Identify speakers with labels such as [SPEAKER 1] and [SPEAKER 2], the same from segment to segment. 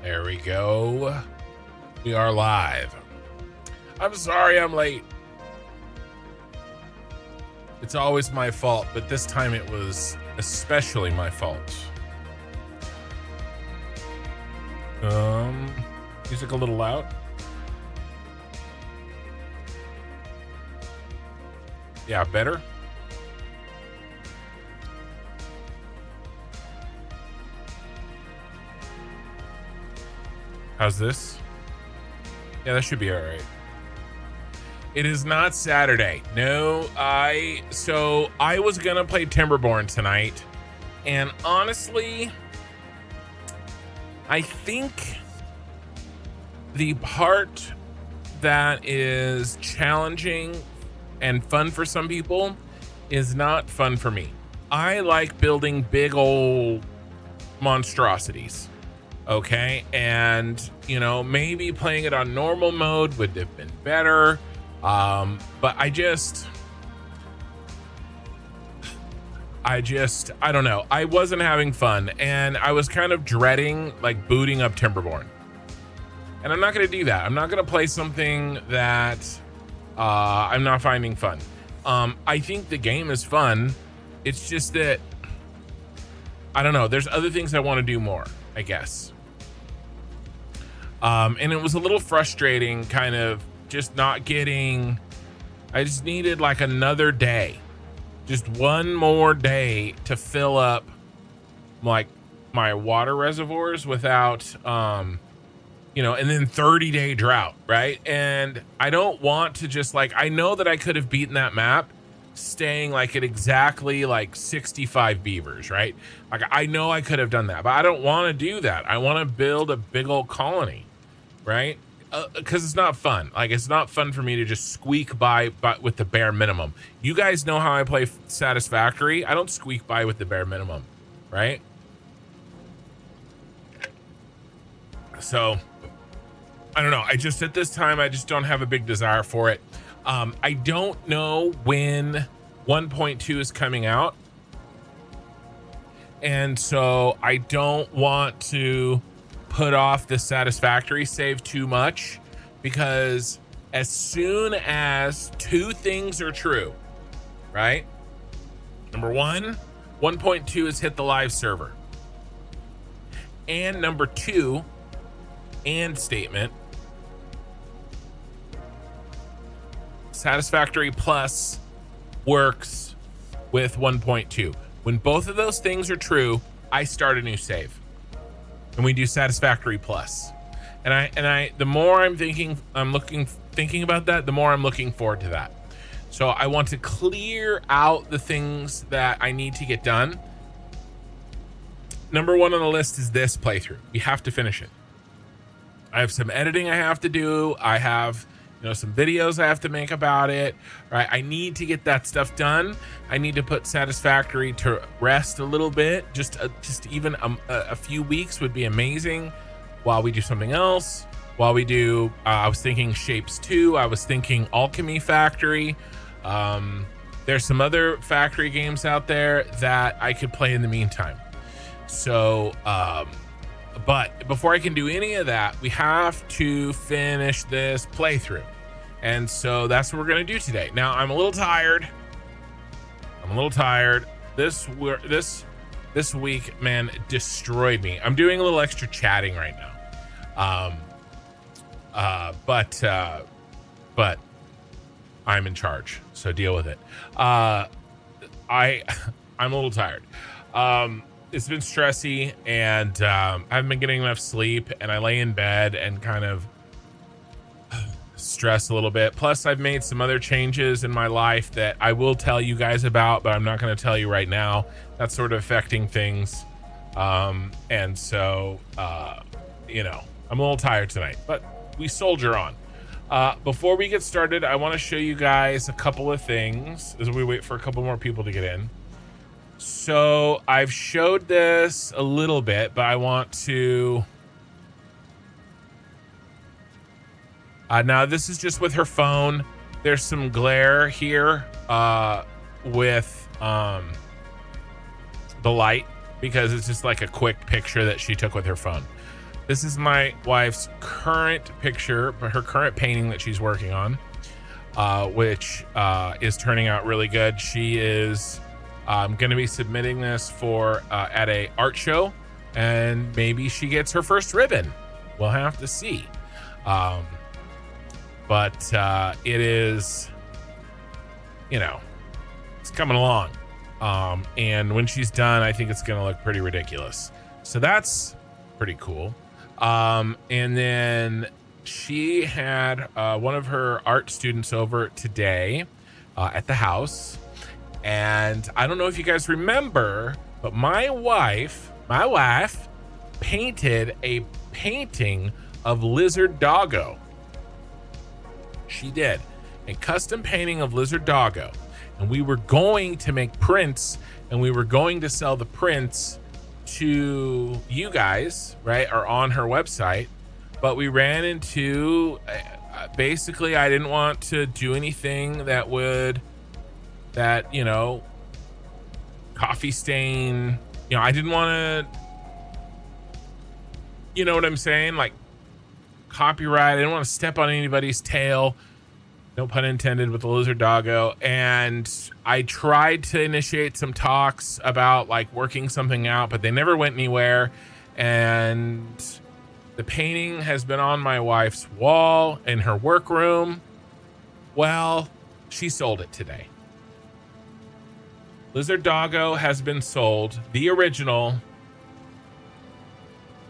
[SPEAKER 1] There we go. We are live. I'm sorry I'm late. It's always my fault, but this time it was especially my fault. Music a little loud. Yeah, better. How's this? Yeah, that should be all right. It is not Saturday. No, I was gonna play Timberborn tonight, and honestly, I think the part that is challenging and fun for some people is not fun for me. I like building big old monstrosities. Okay, and you know, maybe playing it on normal mode would have been better, but I don't know, I wasn't having fun, and I was kind of dreading like booting up Timberborn, and I'm not going to do that. I'm not going to play something that I'm not finding fun. I think the game is fun. It's just that I don't know, there's other things I want to do more, I guess. And it was a little frustrating, kind of just not getting, I just needed like another day, just one more day to fill up like my water reservoirs without, you know, and then 30-day drought, right? And I don't want to just like, I know that I could have beaten that map staying like at exactly like 65 beavers, right? Like I know I could have done that, but I don't want to do that. I want to build a big old colony, right? Because it's not fun. Like it's not fun for me to just squeak by with the bare minimum. You guys know how I play Satisfactory. I don't squeak by with the bare minimum, right? So I don't know. I just at this time I just don't have a big desire for it. I don't know when 1.2 is coming out, and so I don't want to put off the Satisfactory save too much, because as soon as two things are true, right? Number one, 1.2 has hit the live server, and number two, and statement, Satisfactory Plus works with 1.2. When both of those things are true, I start a new save and we do Satisfactory Plus. And I the more I'm thinking about that, the more I'm looking forward to that. So I want to clear out the things that I need to get done. Number one on the list is this playthrough. We have to finish it. I have some editing I have to do. I have, you know, some videos I have to make about it, right? I need to get that stuff done. I need to put Satisfactory to rest a little bit. Just even a few weeks would be amazing while we do something else. While we do, I was thinking Shapes 2. I was thinking Alchemy Factory. There's some other factory games out there that I could play in the meantime. So, but before I can do any of that, we have to finish this playthrough. And so that's what we're going to do today. Now, I'm a little tired. This week, man, destroyed me. I'm doing a little extra chatting right now. But I'm in charge, so deal with it. I'm a little tired. It's been stressy, and I haven't been getting enough sleep, and I lay in bed and kind of stress a little bit. Plus, I've made some other changes in my life that I will tell you guys about, but I'm not going to tell you right now. That's sort of affecting things. And so, you know, I'm a little tired tonight, but we soldier on. Before we get started, I want to show you guys a couple of things as we wait for a couple more people to get in. So I've showed this a little bit, but I want to now this is just with her phone. There's some glare here with the light, because it's just like a quick picture that she took with her phone. This is my wife's current picture, her current painting that she's working on, which is turning out really good. She is going to be submitting this for at a art show, and maybe she gets her first ribbon. We'll have to see. But it is, you know, it's coming along. And when she's done, I think it's going to look pretty ridiculous. So that's pretty cool. And then she had one of her art students over today at the house. And I don't know if you guys remember, but my wife painted a painting of Lizard Doggo. She did a custom painting of Lizard Doggo. And we were going to make prints, and we were going to sell the prints to you guys, right, or on her website. But we ran into basically, I didn't want to do anything that would, you know, coffee stain, you know, I didn't want to, you know what I'm saying, like copyright. I didn't want to step on anybody's tail, no pun intended, with the Lizard Doggo. And I tried to initiate some talks about like working something out, but they never went anywhere. And the painting has been on my wife's wall in her workroom. Well, she sold it today. Lizard Doggo has been sold, the original.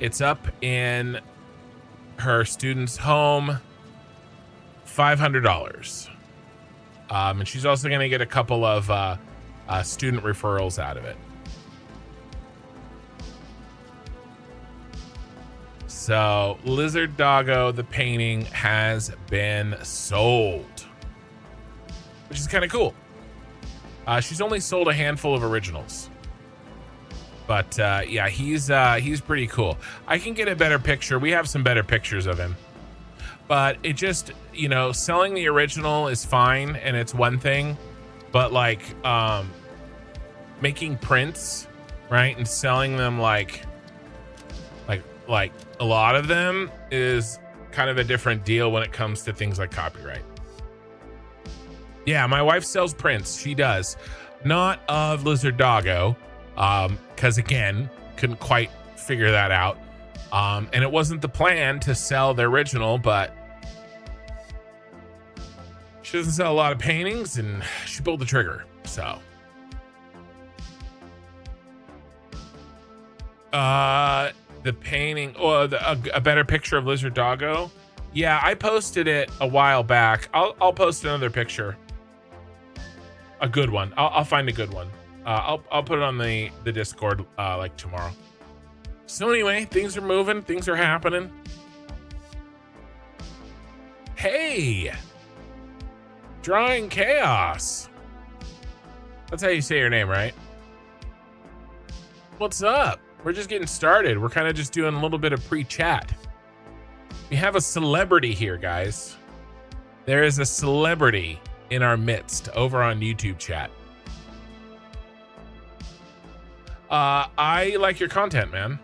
[SPEAKER 1] It's up in her student's home, $500. And she's also going to get a couple of student referrals out of it. So Lizard Doggo, the painting, has been sold, which is kind of cool. She's only sold a handful of originals, but yeah, he's pretty cool. I can get a better picture. We have some better pictures of him, but it just, you know, selling the original is fine and it's one thing, but like making prints, right, and selling them like a lot of them is kind of a different deal when it comes to things like copyright. Yeah, my wife sells prints. She does. Not of Lizard Doggo, because again, couldn't quite figure that out. And it wasn't the plan to sell the original, but she doesn't sell a lot of paintings and she pulled the trigger. So the painting, or a better picture of Lizard Doggo. Yeah, I posted it a while back. I'll post another picture. A good one. I'll find a good one. I'll put it on the Discord like tomorrow. So anyway, things are moving. Things are happening. Hey, Drawing Chaos. That's how you say your name, right? What's up? We're just getting started. We're kind of just doing a little bit of pre-chat. We have a celebrity here, guys. There is a celebrity in our midst over on YouTube chat. I like your content, man.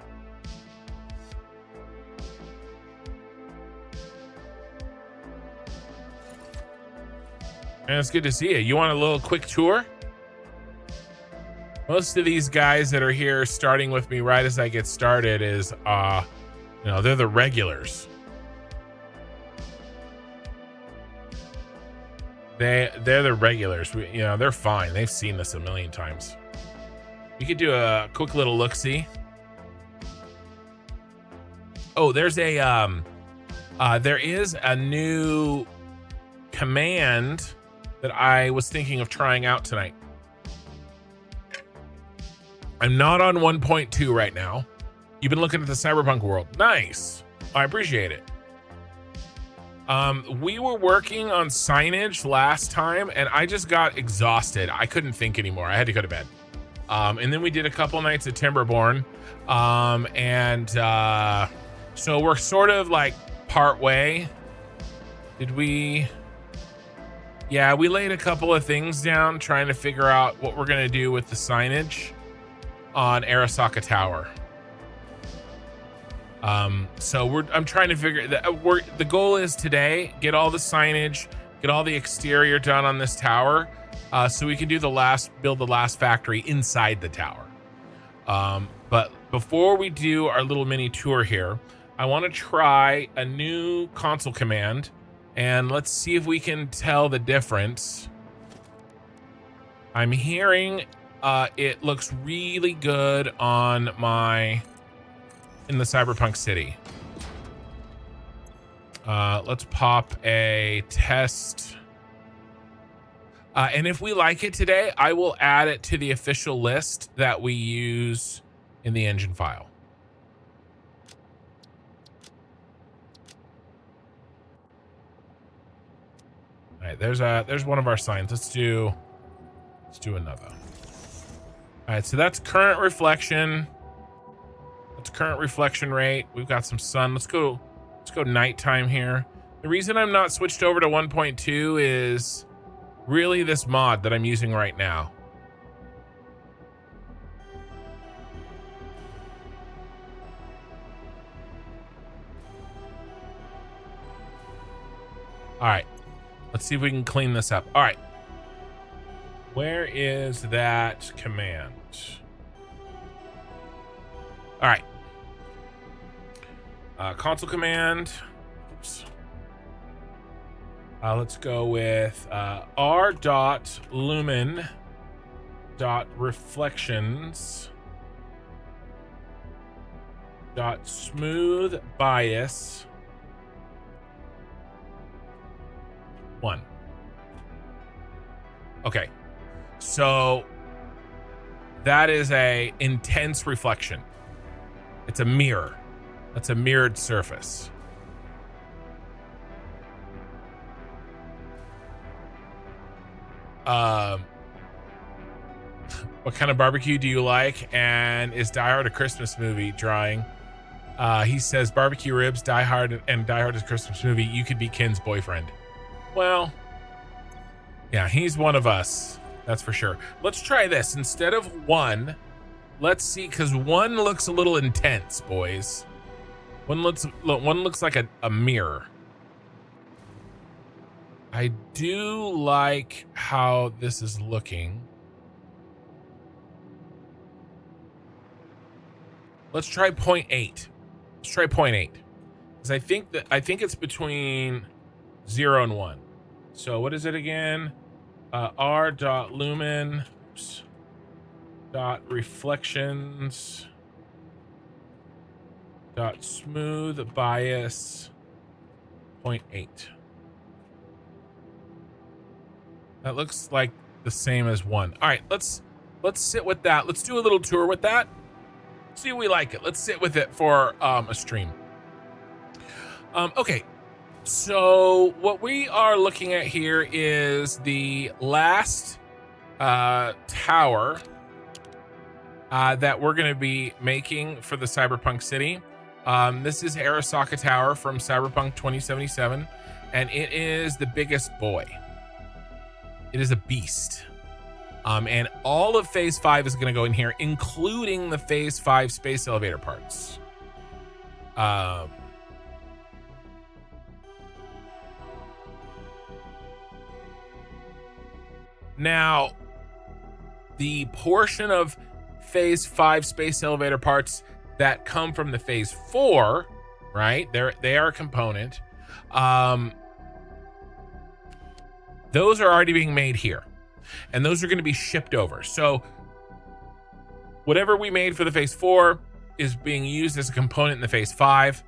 [SPEAKER 1] And it's good to see you. You want a little quick tour? Most of these guys that are here starting with me right as I get started is, you know, they're the regulars. They're the regulars. You know, they're fine. They've seen this a million times. We could do a quick little look-see. Oh, there's a there is a new command that I was thinking of trying out tonight. I'm not on 1.2 right now. You've been looking at the Cyberpunk world. Nice. I appreciate it. We were working on signage last time and I just got exhausted. I couldn't think anymore. I had to go to bed. And then we did a couple nights at Timberborn. So we're sort of like part way. Did we? Yeah, we laid a couple of things down trying to figure out what we're going to do with the signage on Arasaka Tower. So I'm trying to figure that the goal is today, get all the signage, get all the exterior done on this tower, so we can build the last factory inside the tower. But before we do our little mini tour here, I want to try a new console command, and let's see if we can tell the difference. I'm hearing it looks really good in the Cyberpunk city. Let's pop a test. And if we like it today, I will add it to the official list that we use in the engine file. All right, there's one of our signs. Let's do another. All right, so that's current reflection. That's current reflection rate. We've got some sun. Let's go nighttime here. The reason I'm not switched over to 1.2 is really this mod that I'm using right now. All right, let's see if we can clean this up. All right, where is that command? All right, console command. Oops. Let's go with r.lumen.reflections.smooth bias 1. Okay, so that is a intense reflection. It's a mirror. That's a mirrored surface. What kind of barbecue do you like? And is Die Hard a Christmas movie? Drawing. He says barbecue ribs, Die Hard, and Die Hard is a Christmas movie. You could be Ken's boyfriend. Well, yeah, he's one of us. That's for sure. Let's try this. Instead of 1, let's see, because 1 looks a little intense, boys. One looks like a mirror. I do like how this is looking. Let's try 0.8. Let's try 0.8. Because I think it's between 0 and 1. So what is it again? r.lumen reflections smooth bias 0.8. That looks like the same as 1. All right, let's sit with that. Let's do a little tour with that. See if we like it. Let's sit with it for a stream. Okay, so what we are looking at here is the last tower that we're going to be making for the Cyberpunk city. This is Arasaka Tower from Cyberpunk 2077, and it is the biggest boy. It is a beast. And all of Phase 5 is going to go in here, including the Phase 5 space elevator parts. Now, the portion of Phase 5 space elevator parts that come from the Phase 4, right? They are a component. Those are already being made here, and those are going to be shipped over. So whatever we made for the Phase 4 is being used as a component in the Phase 5.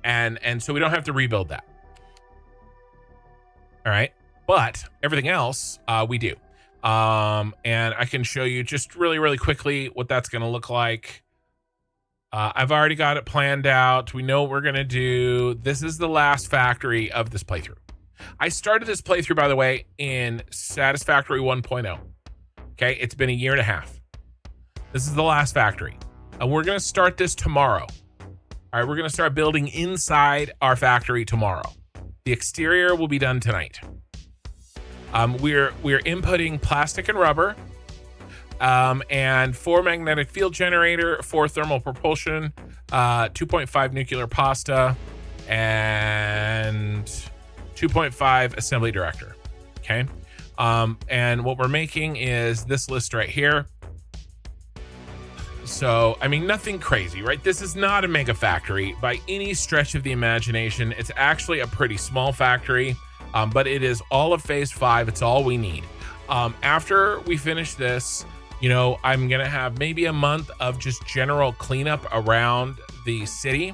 [SPEAKER 1] And so we don't have to rebuild that. All right. But everything else, we do. And I can show you just really, really quickly what that's going to look like. I've already got it planned out. We know what we're going to do. This is the last factory of this playthrough. I started this playthrough, by the way, in Satisfactory 1.0. Okay, it's been a year and a half. This is the last factory. And we're going to start this tomorrow. All right, we're going to start building inside our factory tomorrow. The exterior will be done tonight. We're inputting plastic and rubber. and 4 magnetic field generator, 4 thermal propulsion, 2.5 nuclear pasta, and 2.5 assembly director. Okay. And what we're making is this list right here. So, I mean, nothing crazy, right? This is not a mega factory by any stretch of the imagination. It's actually a pretty small factory, but it is all of phase 5. It's all we need. After we finish this, you know, I'm going to have maybe a month of just general cleanup around the city.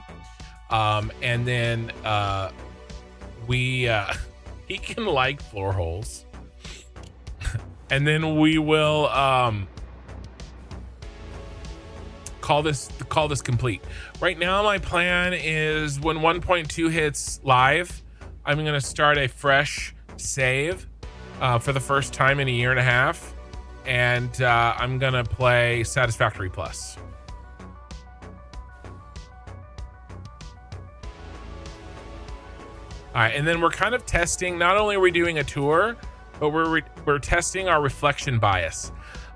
[SPEAKER 1] And then he can like floor holes. And then we will call this complete. Right now, my plan is when 1.2 hits live, I'm going to start a fresh save for the first time in a year and a half. And I'm going to play Satisfactory Plus. All right, and then we're kind of testing, not only are we doing a tour, but we're testing our reflection bias.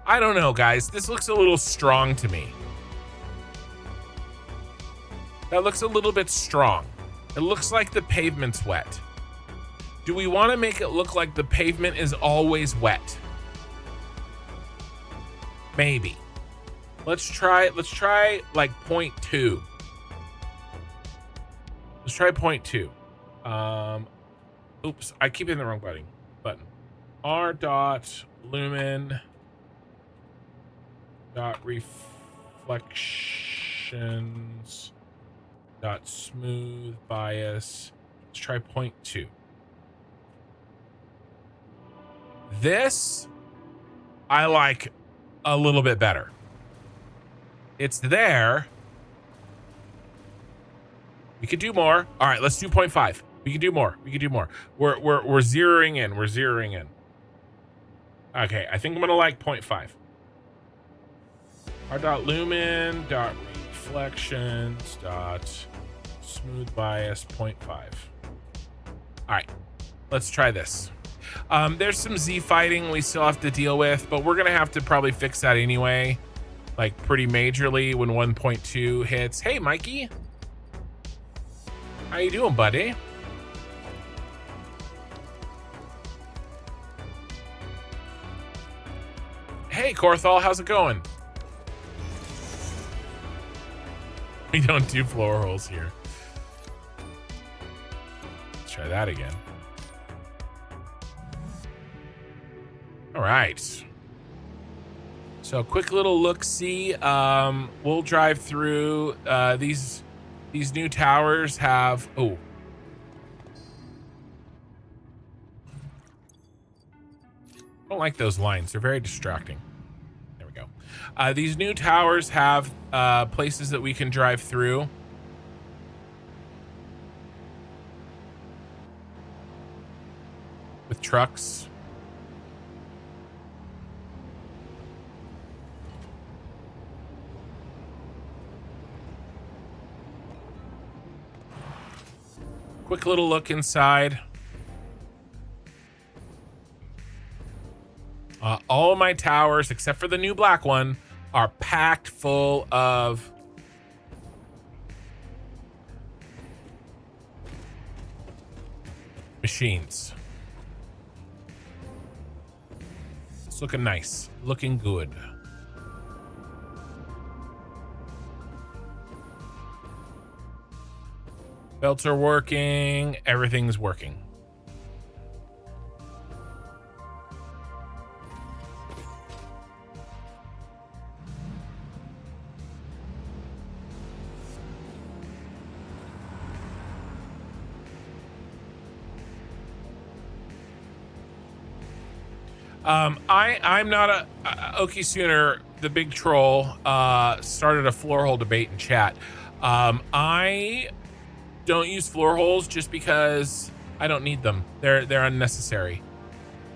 [SPEAKER 1] I don't know, guys. This looks a little strong to me. That looks a little bit strong. It looks like the pavement's wet. Do we want to make it look like the pavement is always wet? Maybe. Let's try like 0.2. Let's try 0.2. Oops, I keep hitting the wrong button. R.lumen reflections smooth bias. Let's try 0.2. This I like a little bit better. It's there. We could do more. All right, let's do 0.5. We can do more. We can do more. We're zeroing in. We're zeroing in. Okay, I think I'm gonna like 0.5. R.lumen reflections smooth bias 0.5. All right, let's try this. There's some Z fighting we still have to deal with, but we're gonna have to probably fix that anyway, like pretty majorly when 1.2 hits. Hey, Mikey, how you doing, buddy? Hey, Korthal, how's it going? We don't do floor holes here. Let's try that again. All right. So quick little look-see. We'll drive through. These new towers have... Oh. I don't like those lines. They're very distracting. There we go. These new towers have places that we can drive through. With trucks. Quick little look inside. All my towers, except for the new black one, are packed full of machines. It's looking nice, looking good. Belts are working, everything's working. I'm not a Okie Sooner, the big troll, started a floor hole debate in chat. I don't use floor holes just because I don't need them. They're unnecessary.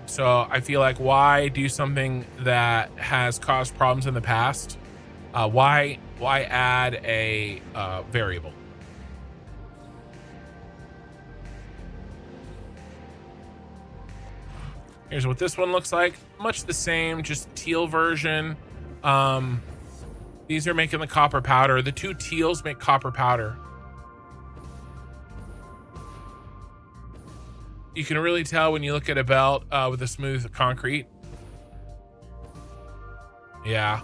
[SPEAKER 1] So I feel like, why do something that has caused problems in the past? Why add a variable? Here's what this one looks like. Much the same, just teal version. These are making the copper powder. The two teals make copper powder. You can really tell when you look at a belt with a smooth concrete. Yeah.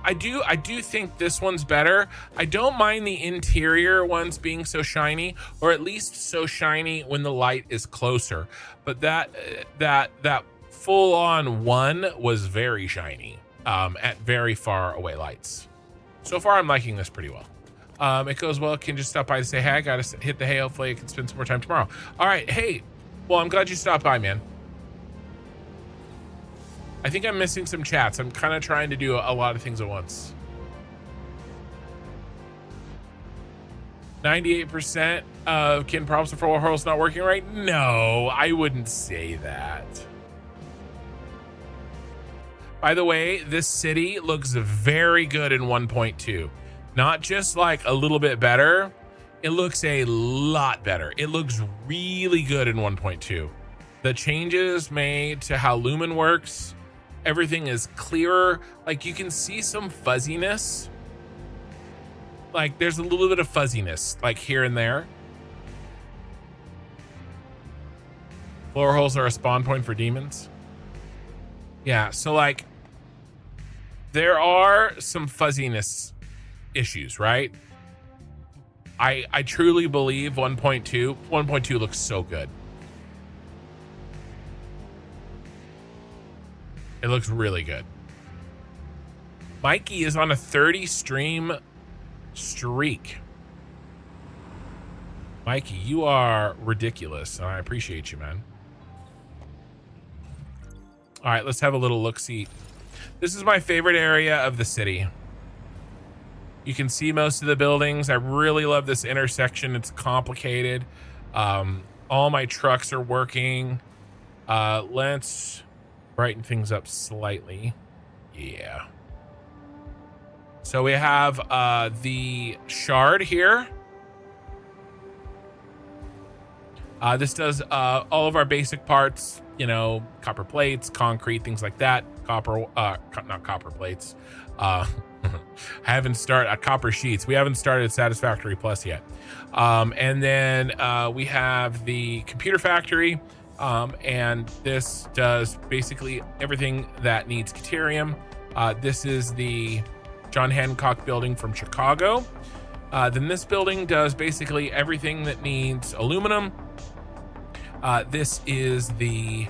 [SPEAKER 1] I do think this one's better. I don't mind the interior ones being so shiny, or at least so shiny when the light is closer. But that full on one was very shiny at very far away lights. So far, I'm liking this pretty well. It goes well. Can just stop by to say, hey, I gotta hit the hay. Hopefully I can spend some more time tomorrow. All right. Hey, well, I'm glad you stopped by, man. I think I'm missing some chats. I'm kind of trying to do a lot of things at once. 98% of Kin problems for Warhol's not working right? No, I wouldn't say that. By the way, this city looks very good in 1.2. Not just like a little bit better. It looks a lot better. It looks really good in 1.2. The changes made to how Lumen works, everything is clearer. Like you can see some fuzziness. Like there's a little bit of fuzziness like here and there. Floor holes are a spawn point for demons. Yeah, so like there are some fuzziness issues, right? I truly believe 1.2 looks so good. It looks really good. Mikey is on a 30 stream streak. Mikey, you are ridiculous, and I appreciate you, man. All right, let's have a little look-see. This is my favorite area of the city. You can see most of the buildings. I really love this intersection. It's complicated. All my trucks are working. Let's brighten things up slightly. Yeah. So we have the shard here. This does all of our basic parts, you know, copper plates, concrete, things like that. Copper, not copper plates. Copper sheets. We haven't started Satisfactory Plus yet. And then we have the computer factory. And this does basically everything that needs Caterium. This is the John Hancock building from Chicago. Then this building does basically everything that needs aluminum. This is the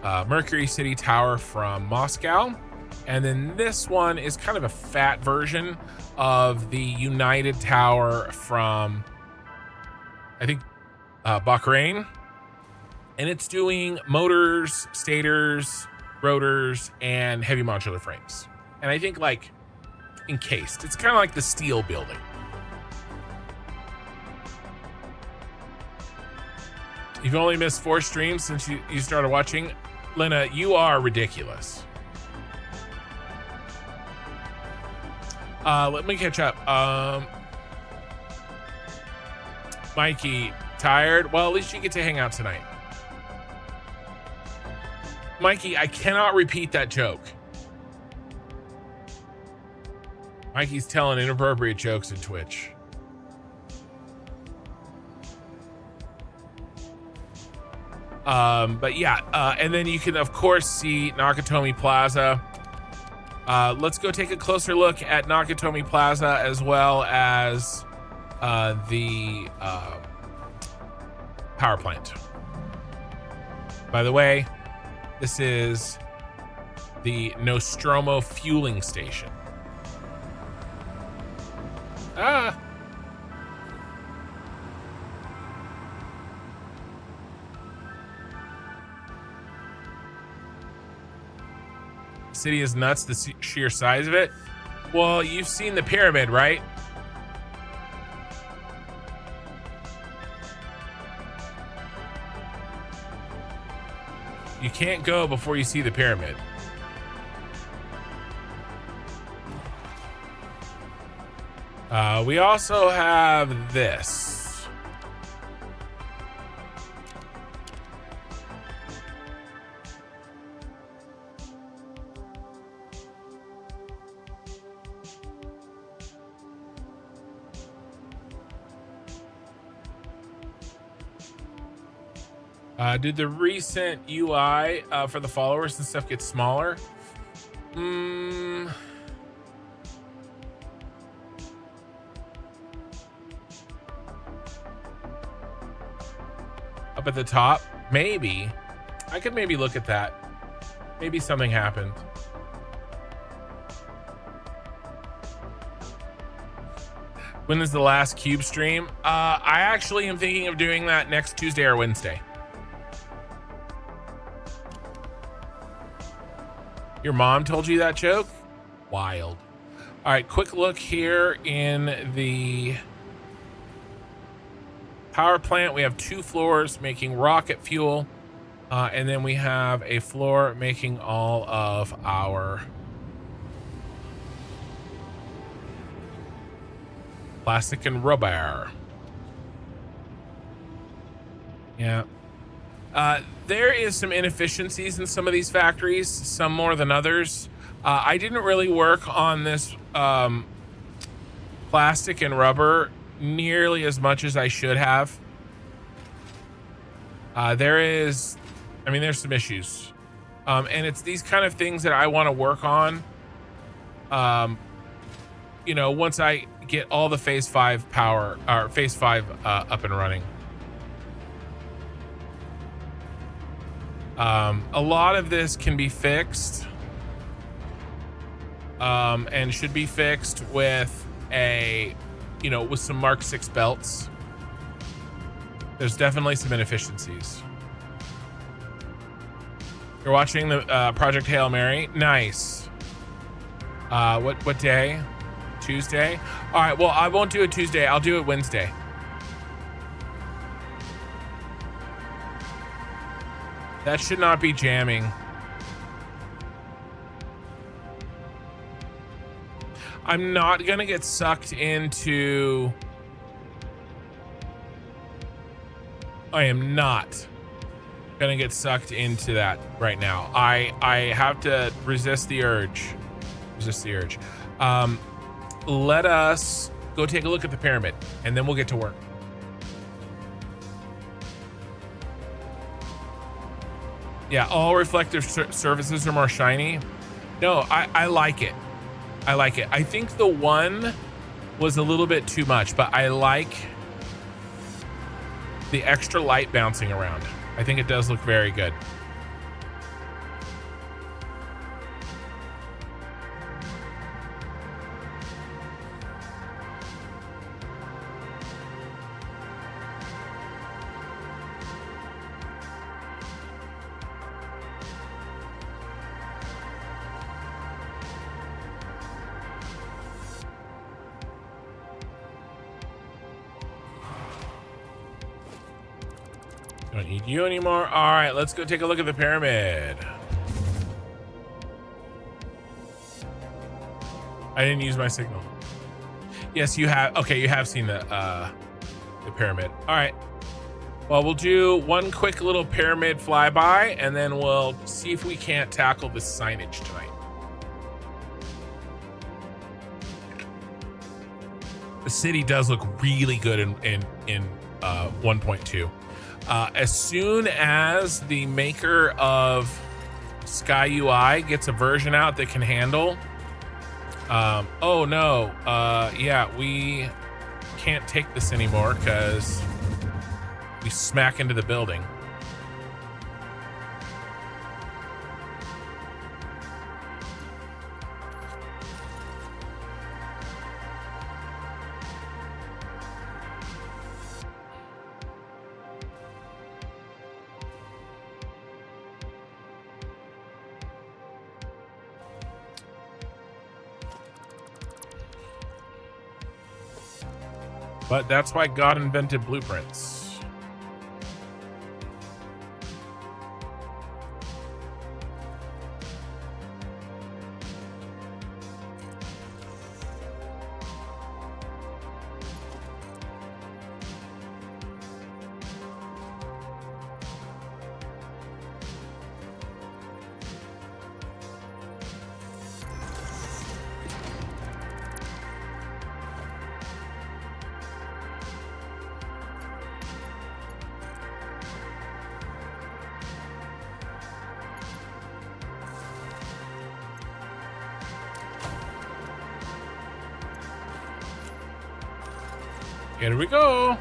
[SPEAKER 1] Mercury City Tower from Moscow. And then this one is kind of a fat version of the United Tower from, I think, Bahrain. And it's doing motors, stators, rotors, and heavy modular frames. And I think like encased. It's kind of like the steel building. You've only missed 4 streams since you started watching. Lena, you are ridiculous. Let me catch up. Mikey, tired? Well, at least you get to hang out tonight. Mikey, I cannot repeat that joke. Mikey's telling inappropriate jokes in Twitch. But yeah, and then you can of course see Nakatomi Plaza. Let's go take a closer look at Nakatomi Plaza as well as the power plant. By the way, this is the Nostromo fueling station. City is nuts, the sheer size of it. Well, you've seen the pyramid, right? You can't go before you see the pyramid. We also have this. Did the recent UI for the followers and stuff get smaller? Up at the top? Maybe. I could maybe look at that. Maybe something happened. When is the last Cube stream? I actually am thinking of doing that next Tuesday or Wednesday. Your mom told you that joke? Wild. All right, quick look here in the power plant. We have 2 floors making rocket fuel. And then we have a floor making all of our plastic and rubber. Yeah. There is some inefficiencies in some of these factories, some more than others. I didn't really work on this plastic and rubber nearly as much as I should have. There's some issues. And it's these kind of things that I want to work on. Once I get all the phase 5 power or phase 5 up and running. A lot of this can be fixed and should be fixed with with some Mark 6 belts. There's definitely some inefficiencies. You're watching the Project Hail Mary. Nice. What day? Tuesday? All right, well, I won't do it Tuesday. I'll do it Wednesday. That should not be jamming. I'm not gonna get sucked into... I am not gonna get sucked into that right now. I have to resist the urge. Let us go take a look at the pyramid, and then we'll get to work. Yeah, all reflective surfaces are more shiny. No, I like it. I think the one was a little bit too much, but I like the extra light bouncing around. I think it does look very good. Don't need you anymore. All right, let's go take a look at the pyramid. I didn't use my signal. Yes, you have. Okay, you have seen the pyramid. All right. Well, we'll do one quick little pyramid flyby, and then we'll see if we can't tackle the signage tonight. The city does look really good in 1.2. As soon as the maker of SkyUI gets a version out that can handle, oh no, yeah, we can't take this anymore because we smack into the building. But that's why God invented blueprints. Here we go.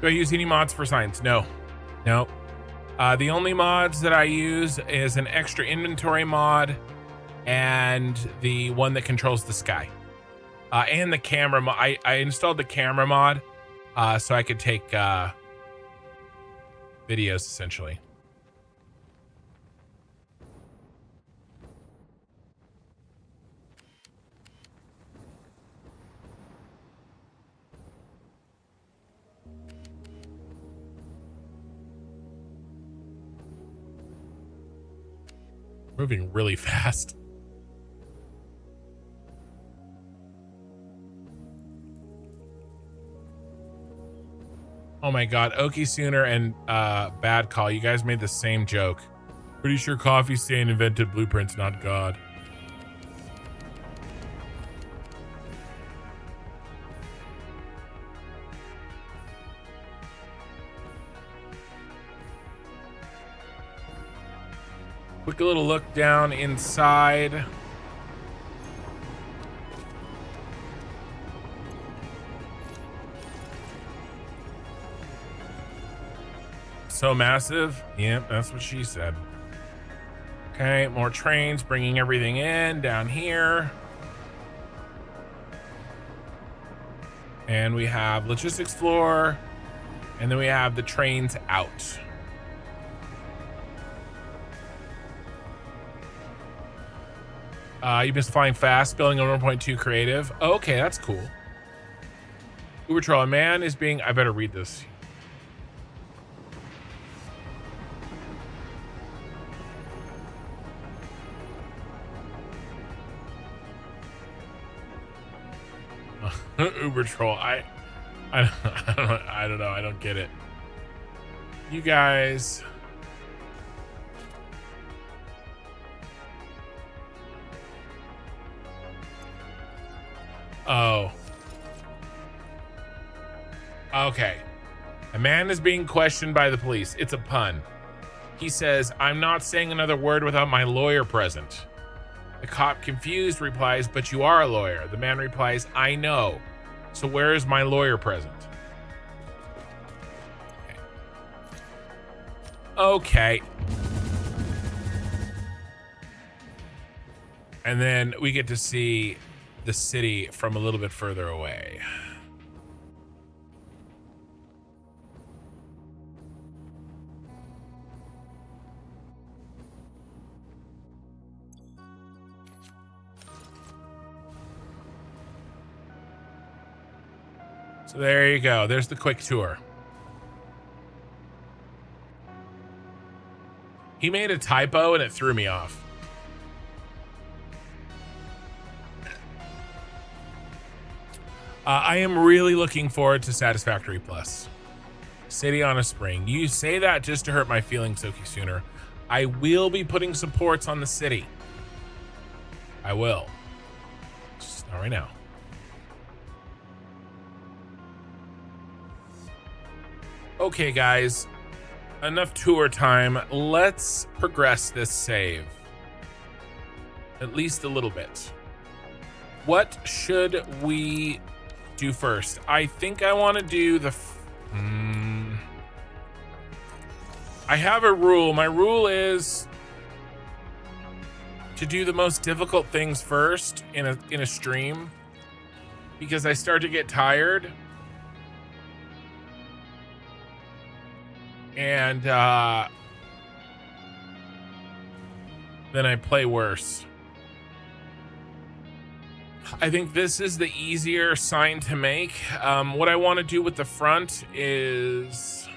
[SPEAKER 1] Do I use any mods for signs? No. No. The only mods that I use is an extra inventory mod and the one that controls the sky. And the camera I installed the camera mod so I could take videos essentially. Moving really fast. Oh my god, Okie Sooner and Bad Call, you guys made the same joke. Pretty sure Coffee Stain invented blueprints, not God. Quick little look down inside. So massive. Yep, that's what she said. Okay, more trains bringing everything in down here. And we have logistics floor. And then we have the trains out. You've been flying fast, building a 1.2 creative. Oh, okay, that's cool. Uber Troll, a man is being... I better read this. Uber Troll, I don't know. I don't get it. You guys... Oh. Okay. A man is being questioned by the police. It's a pun. He says, I'm not saying another word without my lawyer present. The cop, confused, replies, but you are a lawyer. The man replies, I know. So where is my lawyer present? Okay. And then we get to see the city from a little bit further away. So there you go. There's the quick tour. He made a typo and it threw me off. I am really looking forward to Satisfactory Plus. City on a Spring. You say that just to hurt my feelings, Okie Sooner. I will be putting supports on the city. I will. Just not right now. Okay, guys. Enough tour time. Let's progress this save. At least a little bit. What should we do first? I think I want to do the... I have a rule. My rule is to do the most difficult things first in a stream, because I start to get tired. And then I play worse. I think this is the easier sign to make. What I want to do with the front is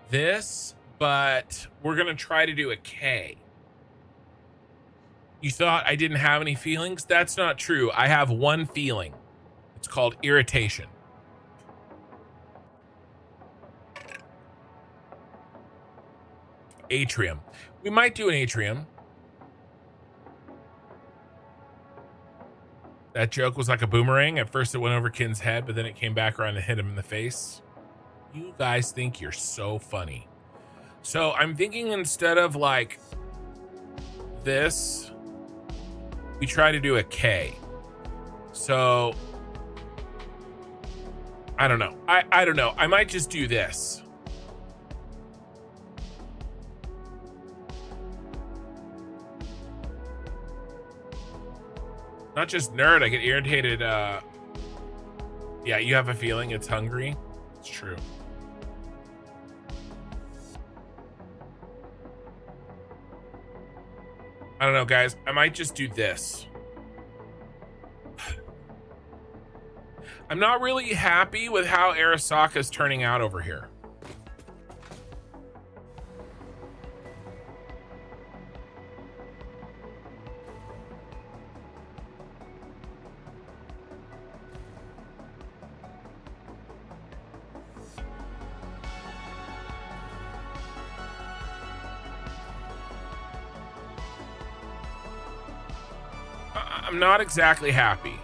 [SPEAKER 1] this, but we're going to try to do a K. You thought I didn't have any feelings? That's not true. I have one feeling. It's called irritation. Atrium. We might do an atrium. That joke was like a boomerang. At first it went over Kin's head, but then it came back around and hit him in the face. You guys think you're so funny. So I'm thinking instead of like this, we try to do a K. So I don't know. I don't know. I might just do this. Not just nerd, I get irritated. Yeah, you have a feeling it's hungry. It's true. I don't know, guys. I might just do this. I'm not really happy with how Arasaka is turning out over here. I'm not exactly happy.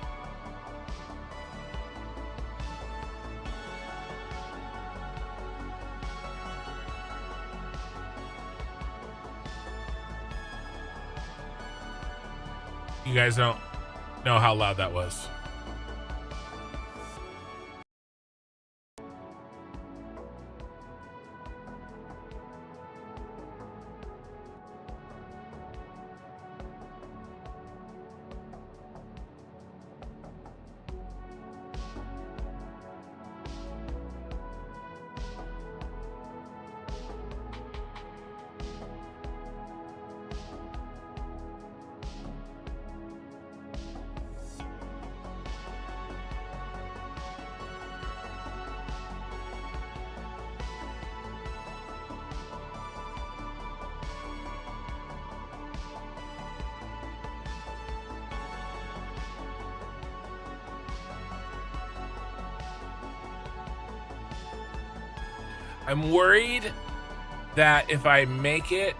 [SPEAKER 1] You guys don't know how loud that was. I'm worried that if I make it...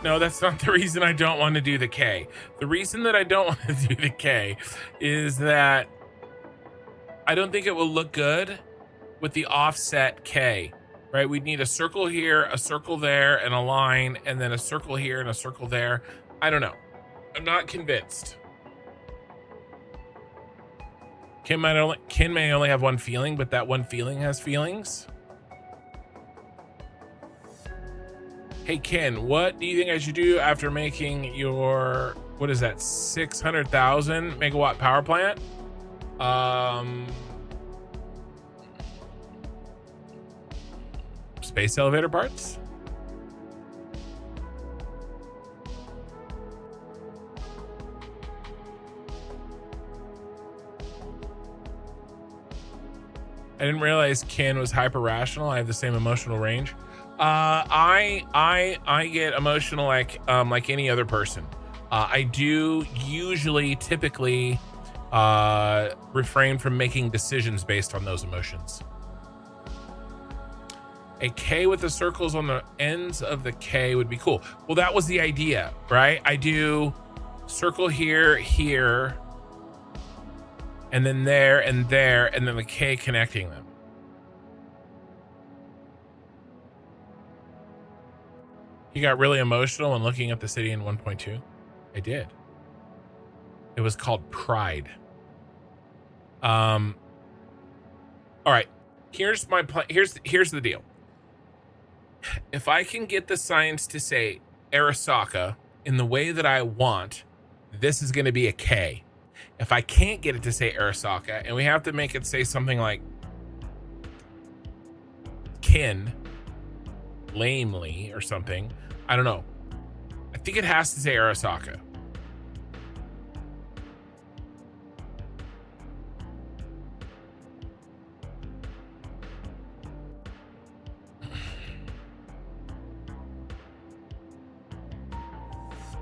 [SPEAKER 1] No, that's not the reason I don't want to do the K. The reason that I don't want to do the K is that I don't think it will look good with the offset K, right? We'd need a circle here, a circle there, and a line, and then a circle here and a circle there. I don't know. I'm not convinced. Ken may only have one feeling, but that one feeling has feelings. Hey, Ken, what do you think I should do after making your, what is that, 600,000 megawatt power plant? Space elevator parts? I didn't realize Ken was hyper rational. I have the same emotional range. I get emotional like any other person. I do usually typically refrain from making decisions based on those emotions. A K with the circles on the ends of the K would be cool. Well, that was the idea, right? I do circle here, here, and then there and there, and then the K connecting them. He got really emotional when looking at the city in 1.2. I did. It was called Pride. All right. Here's my plan. Here's the deal. If I can get the science to say Arasaka in the way that I want, this is going to be a K. If I can't get it to say Arasaka, and we have to make it say something like Kin, lamely or something, I don't know. I think it has to say Arasaka.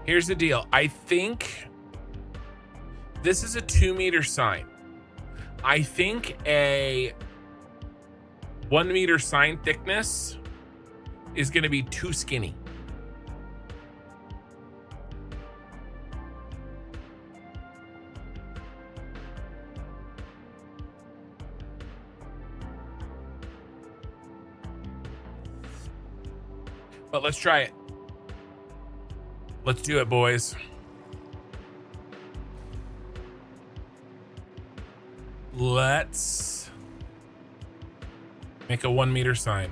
[SPEAKER 1] Here's the deal. I think this is a 2-meter sign. I think a 1-meter sign thickness is going to be too skinny. But let's try it. Let's do it, boys. Let's make a 1 meter sign.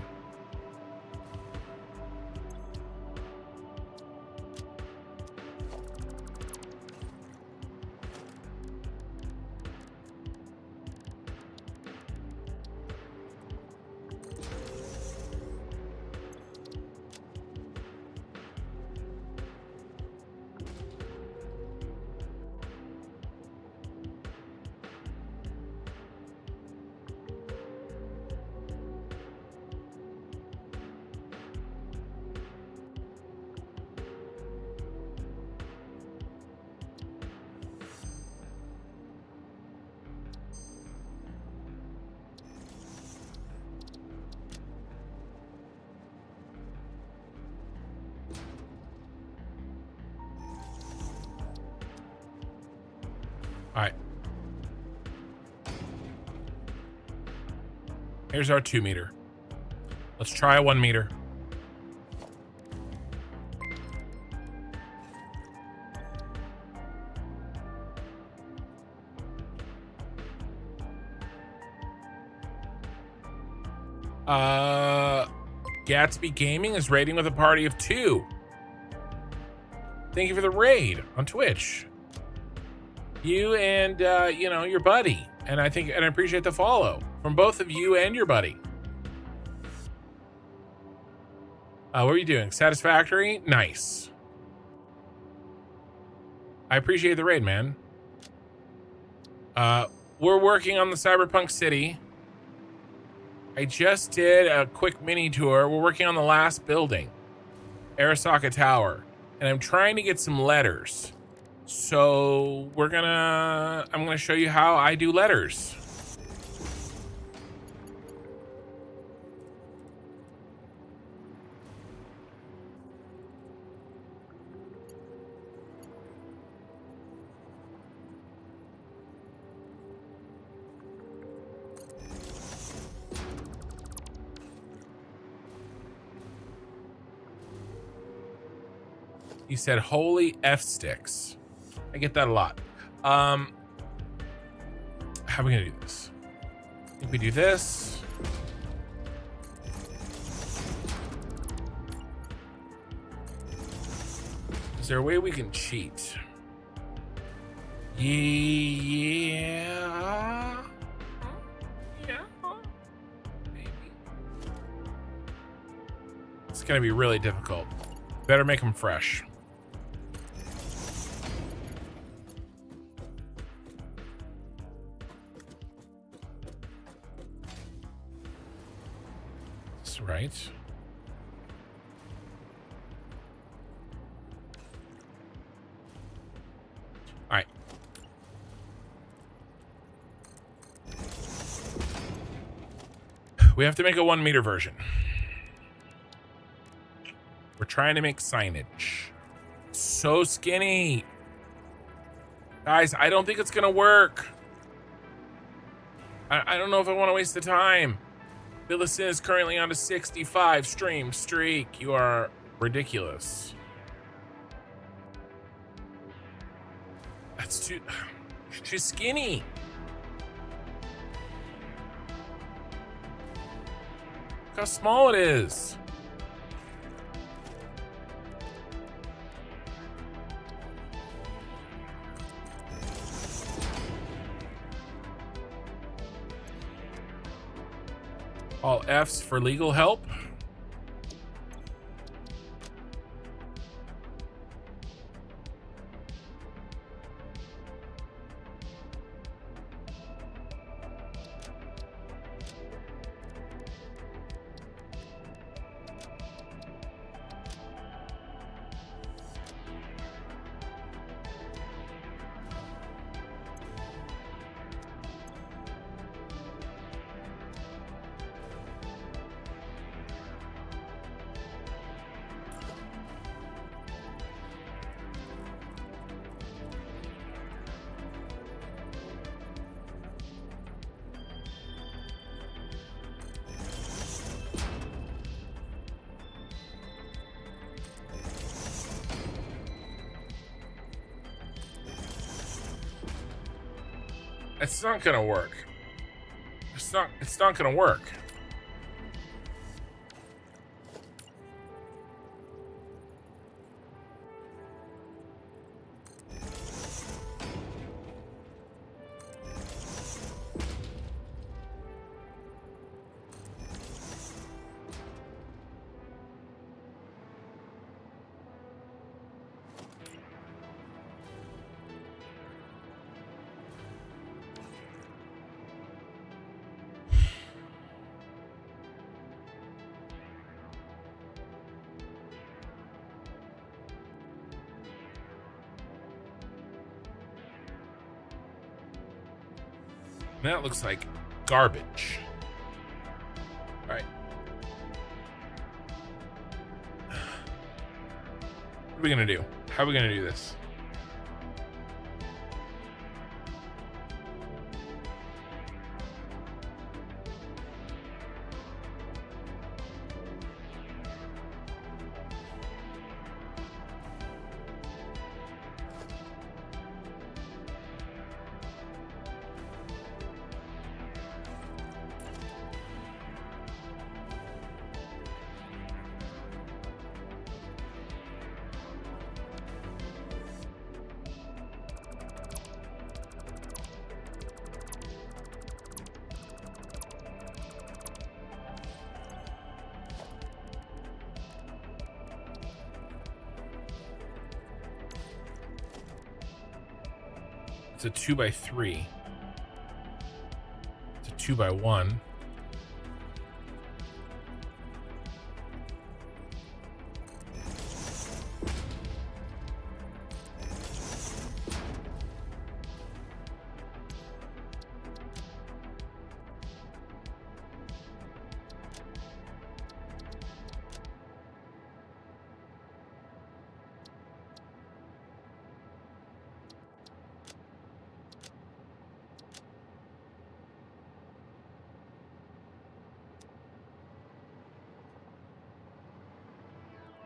[SPEAKER 1] All right. Here's our 2 meter. Let's try a 1 meter. Gatsby Gaming is raiding with a party of 2. Thank you for the raid on Twitch. You and you know, your buddy, and I appreciate the follow from both of you and your buddy. What are you doing? Satisfactory? Nice. I appreciate the raid, man. We're working on the Cyberpunk city. I just did a quick mini tour. We're working on the last building, Arasaka Tower, and I'm trying to get some letters. So I'm gonna show you how I do letters. He said, holy F sticks. I get that a lot. How are we gonna do this? I think we do this. Is there a way we can cheat? Yeah. Yeah. Maybe. It's gonna be really difficult. Better make them fresh. Right. All right. We have to make a 1 meter version. We're trying to make signage. So skinny. Guys, I don't think it's gonna work. I don't know if I want to waste the time. Billison is currently on a 65 stream streak. You are ridiculous. That's too skinny. Look how small it is. All F's for legal help. It's not gonna work. It's not gonna work. That looks like garbage. All right. What are we gonna do? How are we gonna do this? It's a 2x3. It's a 2x1.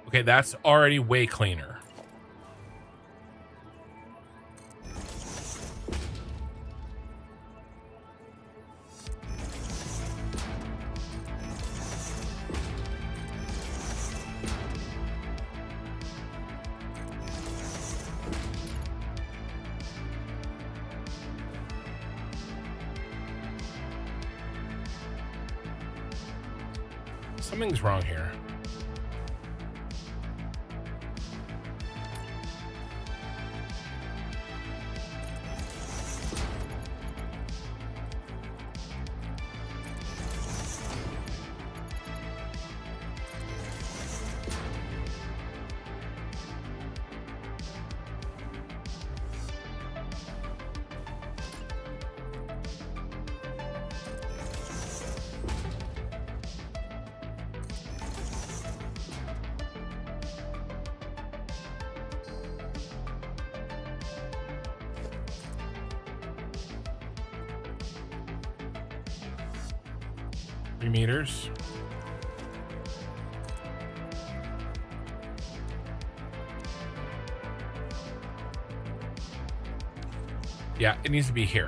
[SPEAKER 1] Okay, that's already way cleaner. Something's wrong here. Meters. Yeah, it needs to be here.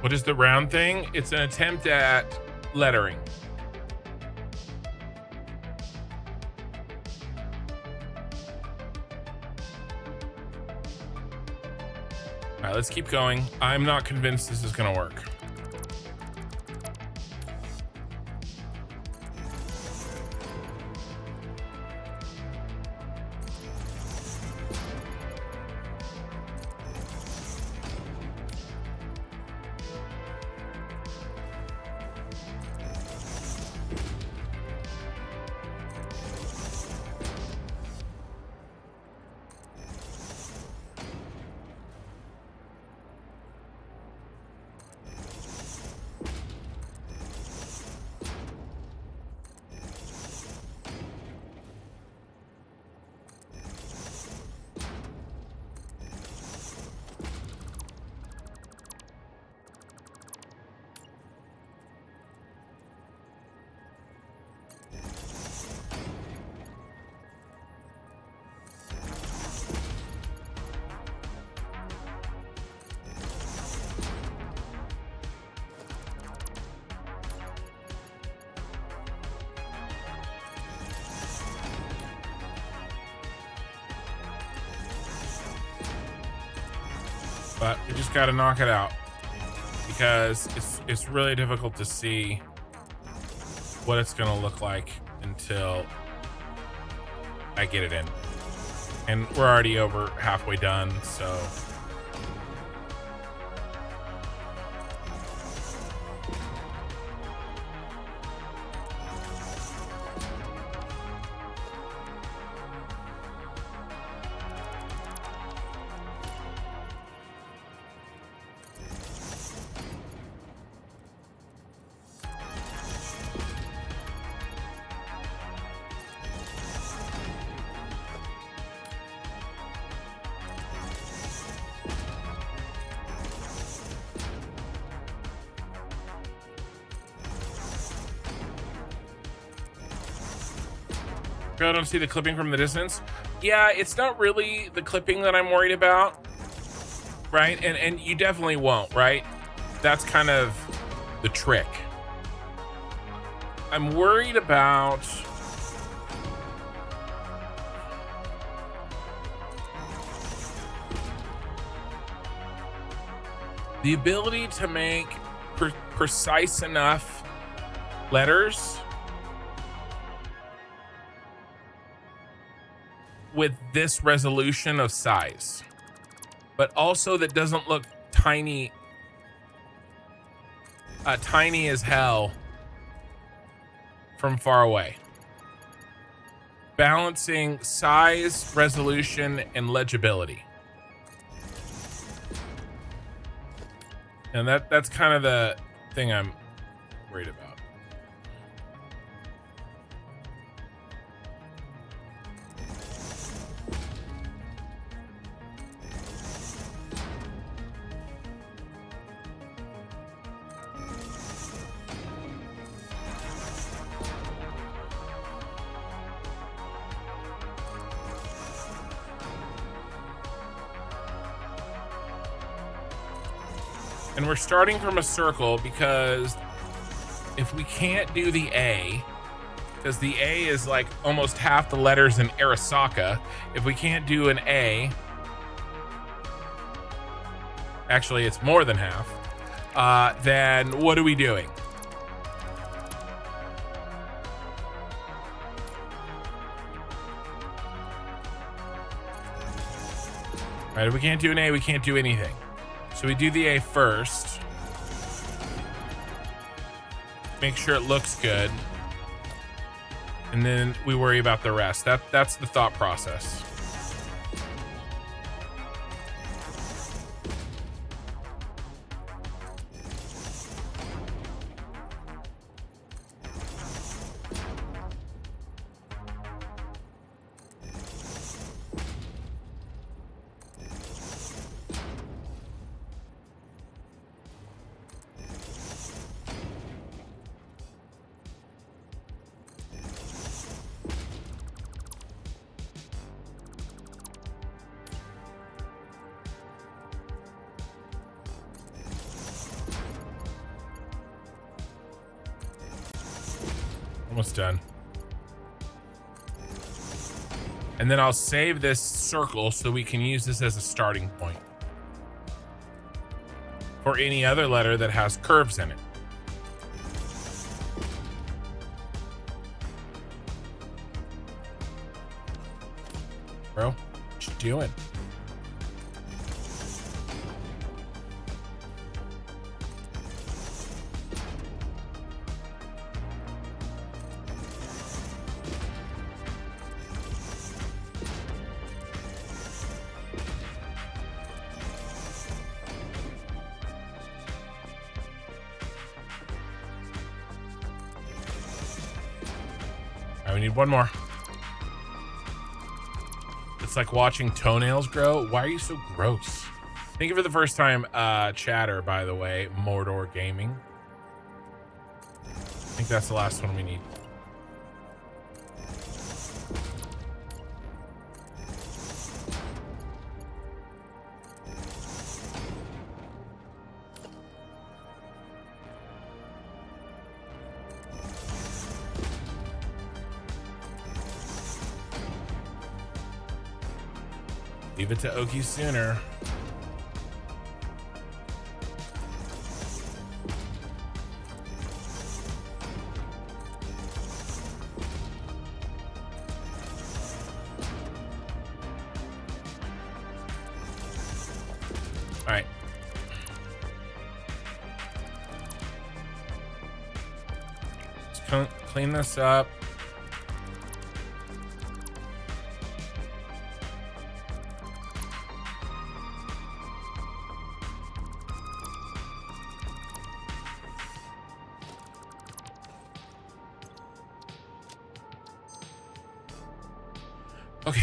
[SPEAKER 1] What is the round thing? It's an attempt at lettering. All right, let's keep going. I'm not convinced this is going to work. But we just got to knock it out because it's really difficult to see what it's going to look like until I get it in. And we're already over halfway done, so I don't see the clipping from the distance. Yeah, it's not really the clipping that I'm worried about, right? And you definitely won't, right? That's kind of the trick. I'm worried about the ability to make precise enough letters with this resolution of size, but also that doesn't look tiny as hell from far away. Balancing size, resolution, and legibility. And that's kind of the thing I'm worried about. And we're starting from a circle because if we can't do the A, because the A is like almost half the letters in Arasaka, if we can't do an A, actually it's more than half, then what are we doing? Right, if we can't do an A, we can't do anything. So we do the A first. Make sure it looks good. And then we worry about the rest. That's the thought process. Almost done. And then I'll save this circle so we can use this as a starting point for any other letter that has curves in it. Bro, what you doing? All right, we need one more. It's like watching toenails grow. Why are you so gross? Thank you for the first time chatter, by the way. Mordor Gaming. I think that's the last one we need. Leave it to Oki sooner. All right. Let's clean this up. Okay.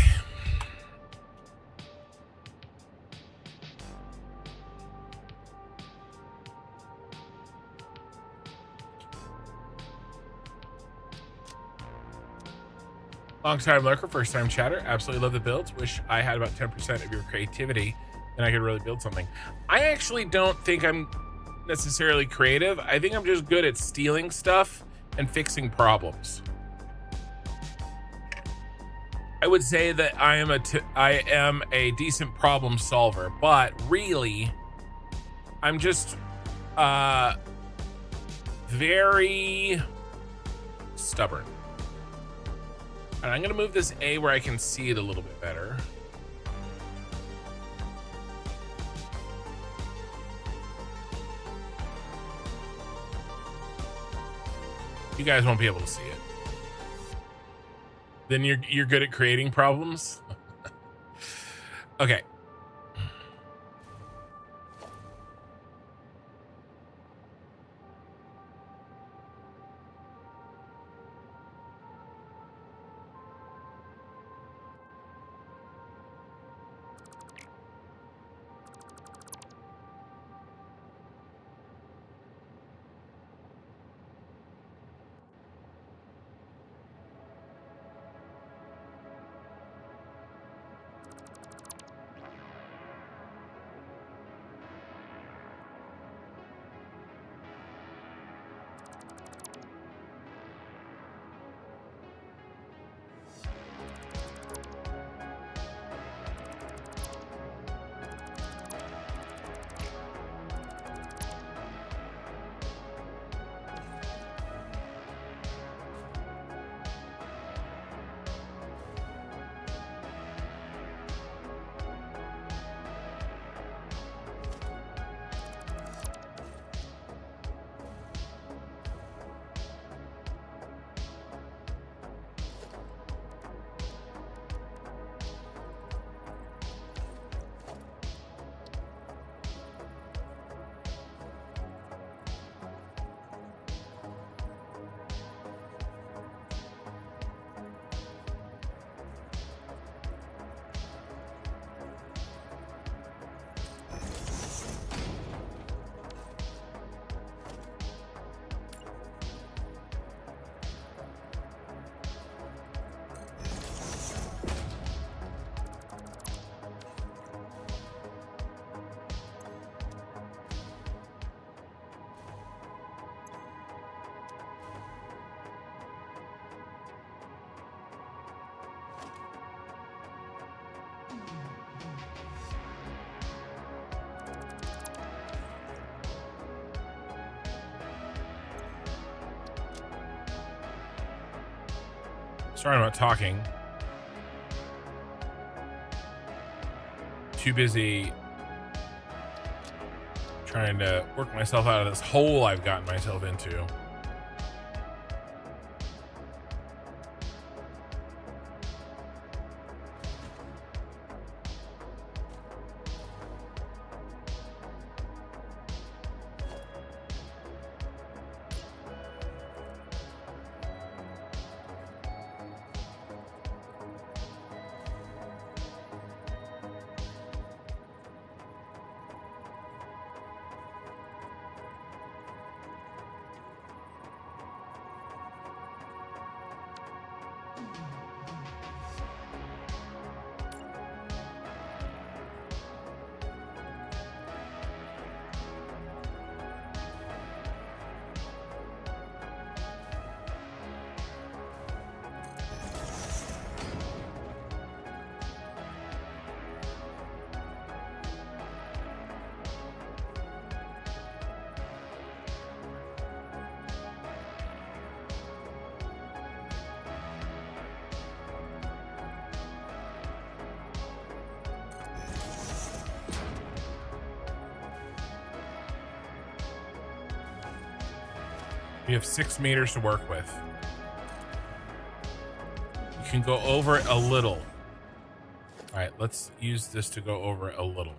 [SPEAKER 1] Long time lurker, first time chatter. Absolutely love the builds. Wish I had about 10% of your creativity and I could really build something. I actually don't think I'm necessarily creative. I think I'm just good at stealing stuff and fixing problems. I would say that I am a decent problem solver, but really, I'm just very stubborn. And I'm gonna move this A where I can see it a little bit better. You guys won't be able to see it. Then you're good at creating problems. Okay. Sorry, I'm not talking. Too busy trying to work myself out of this hole I've gotten myself into. We have 6 meters to work with. You can go over it a little. All right, let's use this to go over it a little.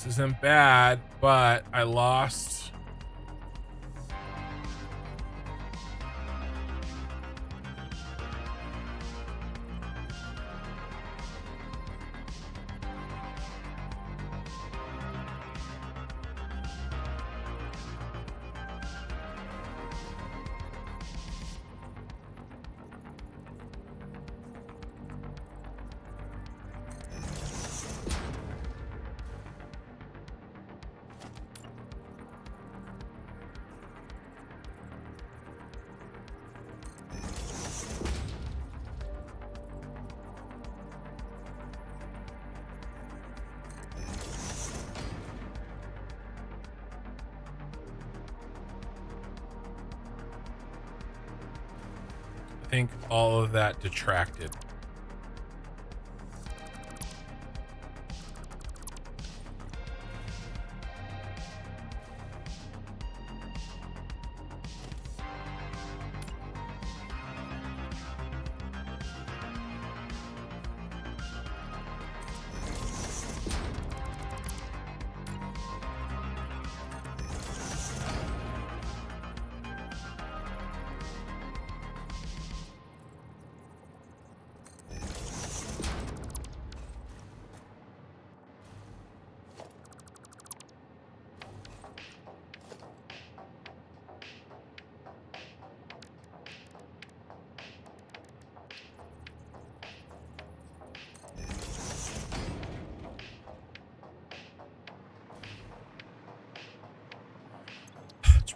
[SPEAKER 1] This isn't bad, but I lost. I think all of that detracted.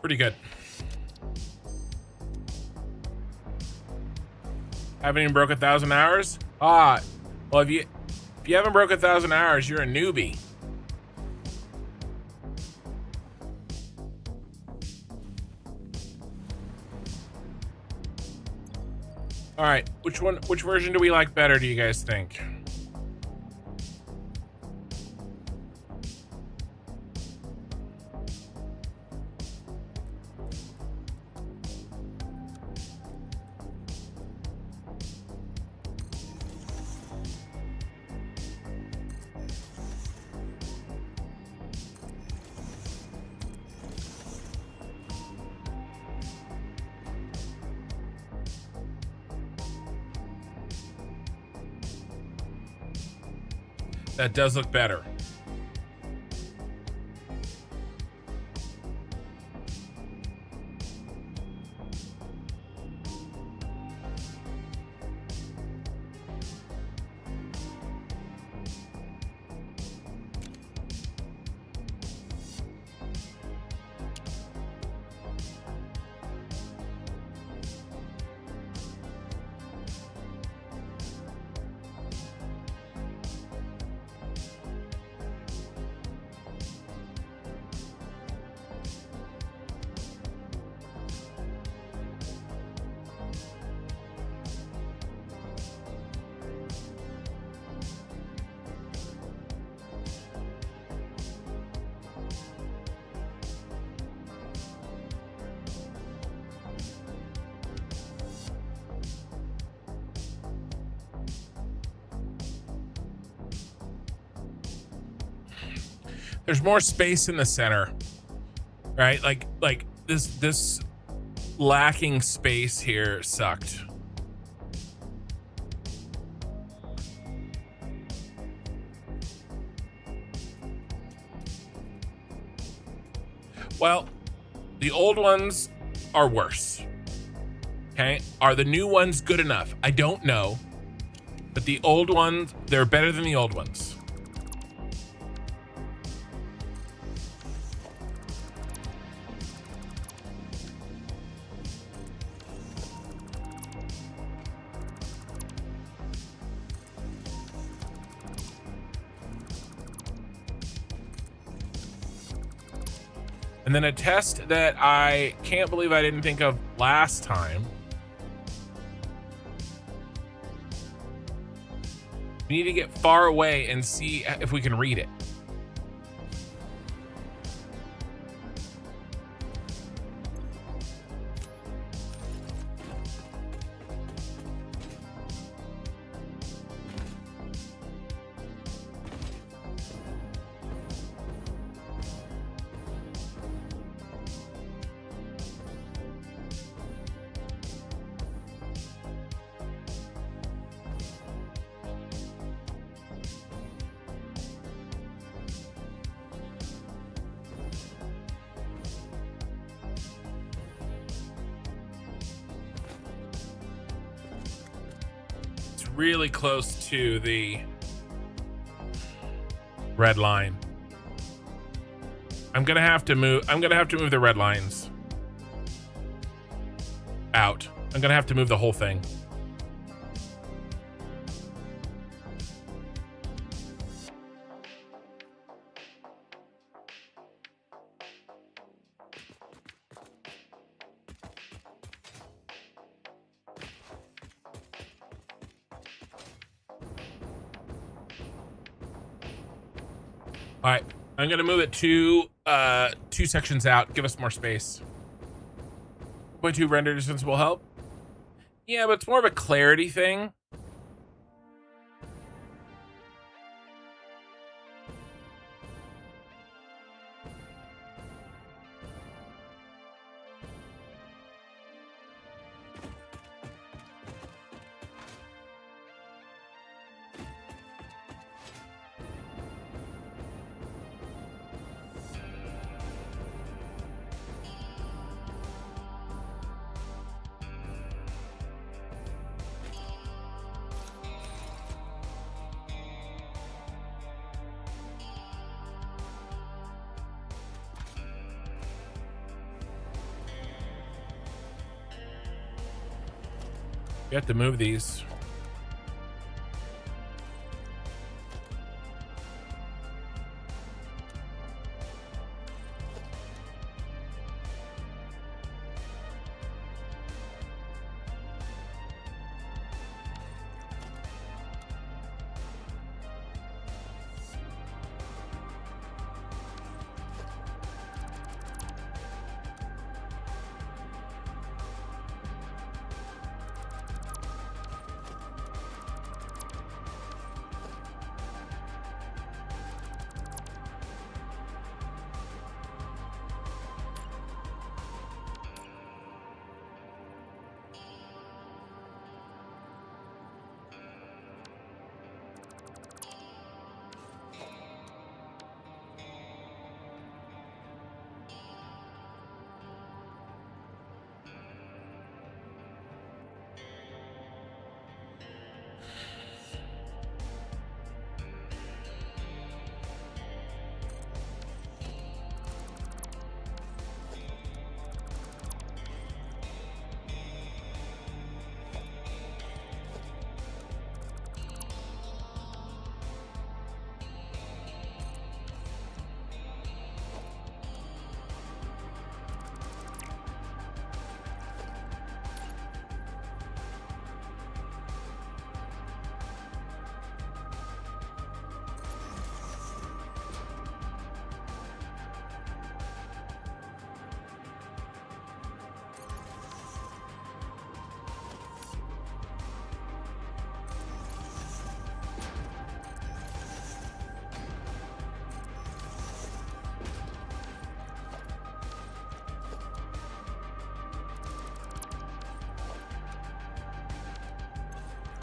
[SPEAKER 1] Pretty good. Haven't even broke 1,000 hours? Ah, well, if you haven't broke 1,000 hours, you're a newbie. All right, which version do we like better, do you guys think? That does look better. There's more space in the center, right? Like this lacking space here sucked. Well, the old ones are worse. Okay, are the new ones good enough? I don't know, but the old ones, they're better than the old ones. And then a test that I can't believe I didn't think of last time. We need to get far away and see if we can read it. Really close to the red line. I'm gonna have to move the red lines out. I'm gonna have to move the whole thing. All right, I'm gonna move it two sections out. Give us more space. 0.2 render distance will help. Yeah, but it's more of a clarity thing. You have to move these.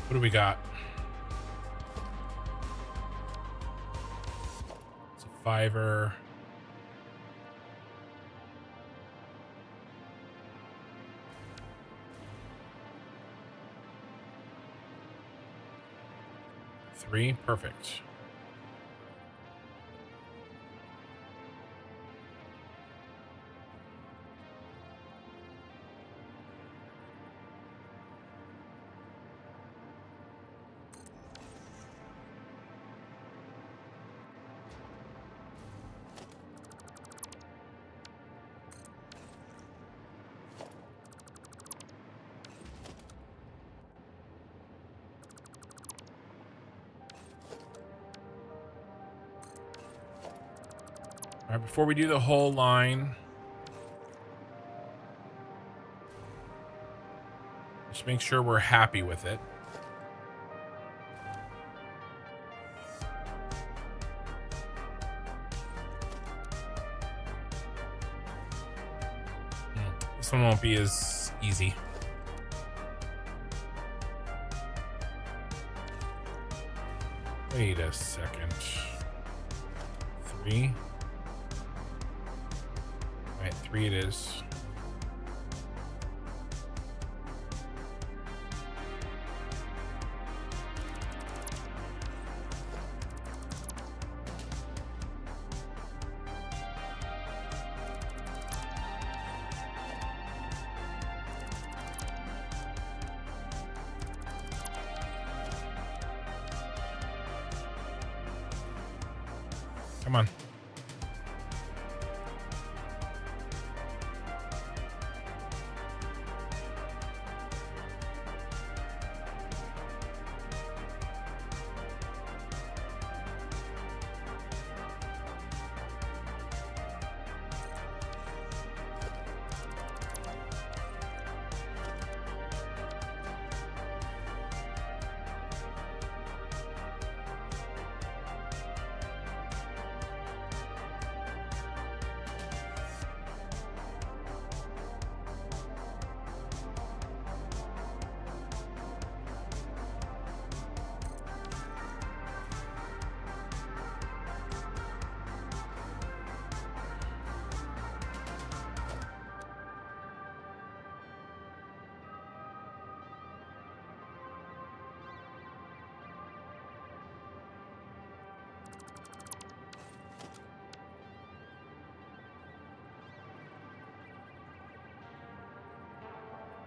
[SPEAKER 1] What do we got? It's a $5. $3, perfect. All right, before we do the whole line, just make sure we're happy with it. This one won't be as easy. Wait a second. 3. All right, 3 it is. Come on.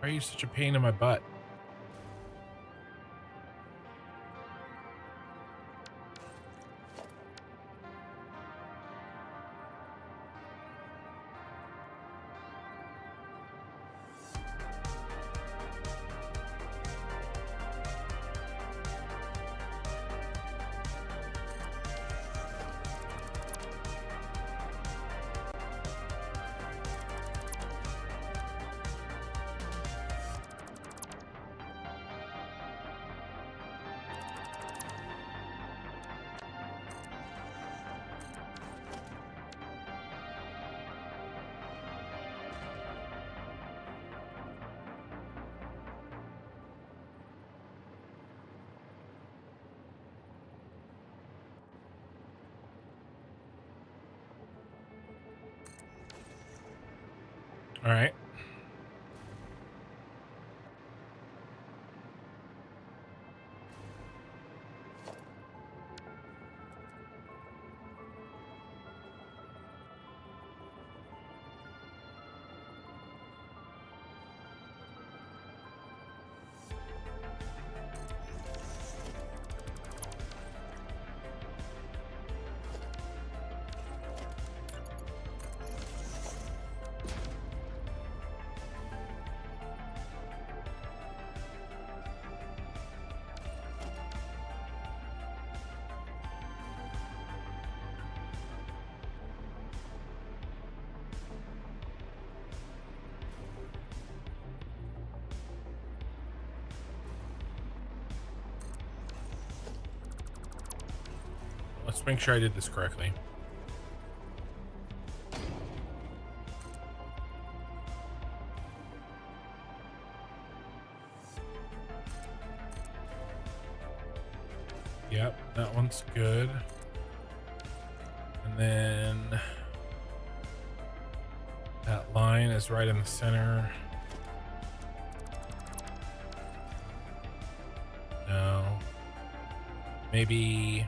[SPEAKER 1] Why are you such a pain in my butt? All right. Let's make sure I did this correctly. Yep, that one's good. And then that line is right in the center. No. Maybe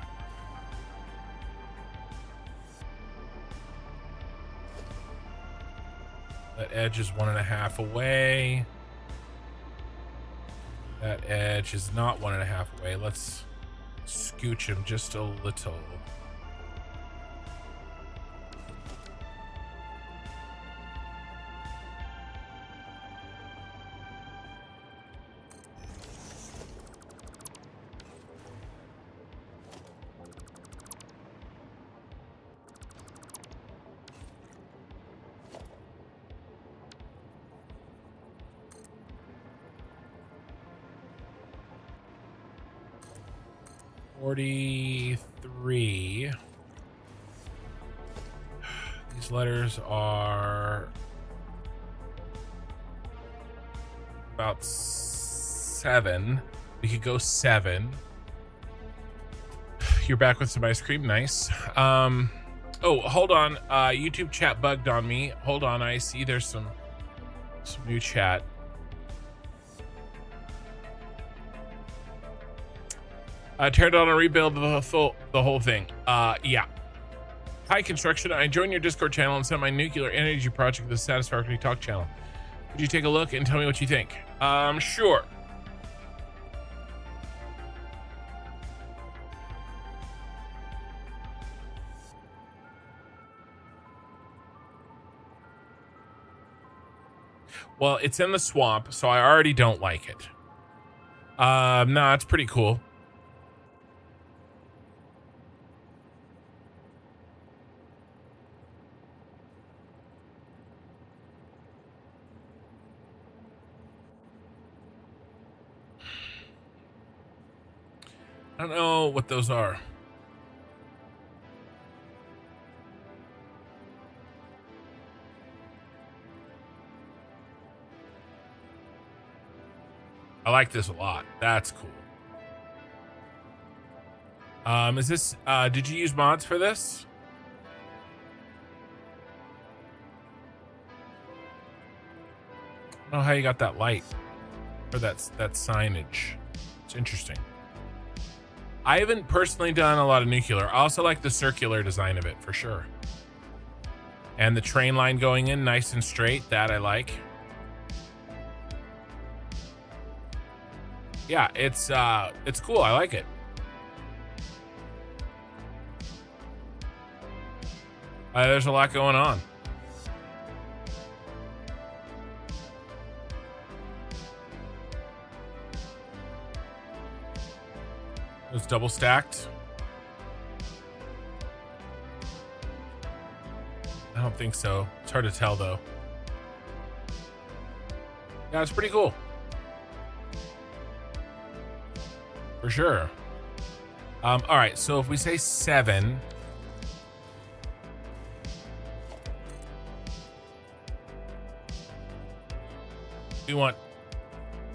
[SPEAKER 1] that edge is 1.5 away. That edge is not 1.5 away. Let's scooch him just a little. These letters are about 7. We could go 7. You're back with some ice cream. Nice. Oh, hold on. YouTube chat bugged on me. Hold on. I see there's some new chat. Tear down and rebuild the whole thing. Yeah. Hi, Construction. I joined your Discord channel and sent my nuclear energy project to the Satisfactory Talk channel. Could you take a look and tell me what you think? Sure. Well, it's in the swamp, so I already don't like it. No, it's pretty cool. I don't know what those are. I like this a lot. That's cool. Is this, did you use mods for this? I don't know how you got that light or that signage. It's interesting. I haven't personally done a lot of nuclear. I also like the circular design of it for sure. And the train line going in nice and straight, that I like. Yeah, it's cool. I like it. There's a lot going on. It's double stacked. I don't think so. It's hard to tell though. Yeah, it's pretty cool. For sure. All right, so if we say 7, we want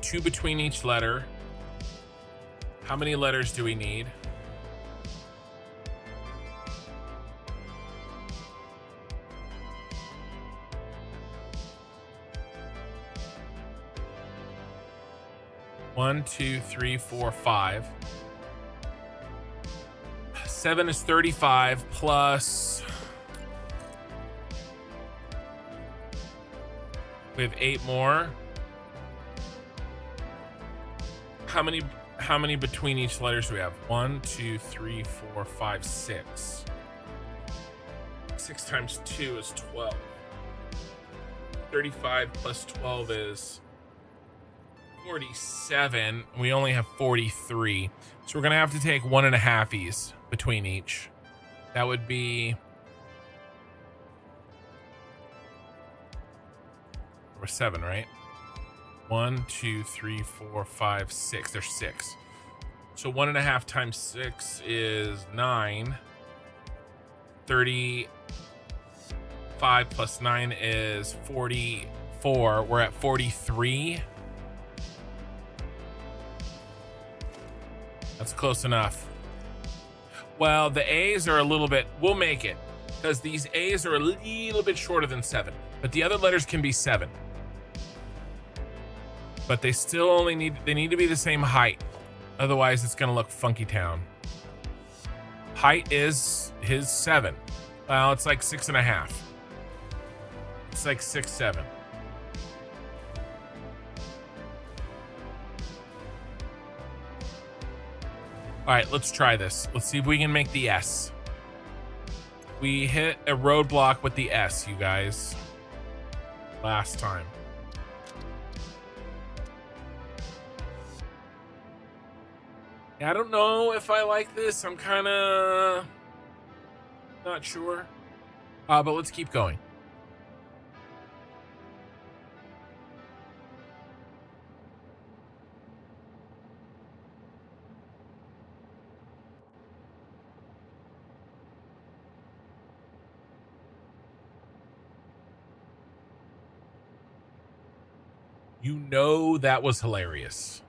[SPEAKER 1] 2 between each letter. How many letters do we need? 1, 2, 3, 4, 5. 7 is 35 plus. We have 8 more. How many between each letters do we have? 1, 2, 3, 4, 5, 6. 6 times 2 is 12. 35 plus 12 is 47. We only have 43. So we're going to have to take 1.5 between each. That would be... Or 7, right? 1, 2, 3, 4, 5, 6. There's 6. So 1.5 times 6 is 9. 35 plus 9 is 44. We're at 43. That's close enough. Well, the A's are a little bit... We'll make it. Because these A's are a little bit shorter than 7. But the other letters can be 7. But they still only need to be the same height. Otherwise, it's going to look funky town. Height is his 7. Well, it's like 6.5. It's like 6, 7. All right, let's try this. Let's see if we can make the S. We hit a roadblock with the S, you guys. Last time. I don't know if I like this. I'm kind of not sure. But let's keep going. You know that was hilarious.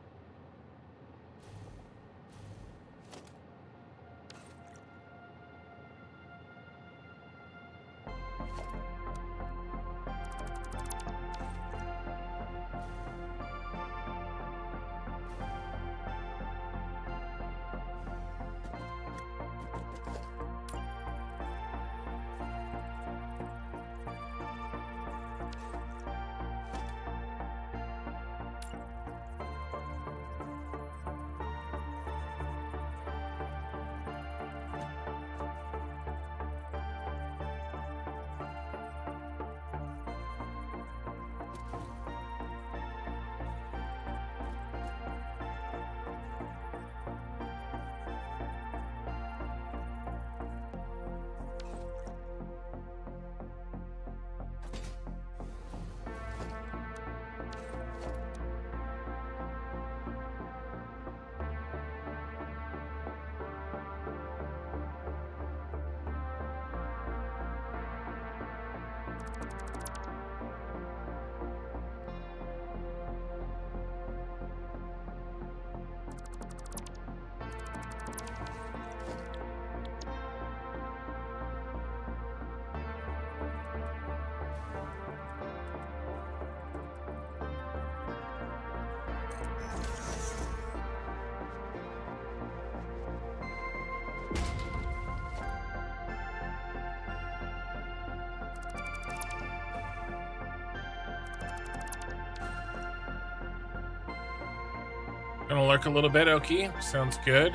[SPEAKER 1] Gonna lurk a little bit, Oki. Sounds good.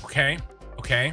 [SPEAKER 1] Okay. Okay.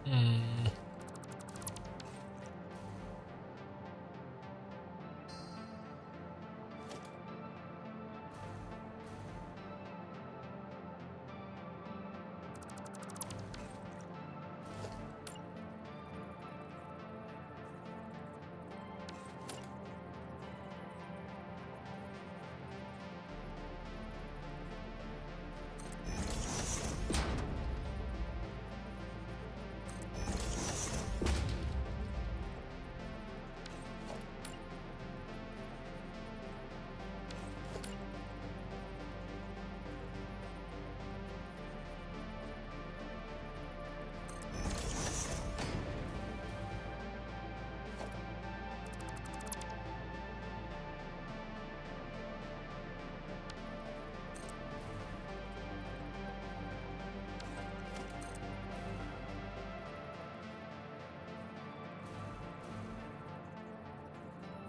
[SPEAKER 1] Hmm.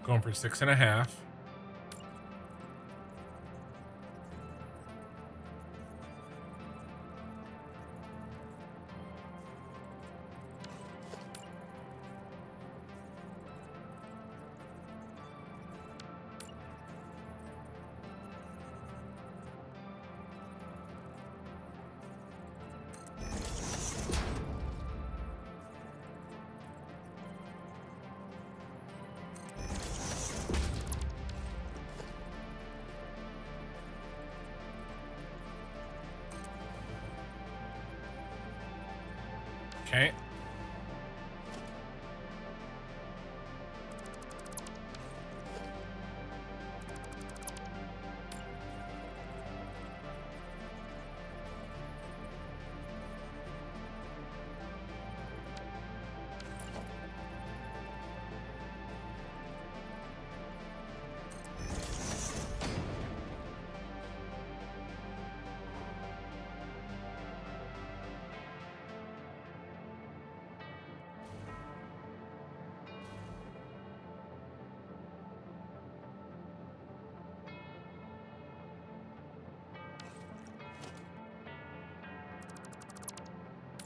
[SPEAKER 1] Going for 6.5. Okay.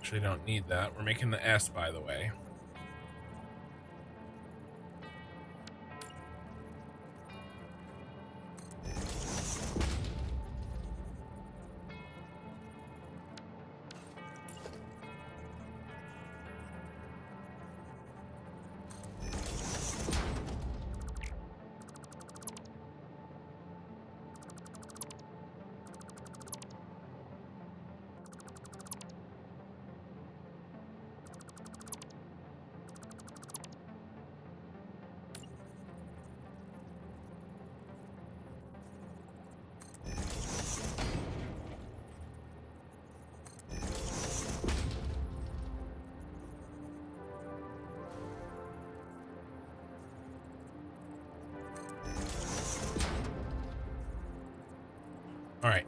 [SPEAKER 1] actually don't need that. We're making the S, by the way. All right.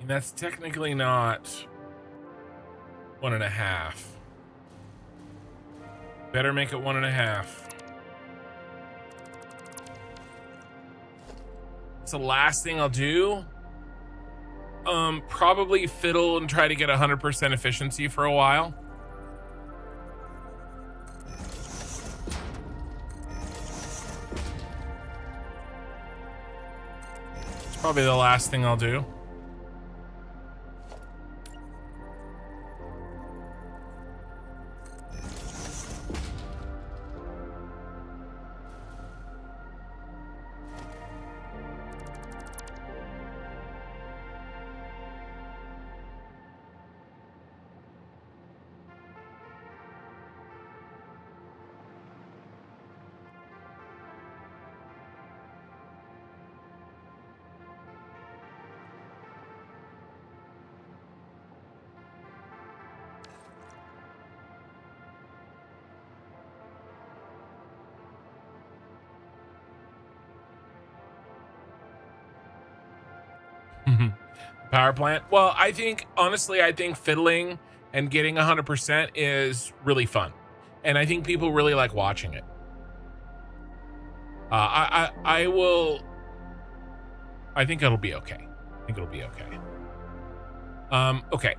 [SPEAKER 1] And that's technically not 1.5. Better make it 1.5. It's the last thing I'll do. Probably fiddle and try to get 100% efficiency for a while. It's probably the last thing I'll do. Power plant. Well, I think honestly, I think fiddling and getting 100% is really fun, and I think people really like watching it. I will. I think it'll be okay. I think it'll be okay. Okay.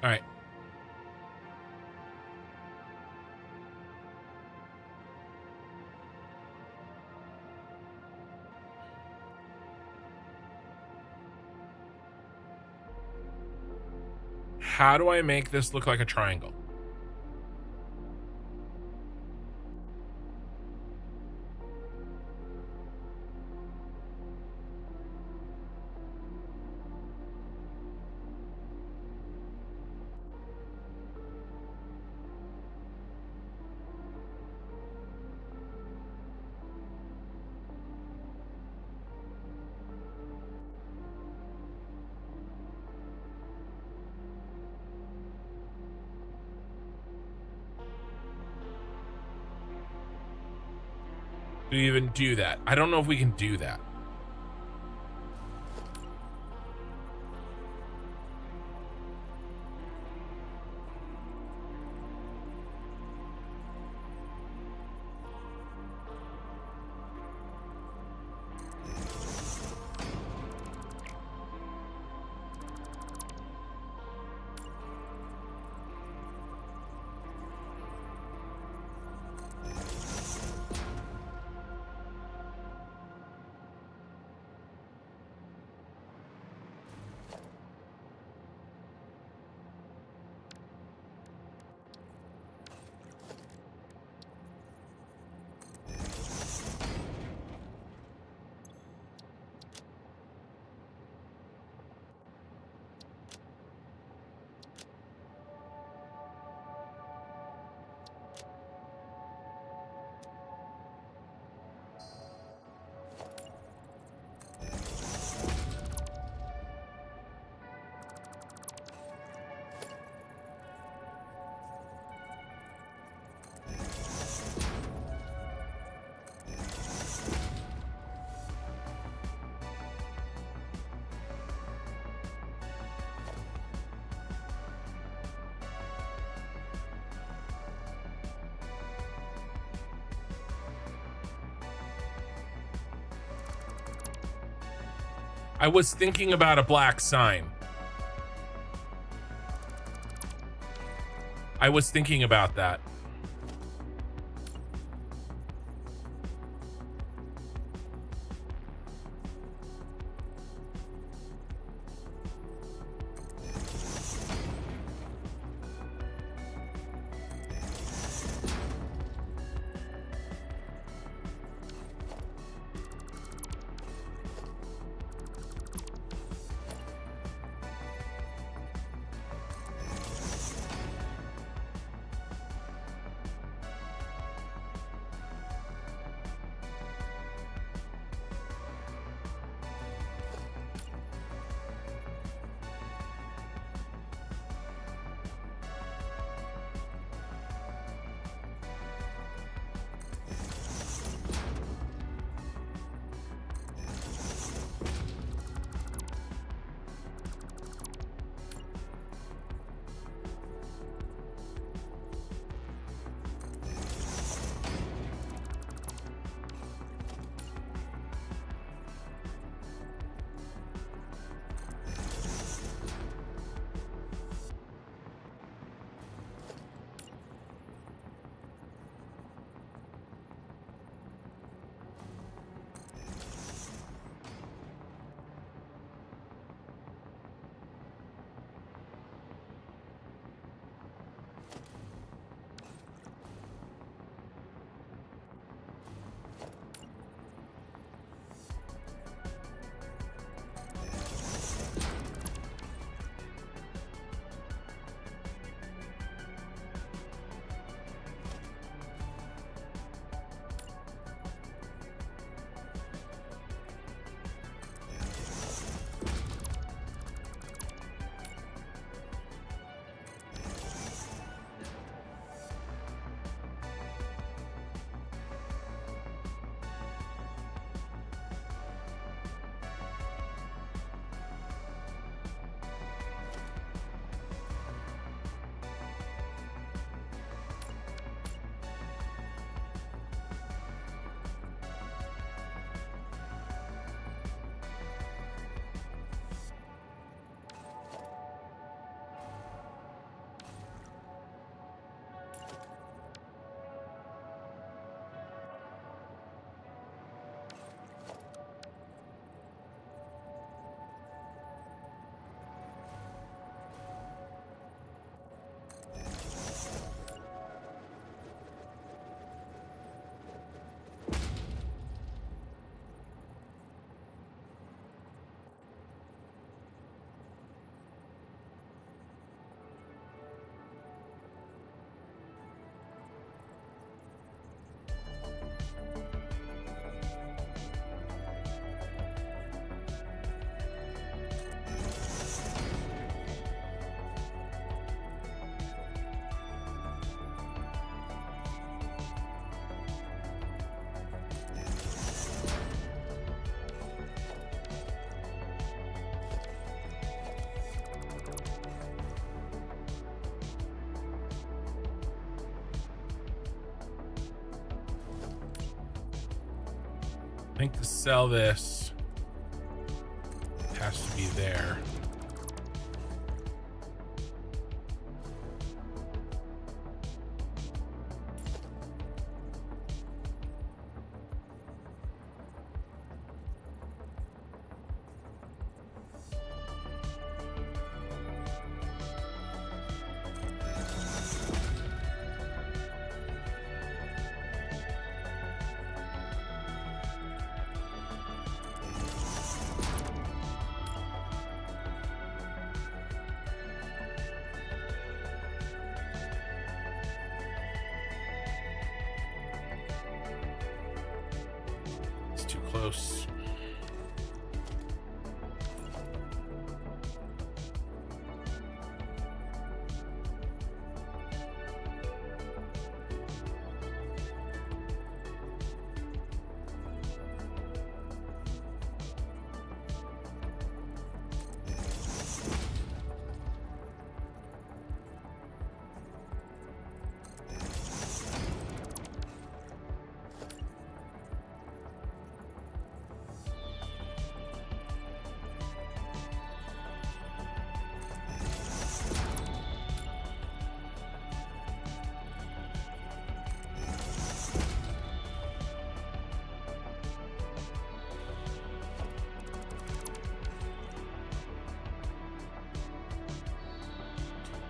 [SPEAKER 1] All right. How do I make this look like a triangle? Do you even do that? I don't know if we can do that. I was thinking about a black sign. I was thinking about that. think to sell this, it has to be there. Too close.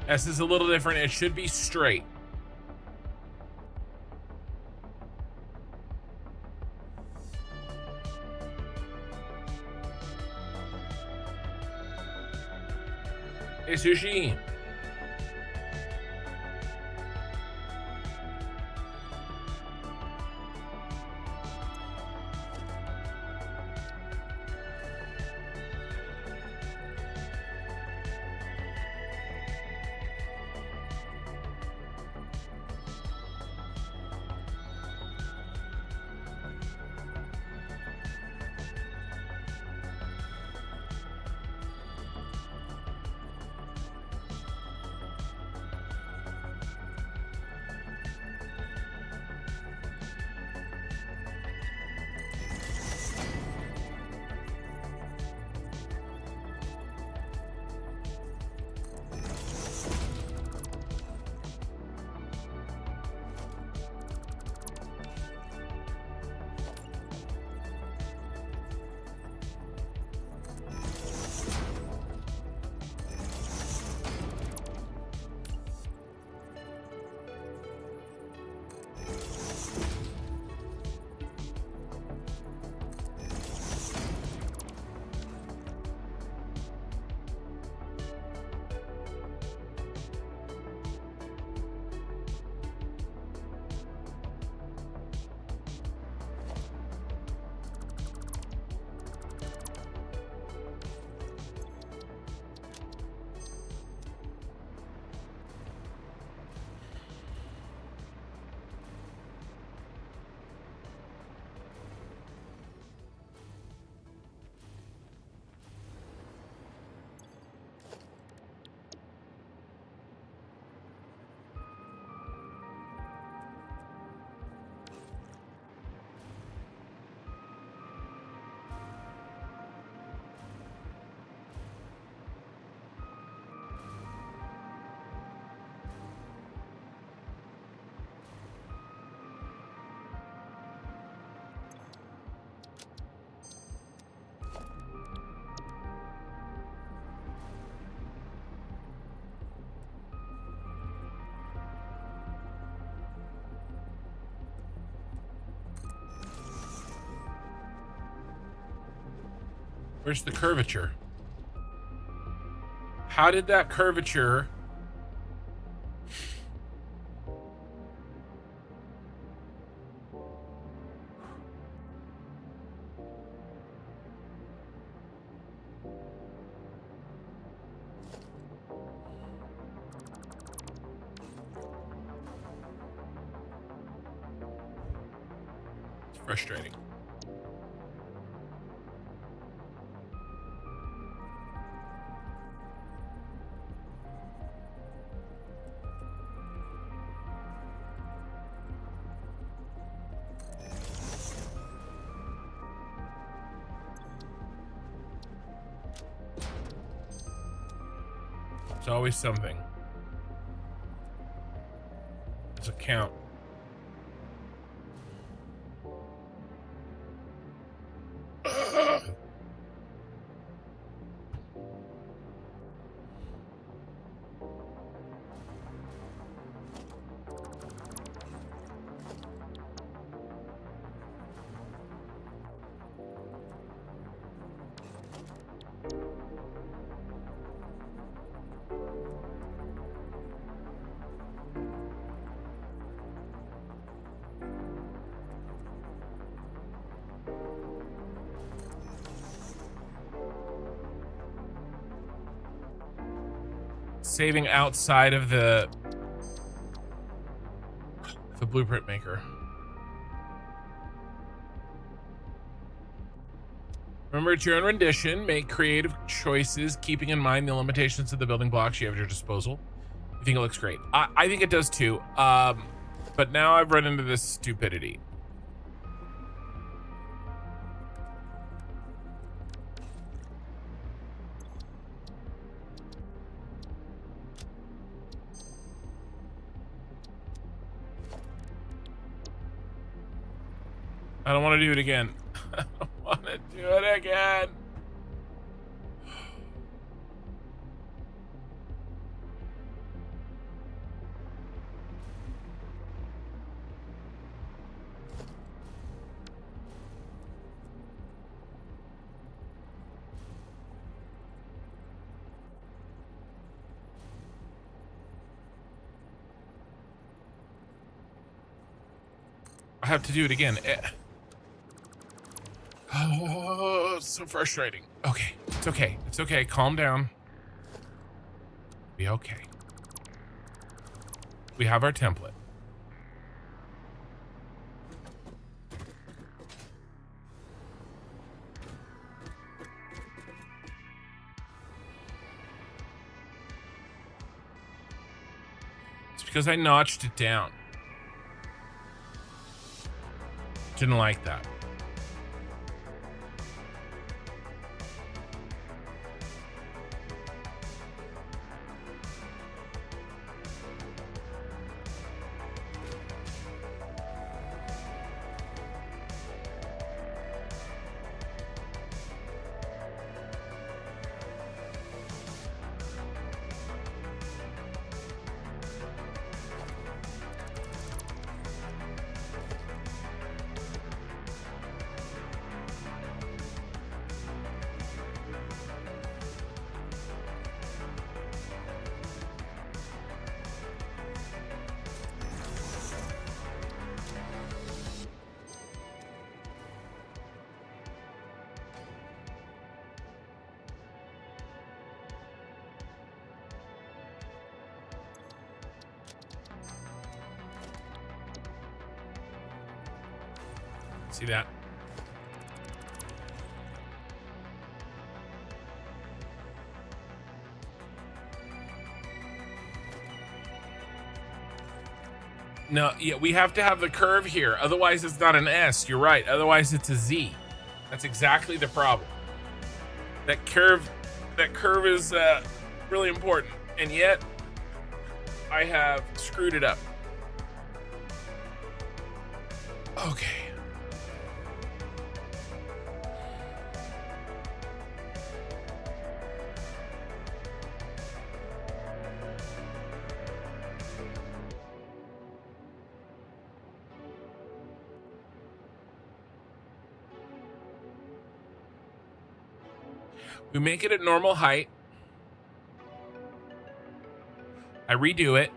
[SPEAKER 1] S is a little different. It should be straight. Hey, Sushi. Where's the curvature? How did that curvature... It's frustrating. It's always something. It's a count. Saving outside of the blueprint maker. Remember, it's your own rendition. Make creative choices, keeping in mind the limitations of the building blocks you have at your disposal. You think it looks great? I think it does too. But now I've run into this stupidity. I don't want to do it again. I don't want to do it again. I have to do it again. Oh, it's so frustrating. Okay, it's okay. It's okay. Calm down. Be okay. We have our template. It's because I notched it down. Didn't like that. See that? No, yeah, we have to have the curve here. Otherwise, it's not an S. You're right. Otherwise, it's a Z. That's exactly the problem. That curve is really important, and yet I have screwed it up. Okay. We make it at normal height. I redo it.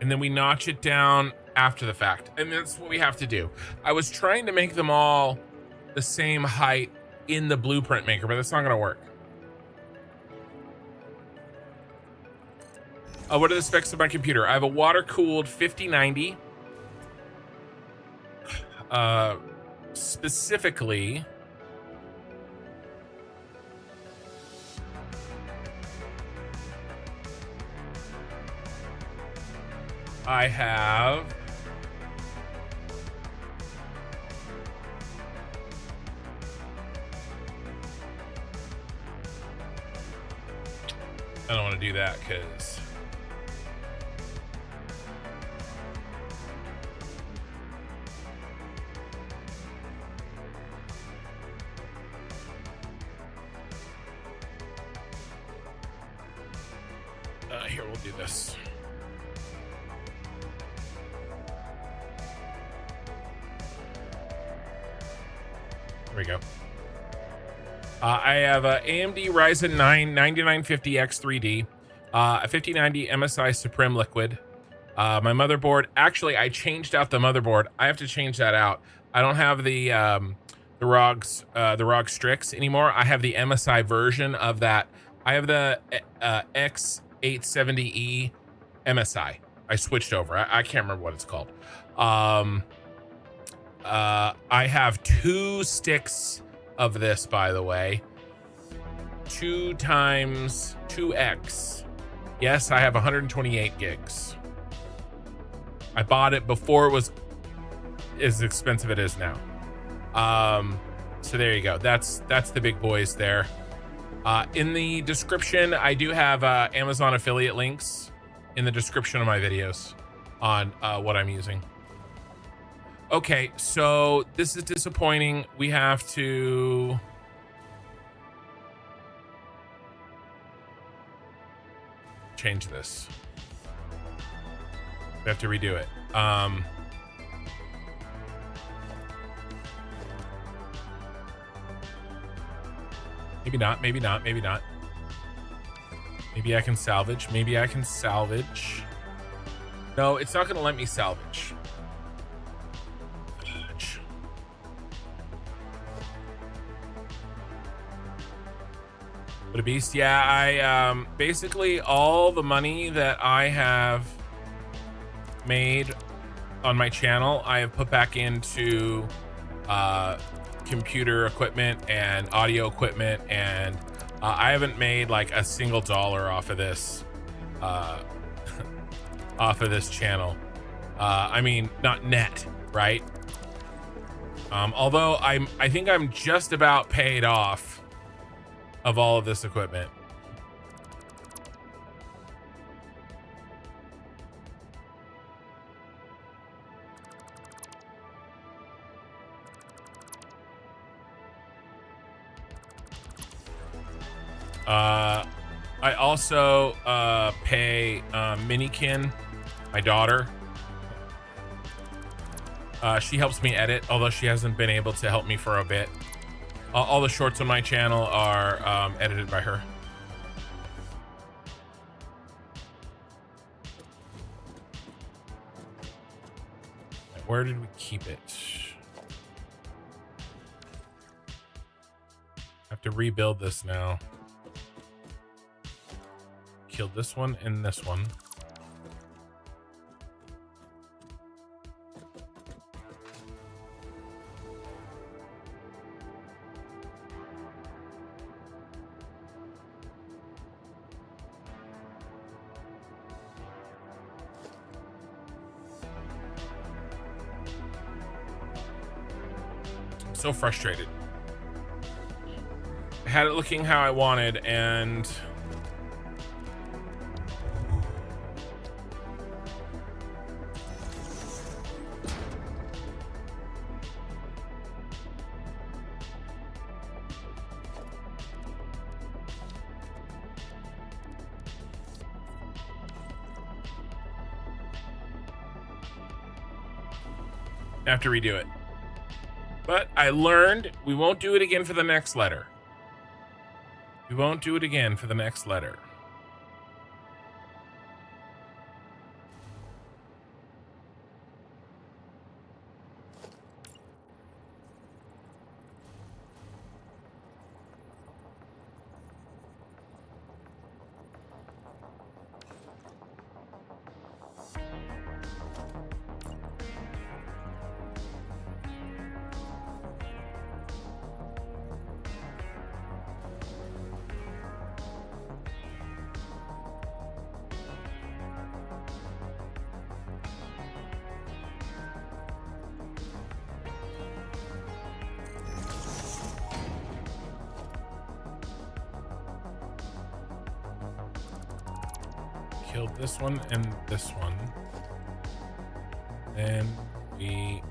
[SPEAKER 1] And then we notch it down after the fact. And that's what we have to do. I was trying to make them all the same height in the blueprint maker, but that's not going to work. What are the specs of my computer? I have a water-cooled 5090. Specifically, I have I don't want to do that because here, we'll do this. There we go. I have a AMD Ryzen 9 9950X3D, a 5090 MSI Supreme Liquid. My motherboard, actually, I changed out the motherboard. I have to change that out. I don't have the ROG Strix anymore. I have the MSI version of that. I have the X870E MSI. I switched over. I can't remember what it's called. I have 2 sticks of this, by the way. 2 times 2X. Yes, I have 128 gigs. I bought it before it was as expensive it is now. So there you go. That's the big boys there. In the description, I do have Amazon affiliate links in the description of my videos on what I'm using. Okay, so this is disappointing. We have to change this. We have to redo it. Maybe not, maybe not, maybe not. Maybe I can salvage. Maybe I can salvage. No, it's not going to let me salvage. What a beast. Yeah, I basically all the money that I have made on my channel, I have put back into computer equipment and audio equipment, and I haven't made like a single dollar off of this channel. I mean, not net, right? Although I think I'm just about paid off of all of this equipment. I also pay Minikin, my daughter. She helps me edit, although she hasn't been able to help me for a bit. All the shorts on my channel are edited by her. Where did we keep it? I have to rebuild this now. Killed this one and this one. So frustrated. I had it looking how I wanted, and I have to redo it. But I learned we won't do it again for the next letter. We won't do it again for the next letter. killed this one and this one. Then we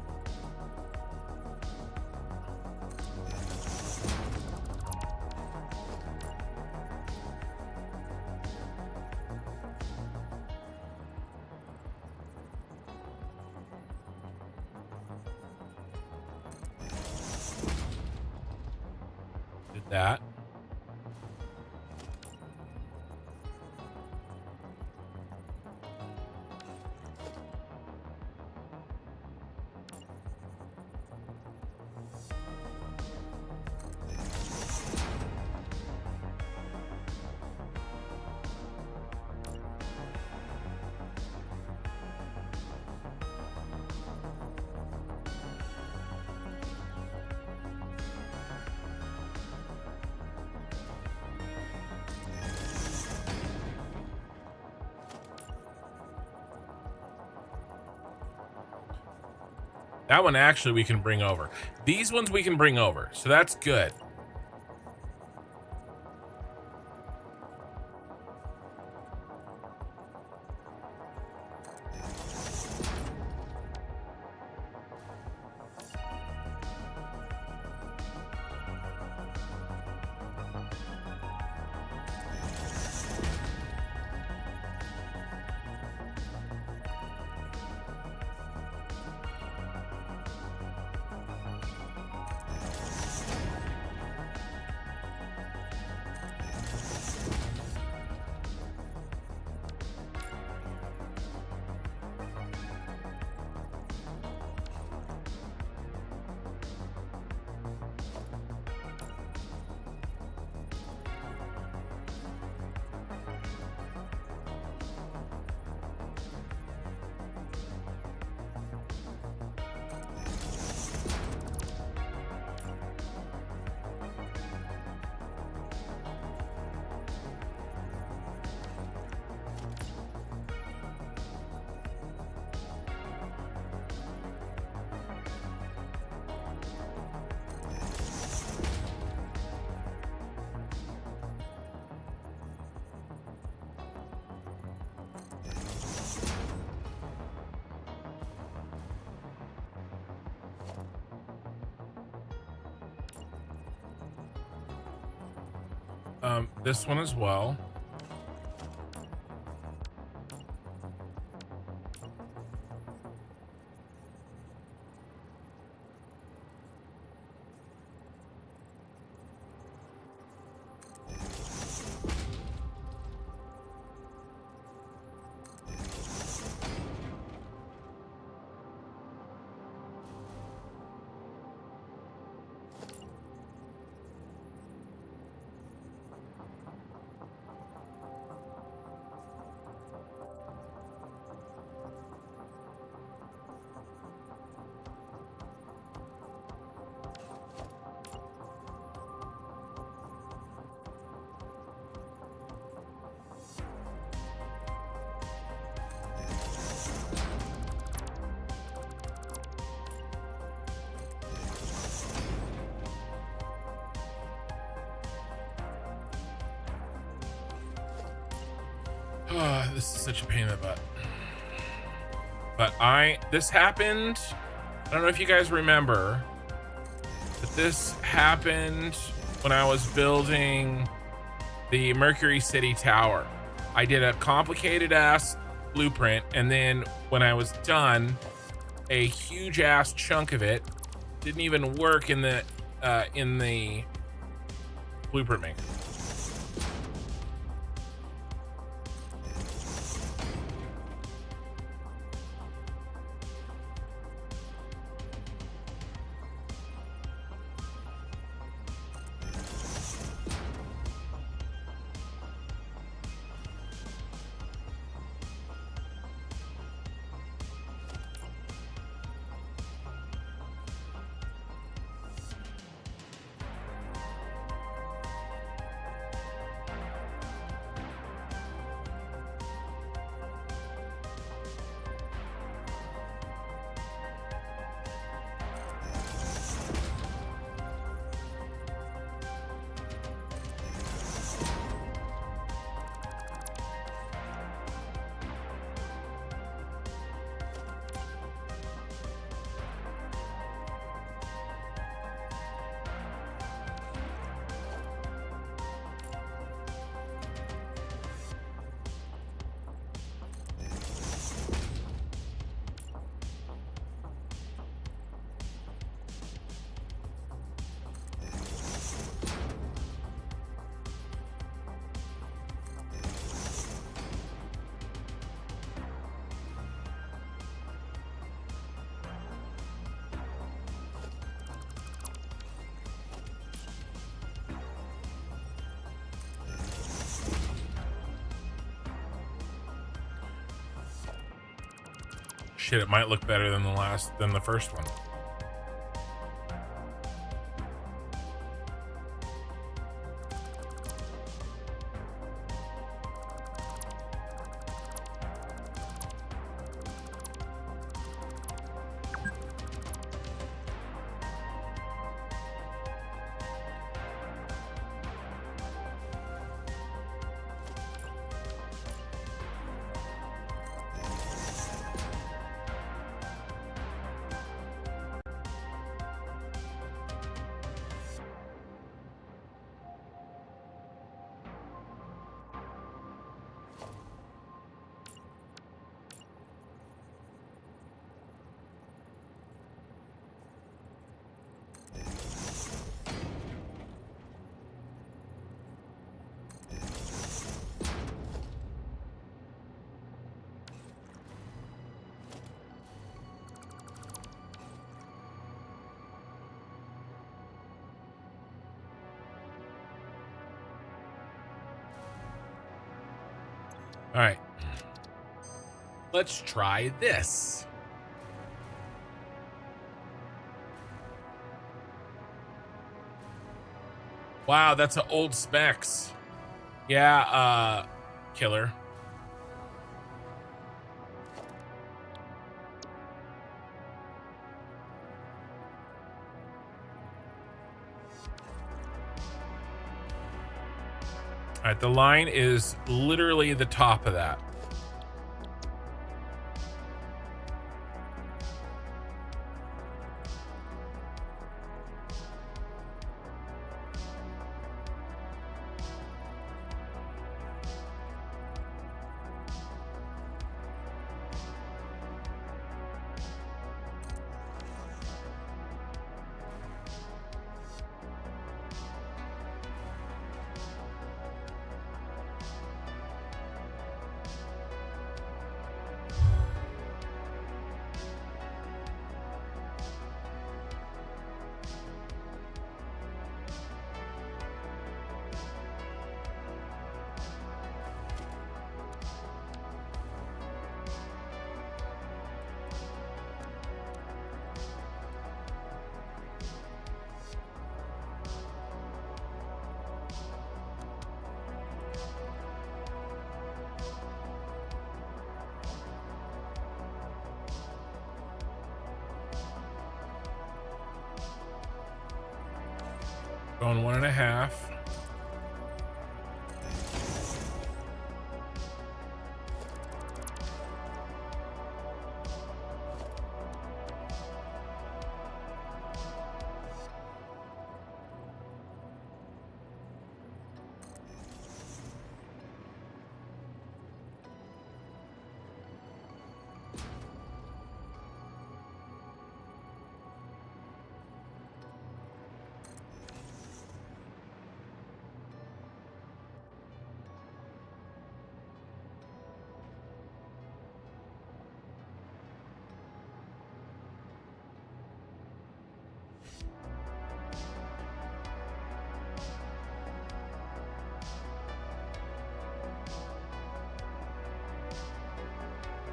[SPEAKER 1] did that. That one actually we can bring over. These ones we can bring over, so that's good. This one as well. This is such a pain in the butt. But this happened. I don't know if you guys remember, but this happened when I was building the Mercury City Tower. I did a complicated ass blueprint, and then when I was done, a huge ass chunk of it didn't even work in the blueprint maker. Shit, it might look better than the first one. All right, let's try this. Wow, that's an old specs. Yeah, killer. All right, the line is literally the top of that. Going 1.5.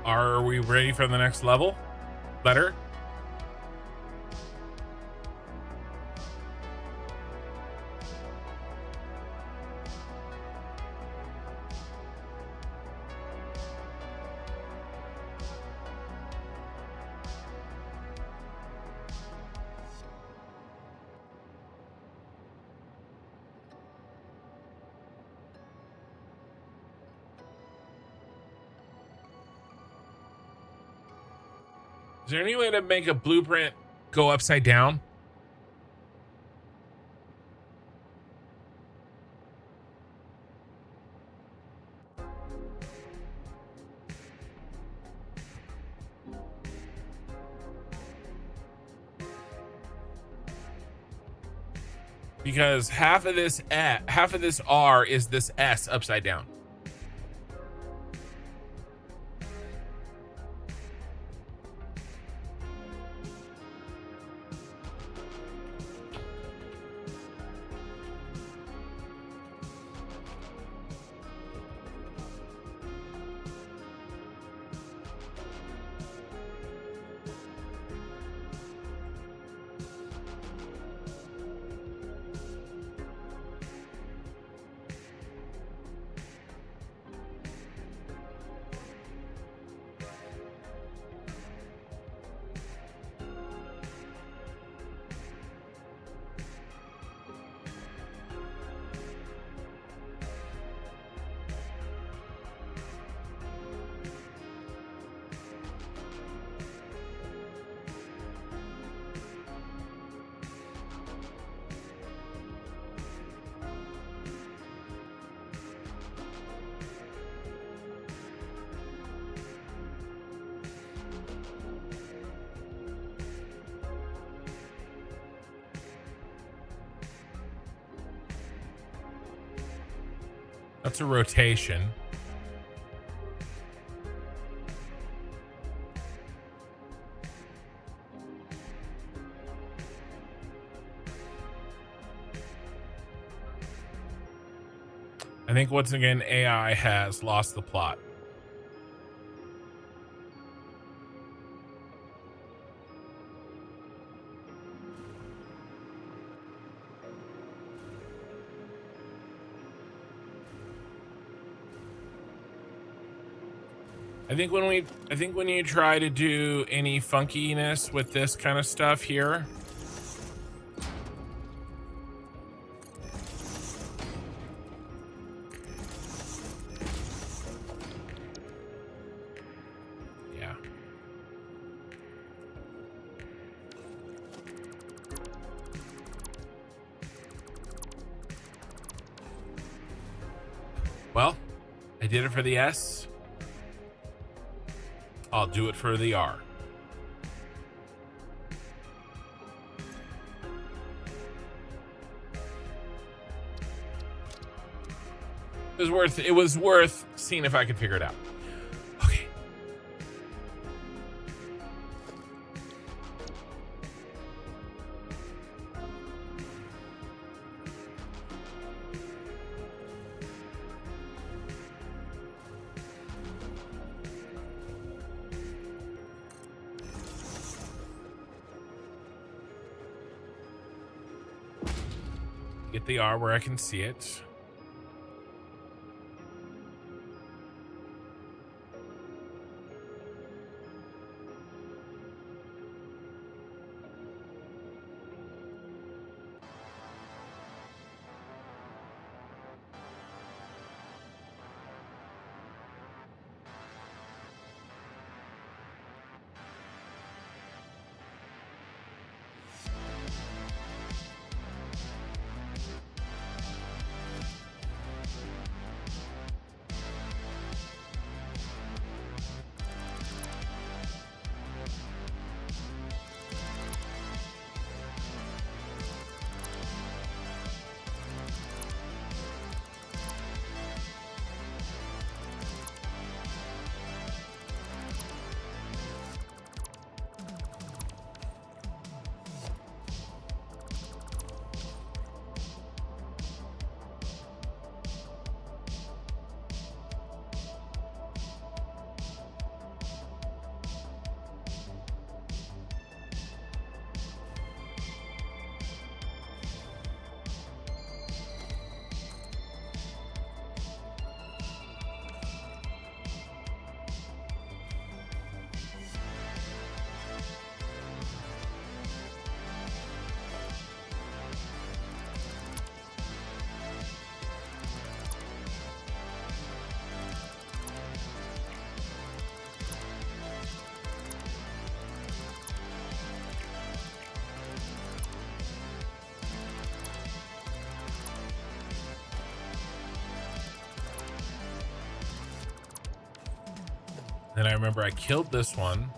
[SPEAKER 1] Are we ready for the next level? Better? Is there any way to make a blueprint go upside down? Because half of this R is this S upside down. That's a rotation. I think once again, AI has lost the plot. I think when you try to do any funkiness with this kind of stuff here, yeah. Well, I did it for the S. I'll do it for the R. It was worth seeing if I could figure it out. Okay. Get the R where I can see it. Then I remember I killed this one.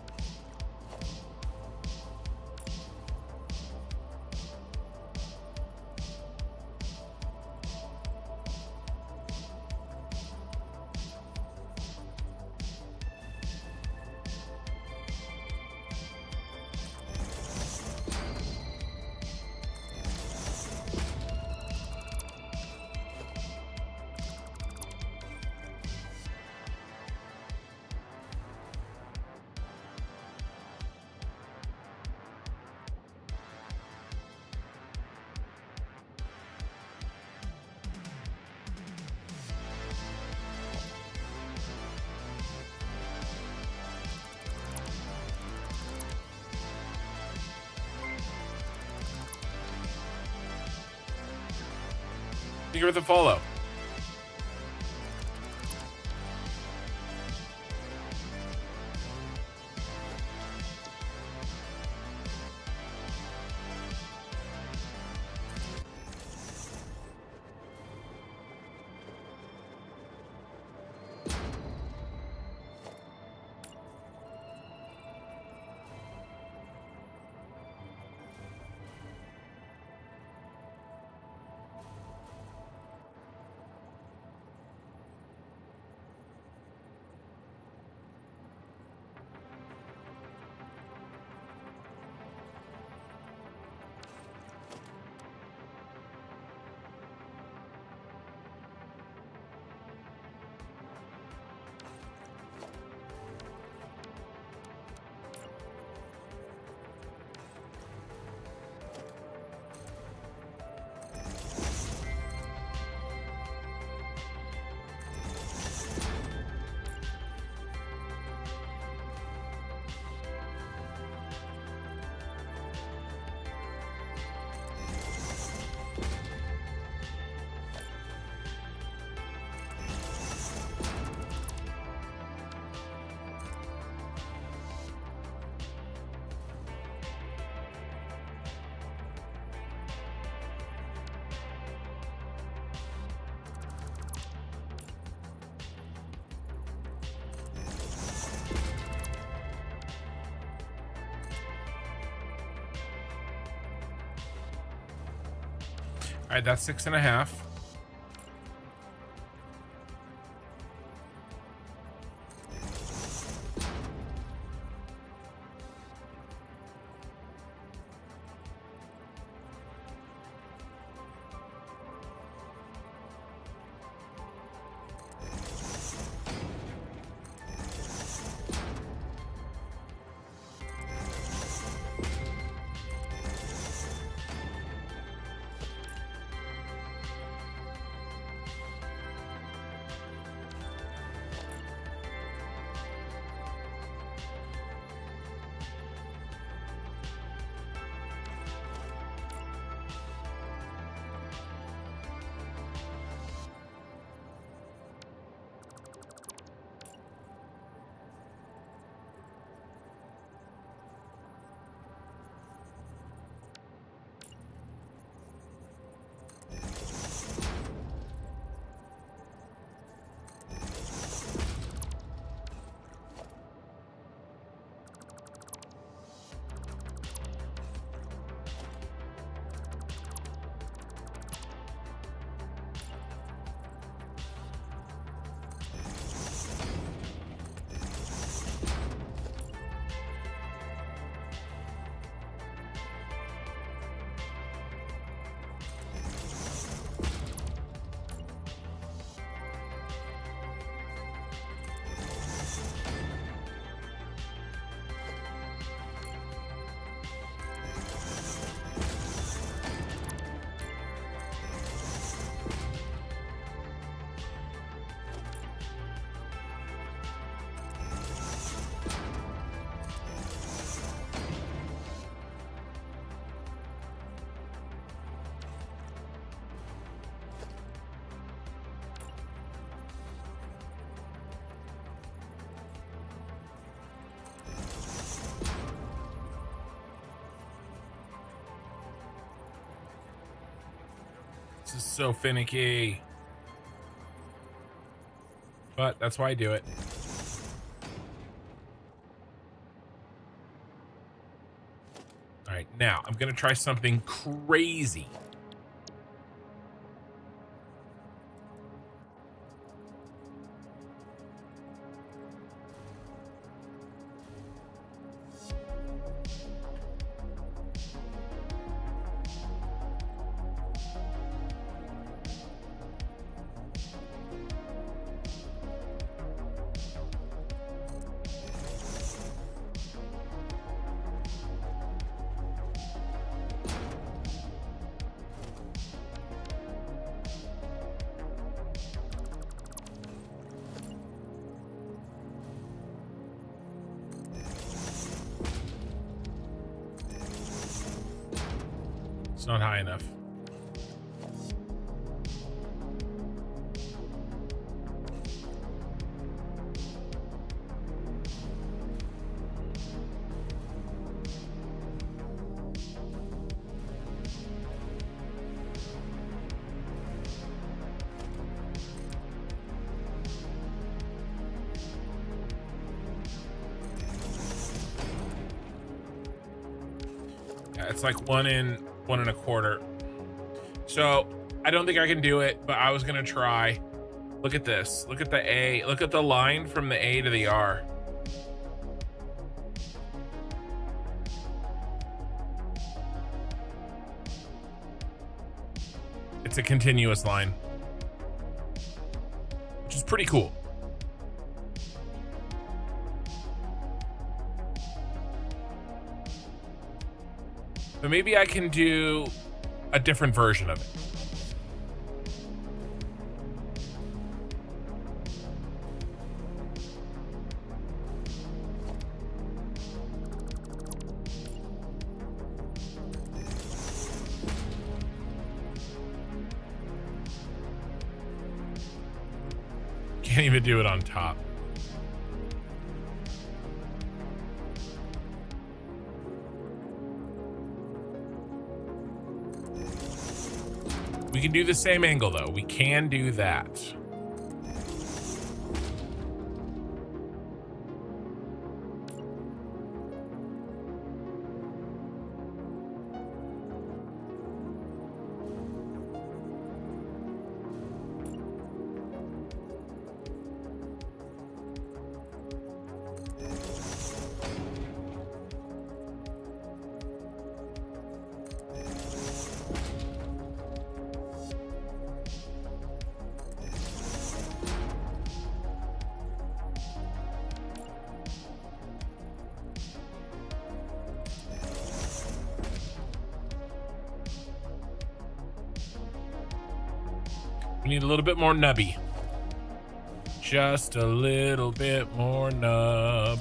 [SPEAKER 1] Figure with the follow. All right, that's 6.5. This is so finicky. But that's why I do it. All right, now I'm going to try something crazy. It's not high enough. Yeah, it's like 1.25. So I don't think I can do it, but I was gonna try. Look at this. Look at the A. Look at the line from the A to the R. It's a continuous line, which is pretty cool. But maybe I can do a different version of it. Can't even do it on top. We can do the same angle though. We can do that. We need a little bit more nubby. Just a little bit more nub.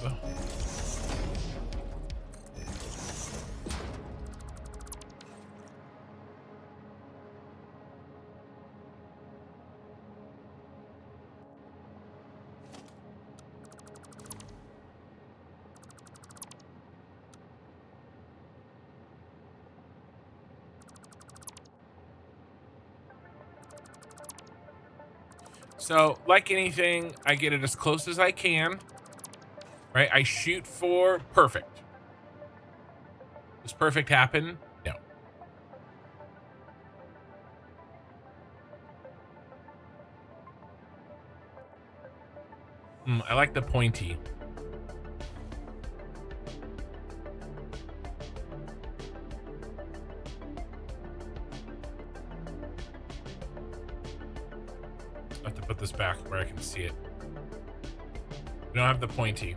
[SPEAKER 1] So, like anything, I get it as close as I can, right? I shoot for perfect. Does perfect happen? No. I like the pointy. I have to put this back where I can see it. We don't have the pointy.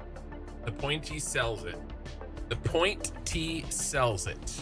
[SPEAKER 1] The pointy sells it. The point T sells it.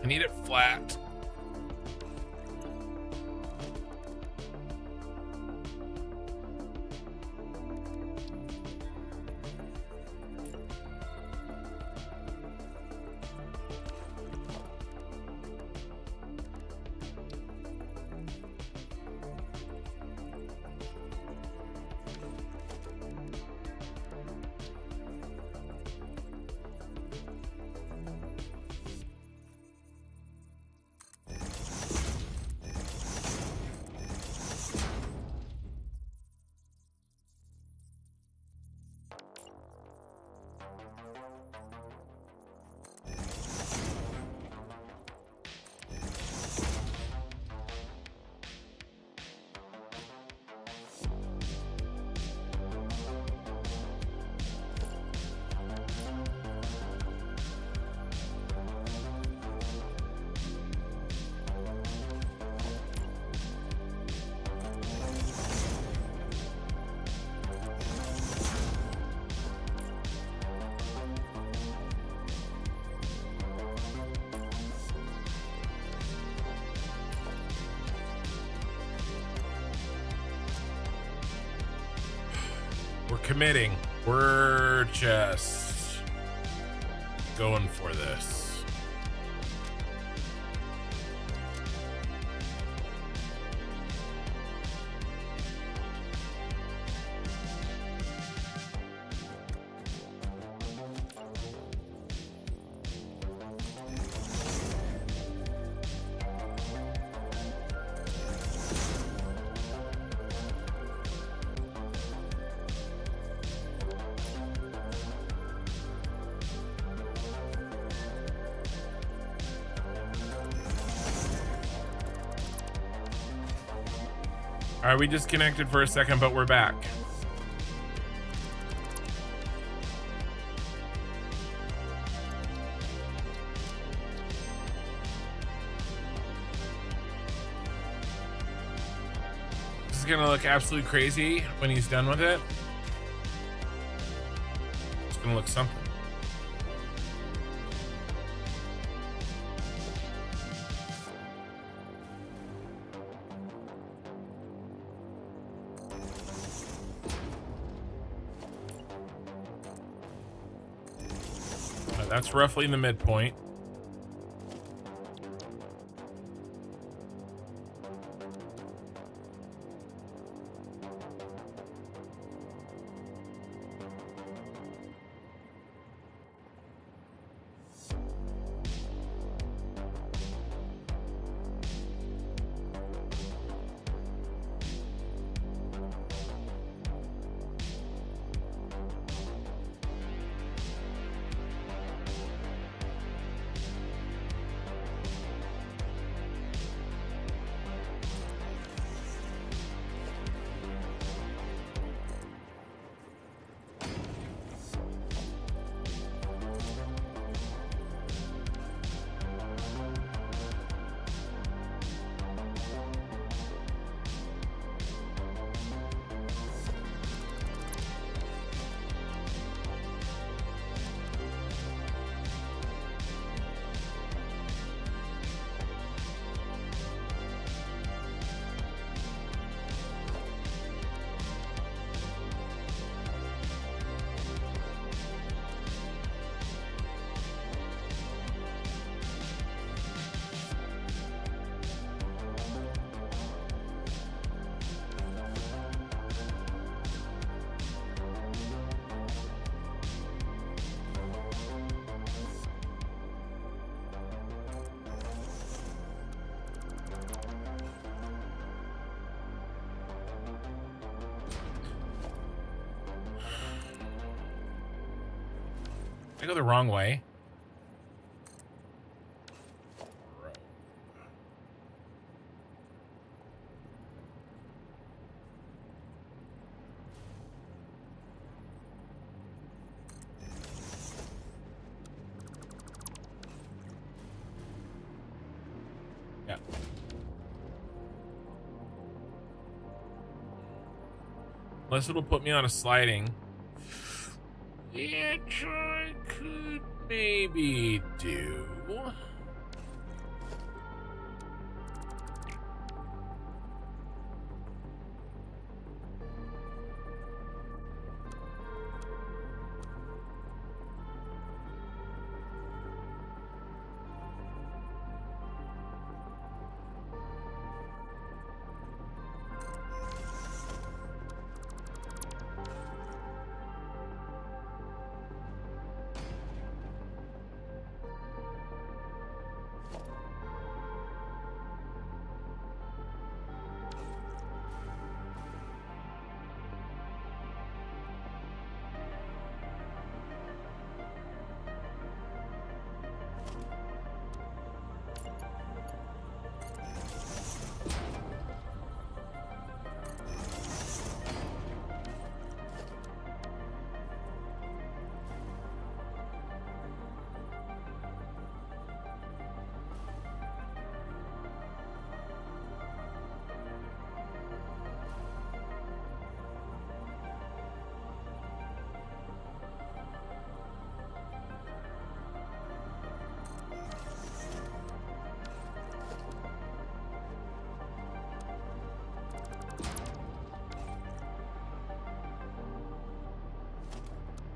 [SPEAKER 1] I need it flat. We're committing. We're just going for this. All right, we disconnected for a second, but we're back. This is gonna look absolutely crazy when he's done with it. It's gonna look something. That's roughly in the midpoint. I go the wrong way. Yeah. Unless it'll put me on a sliding. Which I could maybe do.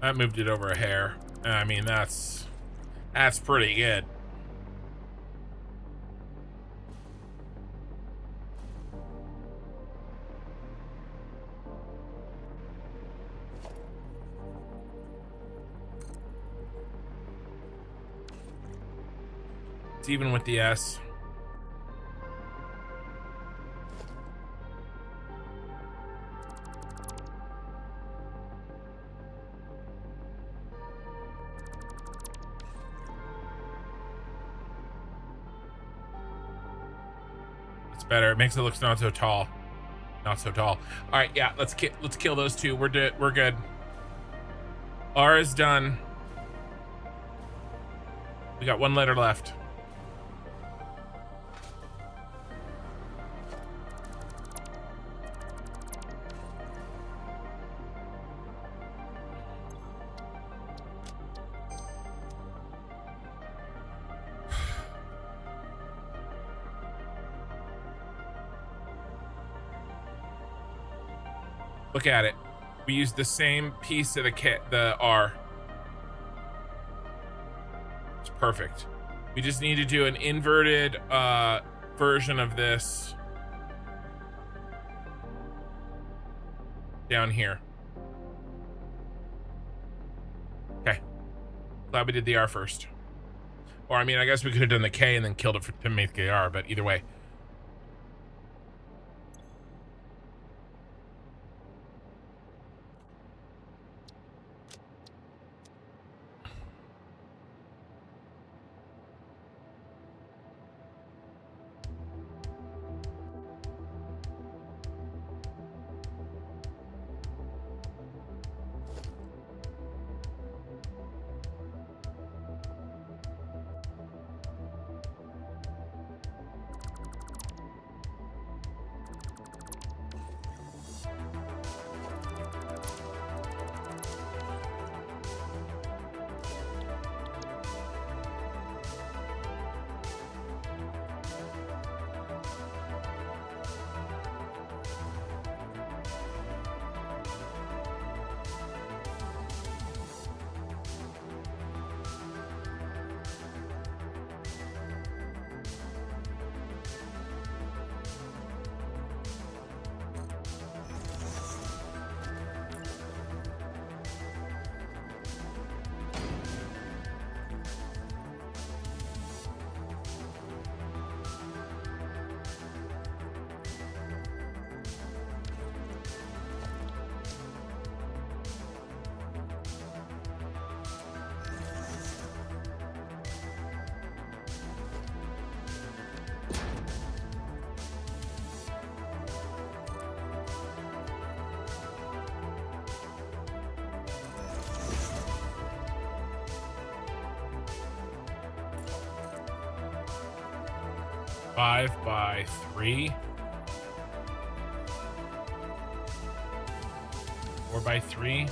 [SPEAKER 1] That moved it over a hair. I mean, that's pretty good. It's even with the S. It's better. It makes it look not so tall. Not so tall. All right, yeah, let's kill those two. We're good. R is done. We got one letter left. Look at it. We used the same piece of the R. It's perfect. We just need to do an inverted version of this down here. Okay. Glad we did the R first. Or I mean, I guess we could have done the K and then killed it to make the R, but either way. 5 by 3. 4 by 3.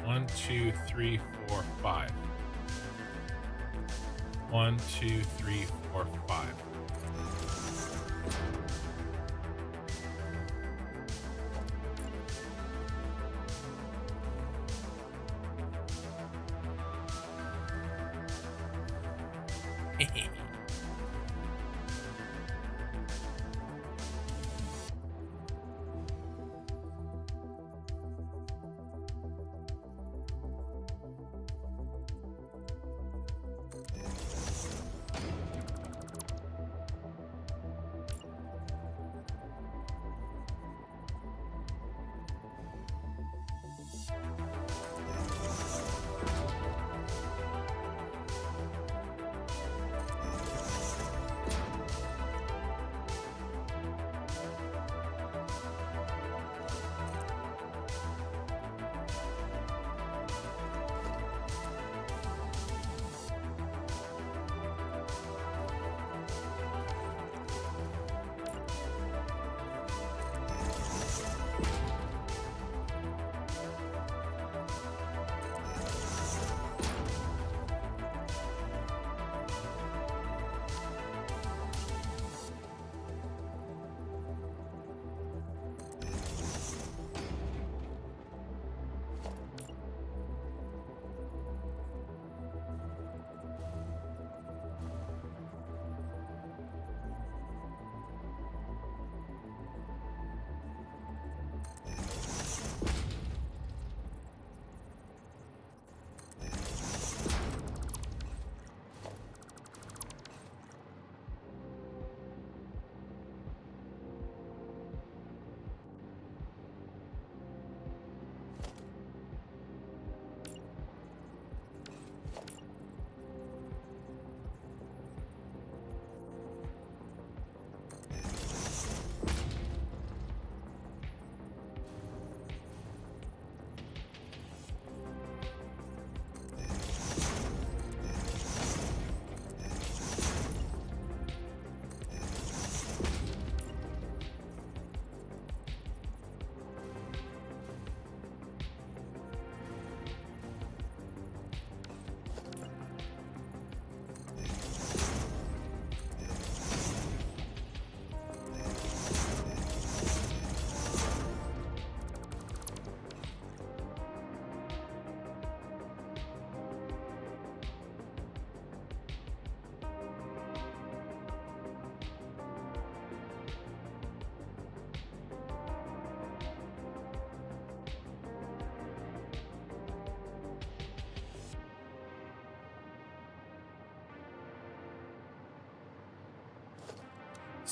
[SPEAKER 1] One, two, three, four, five. 1, 2, 3, 4, 5.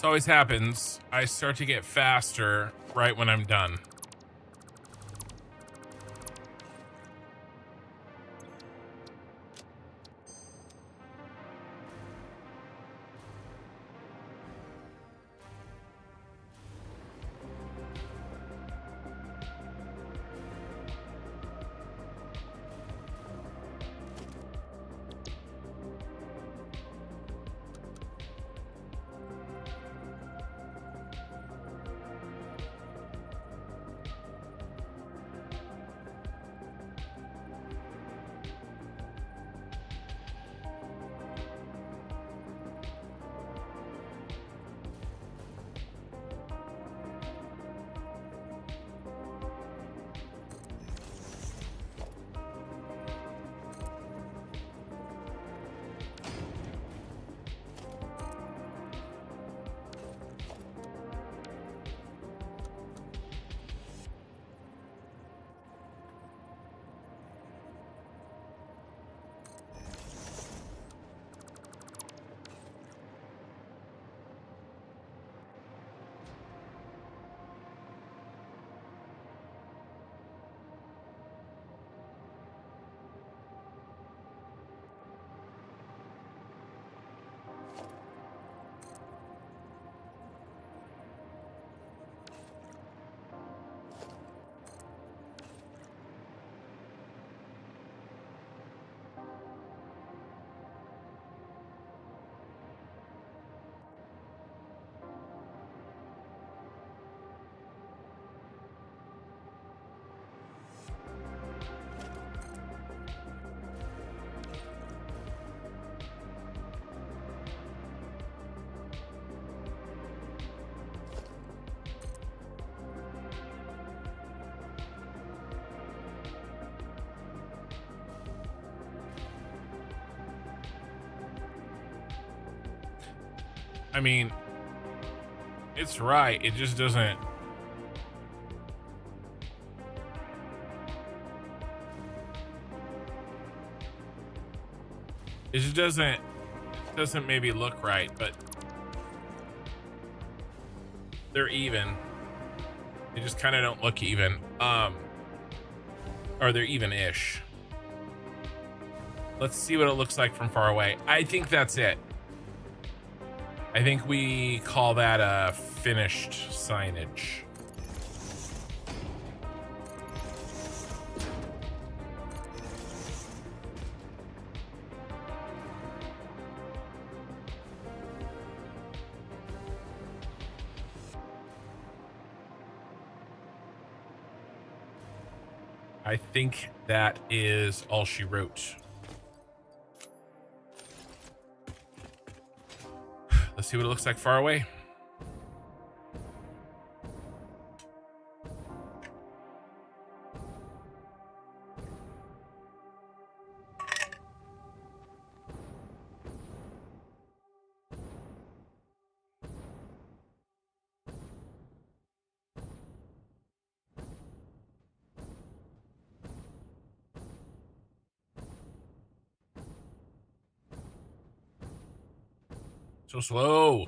[SPEAKER 1] This always happens. I start to get faster right when I'm done. I mean, it's right. It just doesn't. It just doesn't maybe look right, but they're even. They just kind of don't look even. Or they're even-ish. Let's see what it looks like from far away. I think that's it. I think we call that a finished signage. I think that is all she wrote. Let's see what it looks like far away. So slow.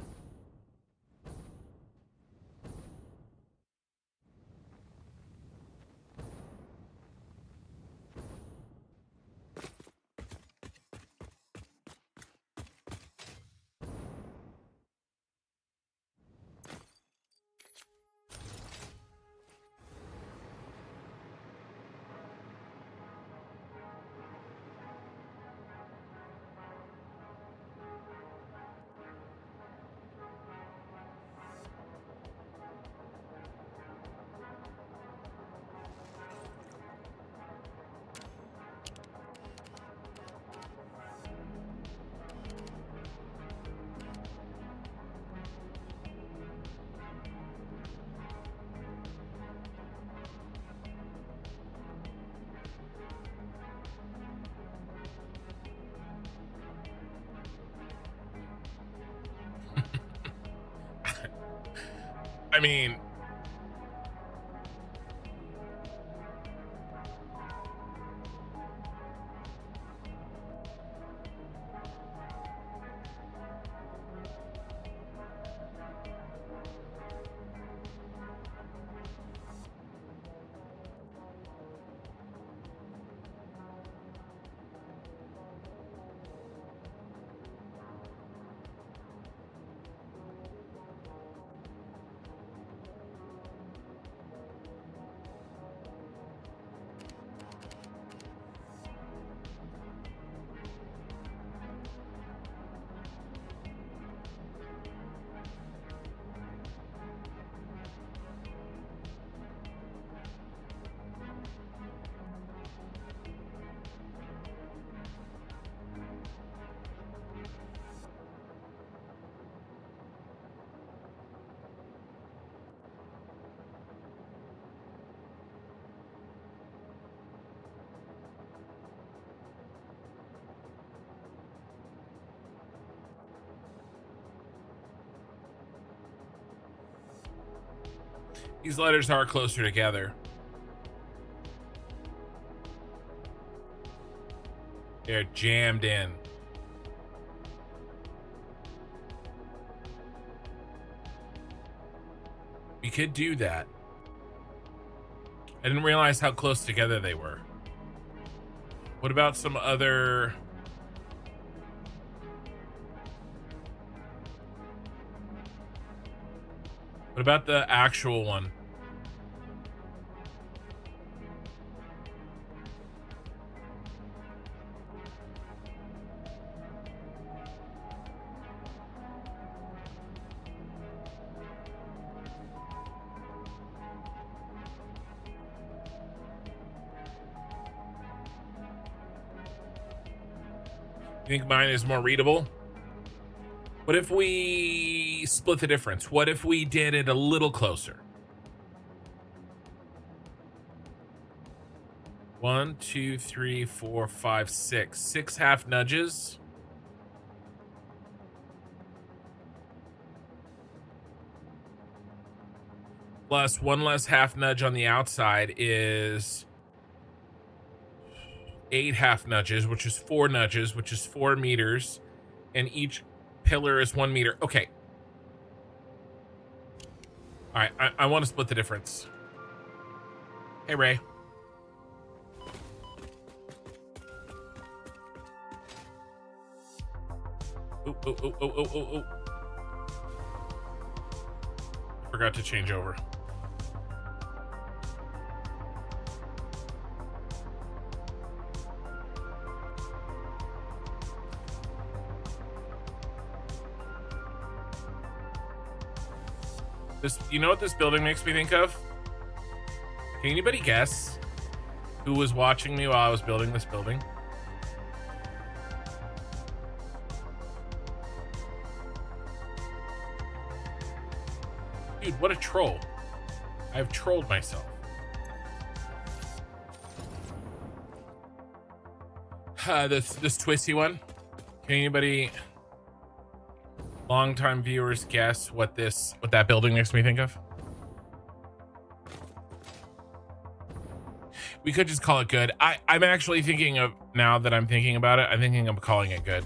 [SPEAKER 1] I mean, These letters are closer together. They're jammed in. We could do that. I didn't realize how close together they were. What about some other... What about the actual one? You think mine is more readable? What if we split the difference? What if we did it a little closer? 1, 2, 3, 4, 5, 6. 6 half nudges. Plus 1 less half nudge on the outside is 8 half nudges, which is 4 nudges, which is 4 meters. And each pillar is 1 meter. Okay. All right. I want to split the difference. Hey, Ray. Oh, oh, oh, oh, oh, oh, oh. Forgot to change over. You know what this building makes me think of? Can anybody guess who was watching me while I was building this building? Dude, what a troll. I've trolled myself. This twisty one. Can anybody... Long-time viewers guess what that building makes me think of? We could just call it good. I'm actually thinking of, now that I'm thinking about it, I'm thinking of calling it good.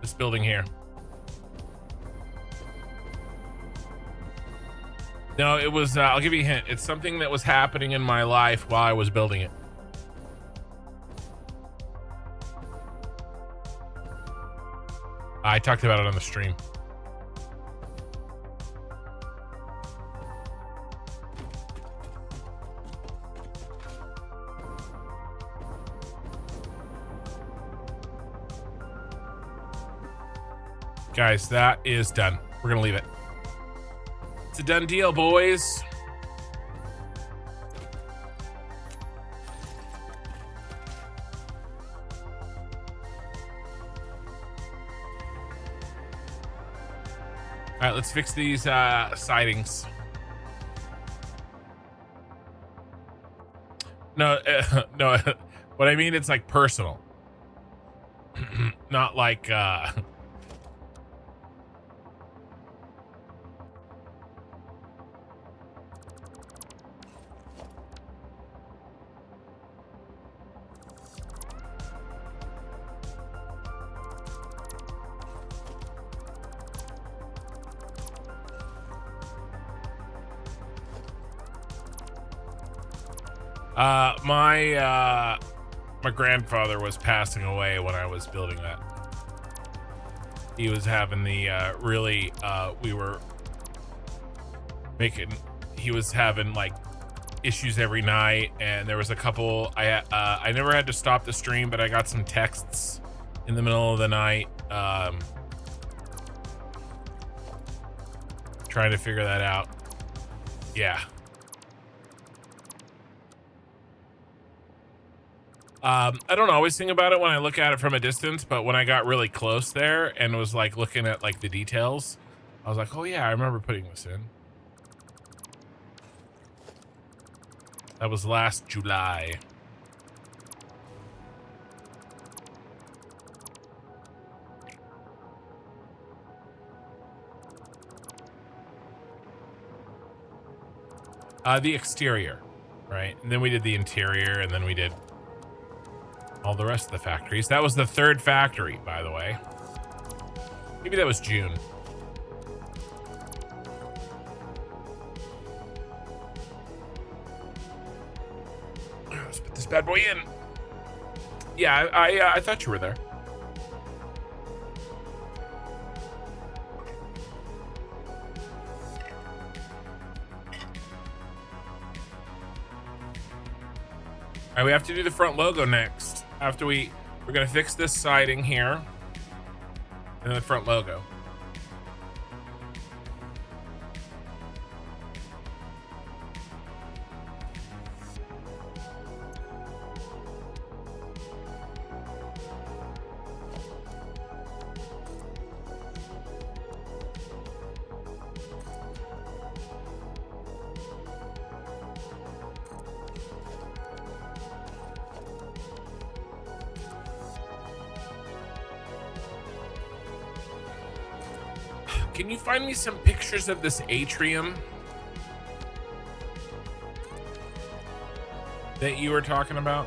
[SPEAKER 1] This building here. No, it was, I'll give you a hint. It's something that was happening in my life while I was building it. I talked about it on the stream. Guys, that is done. We're gonna leave it. It's a done deal, boys. All right, let's fix these sidings. No, no. What I mean, it's like personal, not like. My grandfather was passing away when I was building that. He was having the he was having like issues every night, and there was a couple. I never had to stop the stream, but I got some texts in the middle of the night trying to figure that out. Yeah. I don't always think about it when I look at it from a distance, but when I got really close there and was like looking at like the details, I was like, oh yeah, I remember putting this in. That was last July. The exterior, right? And then we did the interior, and then we did all the rest of the factories. That was the third factory, by the way. Maybe that was June. Let's put this bad boy in. Yeah, I thought you were there. All right, we have to do the front logo next. After we're gonna fix this siding here, and then the front logo. Can you find me some pictures of this atrium that you were talking about?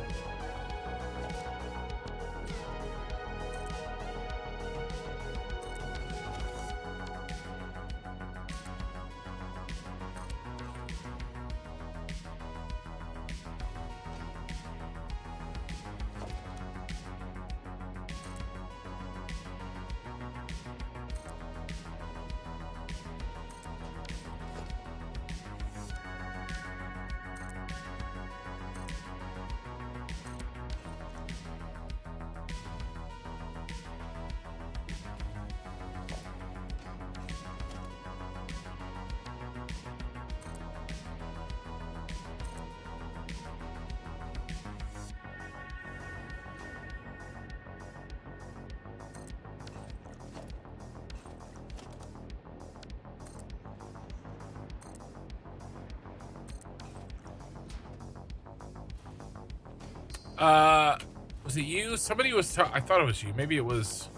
[SPEAKER 1] Was it you? Somebody was I thought it was you. Maybe it was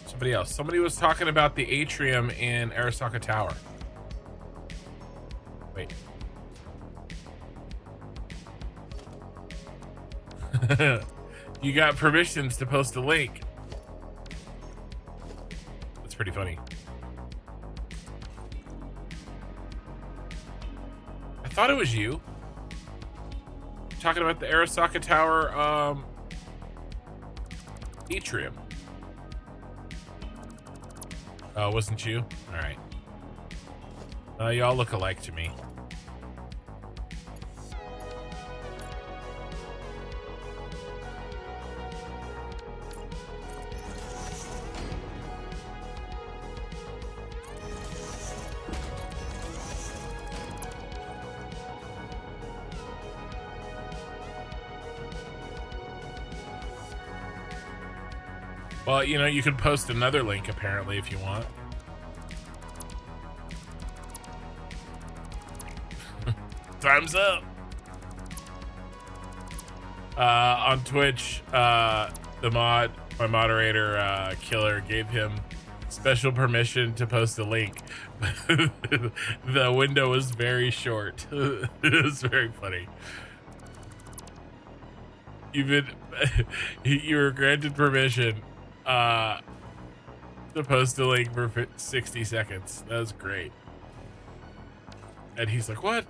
[SPEAKER 1] somebody else. Somebody was talking about the atrium in Arasaka Tower. Wait. You got permissions to post a link. That's pretty funny. I thought it was you. Talking about the Arasaka Tower atrium. Oh, wasn't you? All right. Y'all look alike to me. Well, you know, you can post another link apparently if you want. Time's up. On Twitch, my moderator, Killer, gave him special permission to post a link. The window was very short. It was very funny. You were granted permission to post a link for 60 seconds. That was great. And he's like, what?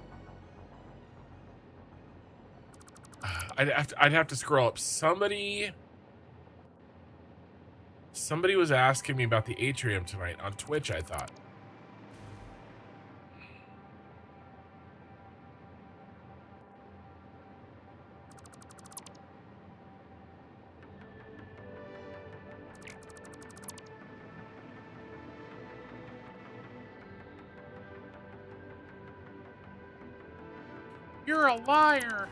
[SPEAKER 1] I'd have to scroll up. Somebody was asking me about the atrium tonight on Twitch, I thought. You're a liar.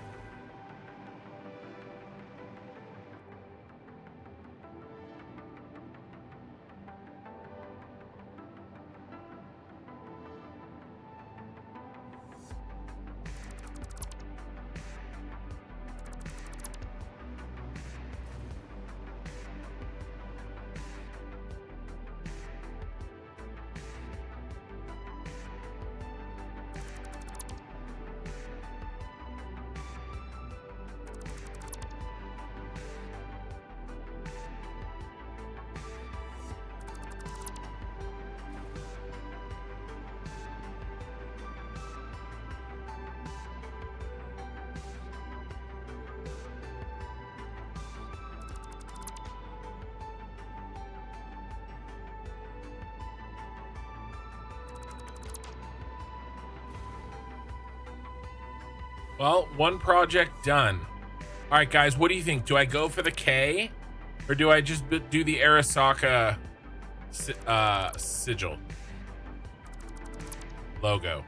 [SPEAKER 1] Well, one project done. All right, guys, what do you think? Do I go for the K, or do I just do the Arasaka sigil logo?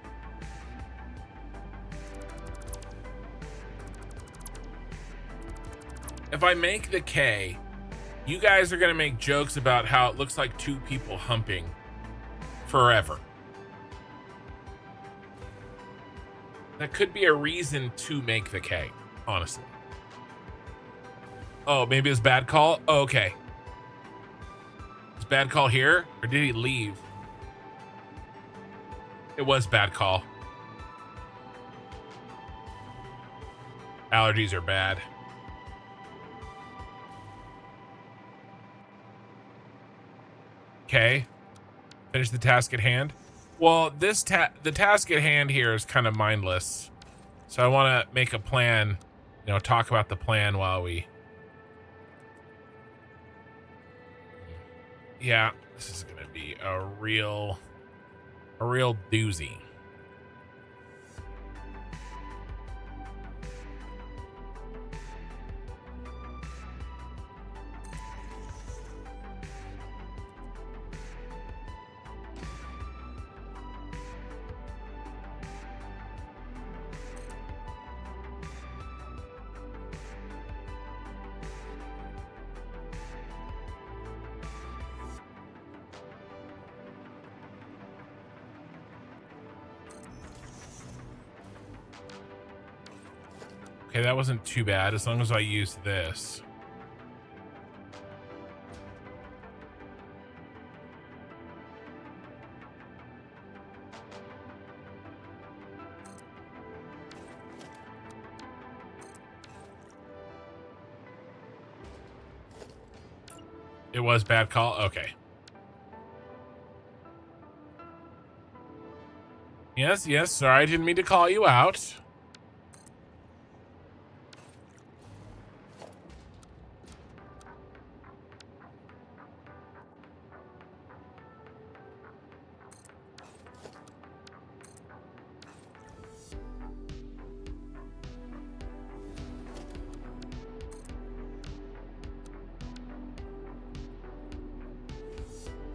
[SPEAKER 1] If I make the K, you guys are gonna make jokes about how it looks like two people humping forever. That could be a reason to make the K, honestly. Oh, maybe it's bad call? Oh, okay. Is bad call here? Or did he leave? It was bad call. Allergies are bad. Okay. Finish the task at hand. Well, the task at hand here is kind of mindless. So I want to make a plan, you know, talk about the plan while we... Yeah, this is going to be a real doozy. Okay, that wasn't too bad as long as I used this. It was bad call? Okay. Yes, sorry, I didn't mean to call you out.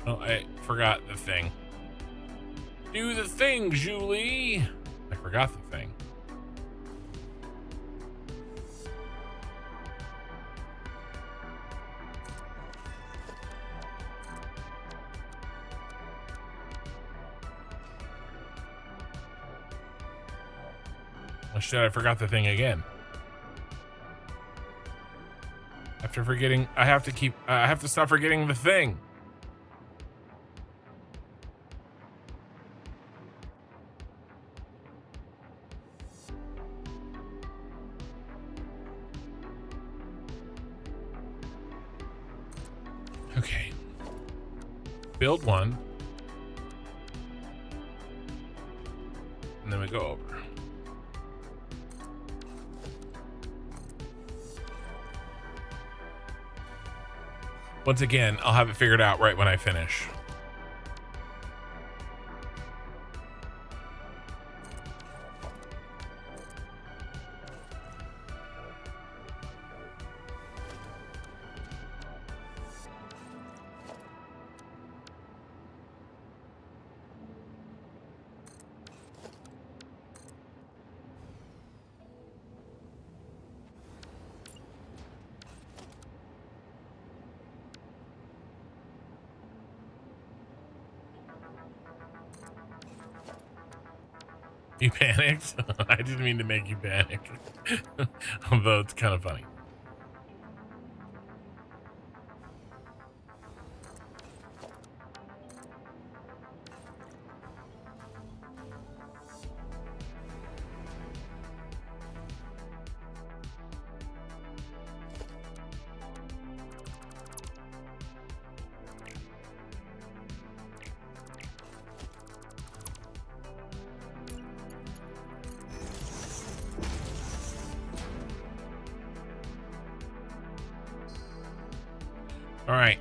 [SPEAKER 1] Oh, I forgot the thing. Do the thing, Julie. I forgot the thing. Oh shit, I forgot the thing again. After forgetting, I have to stop forgetting the thing. Okay. Build one. And then we go over. Once again, I'll have it figured out right when I finish. You panicked? I didn't mean to make you panic. Although it's kind of funny. All right.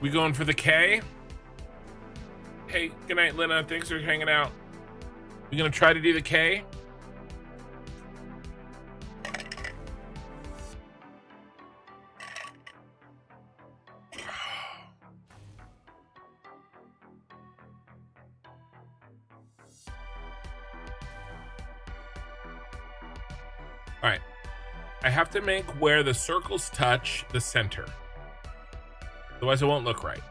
[SPEAKER 1] We going for the K? Hey, good night, Lena. Thanks for hanging out. We gonna try to do the K? All right. I have to make where the circles touch the center. Otherwise, it won't look right.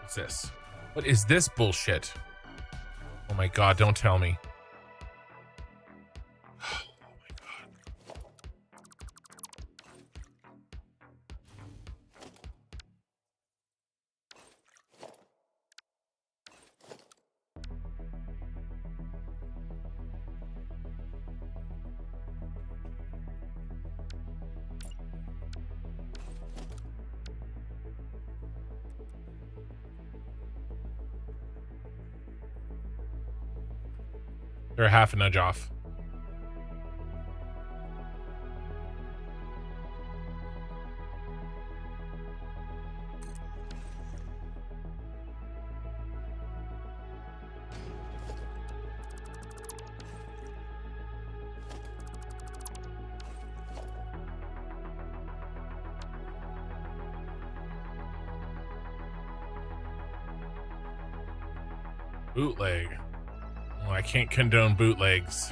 [SPEAKER 1] What's this? What is this bullshit? Oh my God, don't tell me. Oh my God. They're a half a nudge off. Bootleg. Well, I can't condone bootlegs.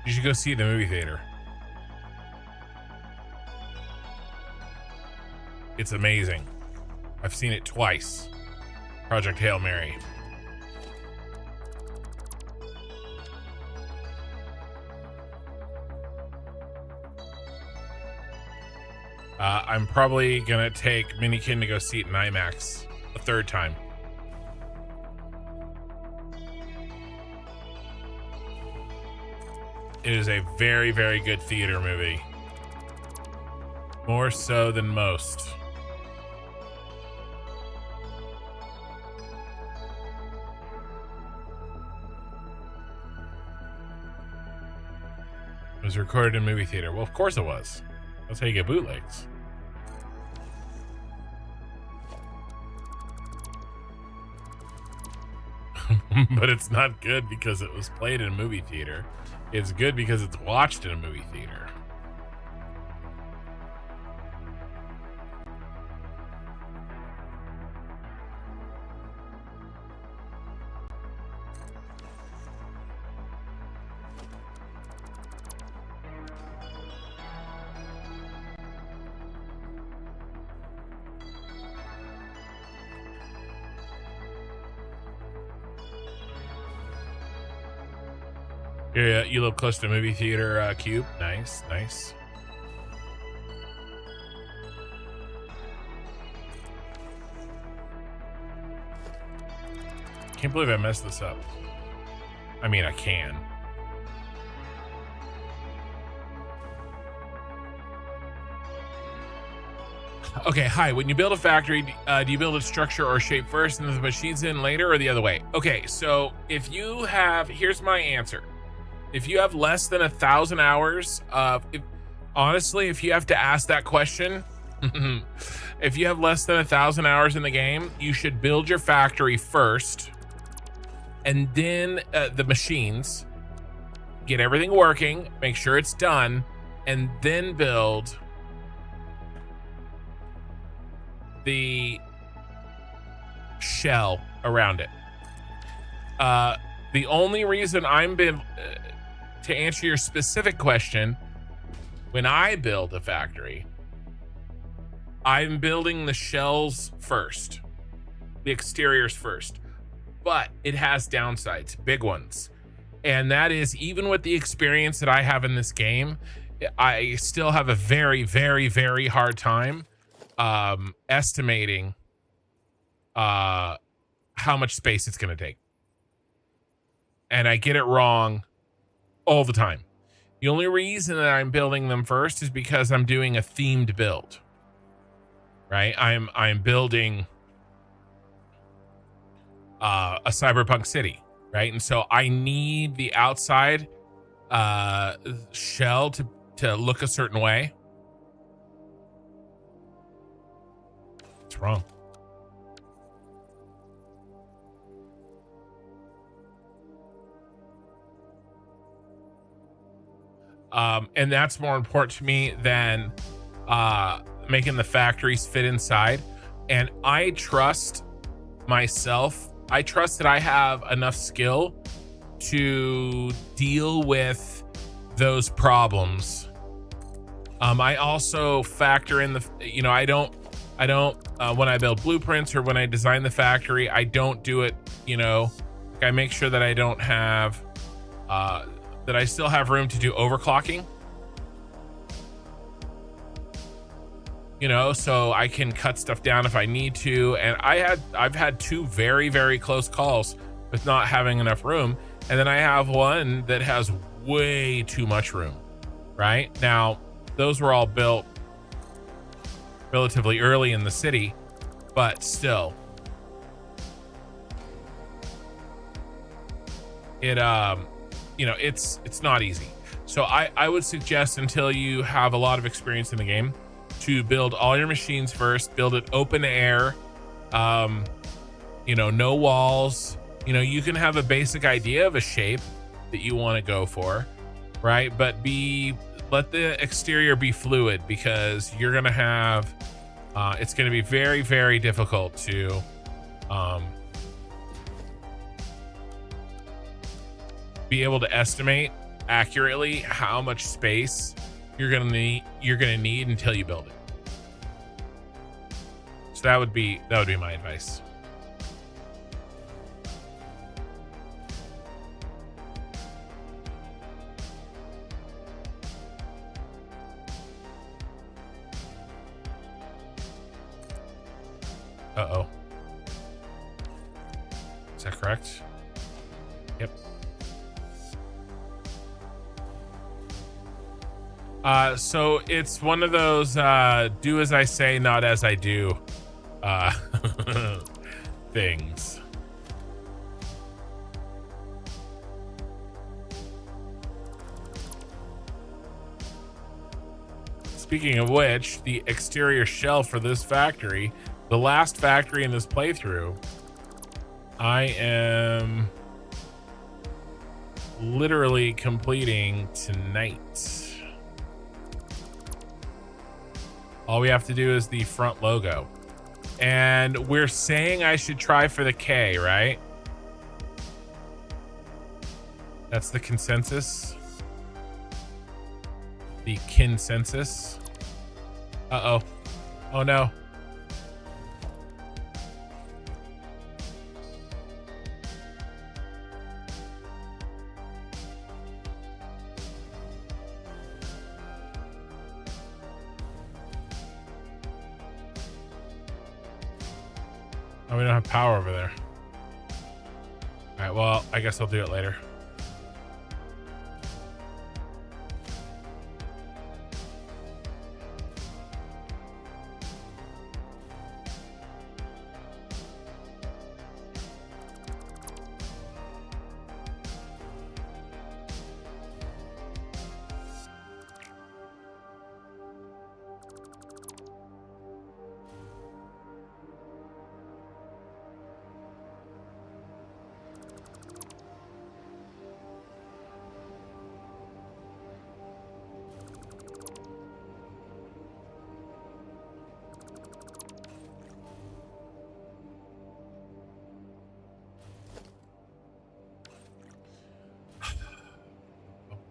[SPEAKER 1] You should go see the movie theater. It's amazing. I've seen it twice. Project Hail Mary. I'm probably gonna take Minikin to go see it in IMAX a third time. It is a very, very good theater movie. More so than most. It was recorded in a movie theater. Well, of course it was. That's how you get bootlegs. But it's not good because it was played in a movie theater. It's good because it's watched in a movie theater. Yeah, you live close to a movie theater, Cube. Nice, nice. Can't believe I messed this up. I mean, I can. Okay, hi. When you build a factory, do you build a structure or shape first and then the machines in later, or the other way? Okay, so if you have, here's my answer. If you have less than 1,000 hours of, honestly, if you have to ask that question, if you have less than 1,000 hours in the game, you should build your factory first, and then the machines, get everything working, make sure it's done, and then build the shell around it. The only reason to answer your specific question, when I build a factory, I'm building the shells first, the exteriors first, but it has downsides, big ones. And that is, even with the experience that I have in this game, I still have a very, very, very hard time estimating how much space it's going to take. And I get it wrong all the time. The only reason that I'm building them first is because I'm doing a themed build, right? I'm building a cyberpunk city, right? And so I need the outside shell to look a certain way. What's wrong? And that's more important to me than making the factories fit inside. And I trust myself I trust that I have enough skill to deal with those problems. I also factor in the, you know, I don't when I build blueprints or when I design the factory, I don't do it, you know, like I make sure that I don't have that I still have room to do overclocking, you know, so I can cut stuff down if I need to. And I've had two very, very close calls with not having enough room. And then I have one that has way too much room. Right now, those were all built relatively early in the city, but still, it you know, it's not easy. So I would suggest, until you have a lot of experience in the game, to build all your machines first, build it open air, you know, no walls. You know, you can have a basic idea of a shape that you want to go for, right? But let the exterior be fluid, because you're gonna have it's gonna be very, very difficult to be able to estimate accurately how much space you're gonna need until you build it. So that would be my advice. Uh-oh. Is that correct? Yep. So it's one of those do as I say, not as I do things. Speaking of which, the exterior shell for this factory, the last factory in this playthrough, I am literally completing tonight. All we have to do is the front logo. And we're saying I should try for the K, right? That's the consensus. The consensus. Uh-oh. Oh no. Oh, we don't have power over there. All right, well, I guess I'll do it later.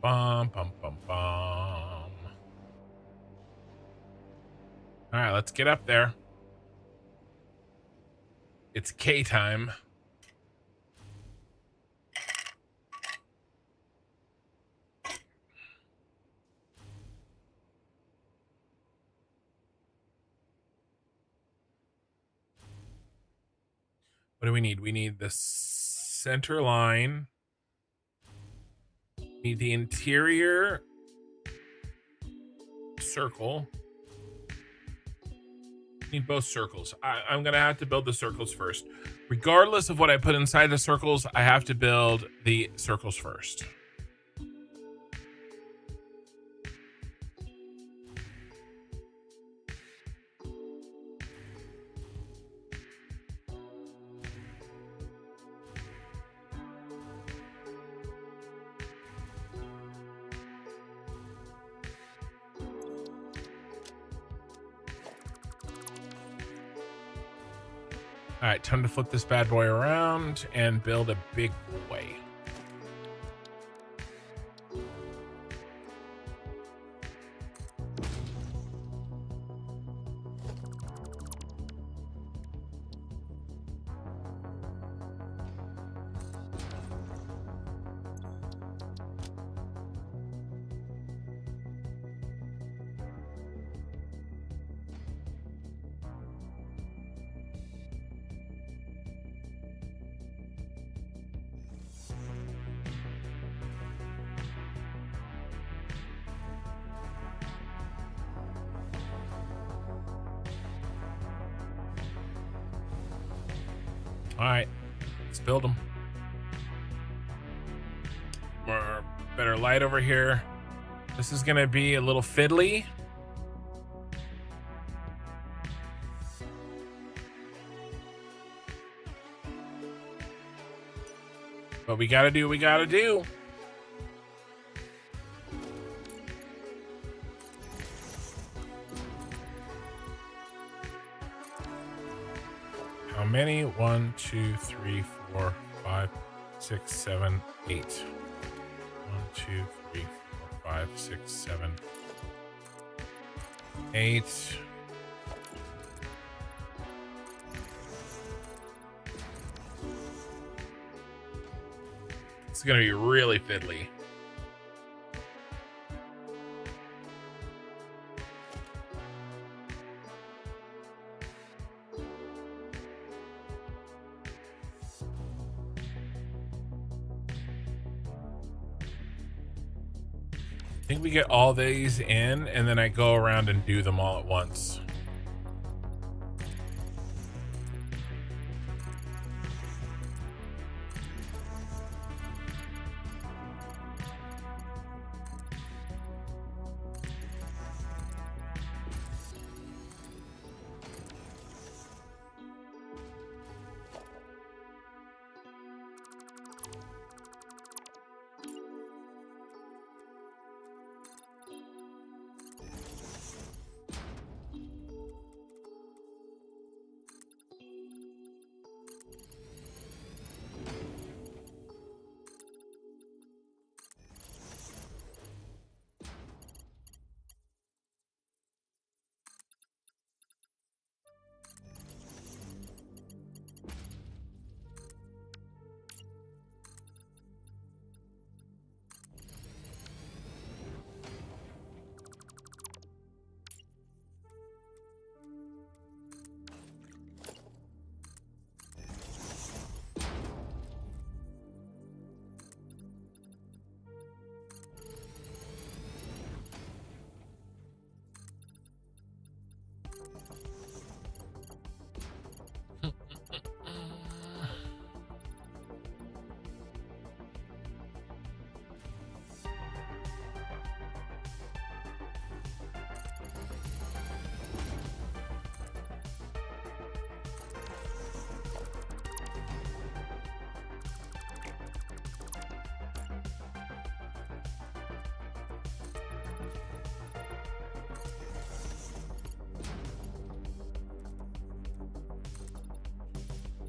[SPEAKER 1] Bum, bum, bum, bum. All right, let's get up there. It's K time. What do we need? We need the center line. Need the interior circle. Need both circles. I'm gonna have to build the circles first. Regardless of what I put inside the circles, I have to build the circles first. All right, time to flip this bad boy around and build a big boy. All right, let's build them. More better light over here. This is gonna be a little fiddly. But we gotta do what we gotta do. How many? 1, 2, 3, 4, 5, 6, 7, 8. 1, 2, 3, 4, 5, 6, 7, 8. It's gonna be really fiddly. I think we get all these in and then I go around and do them all at once.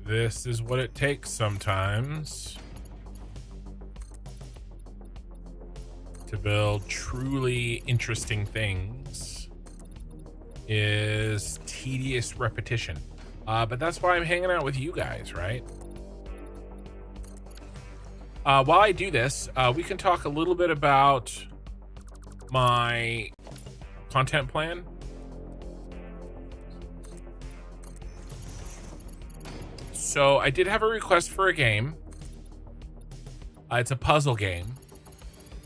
[SPEAKER 1] This is what it takes sometimes to build truly interesting things, is tedious repetition. But that's why I'm hanging out with you guys, right? While I do this, we can talk a little bit about my content plan. So I did have a request for a game. It's a puzzle game.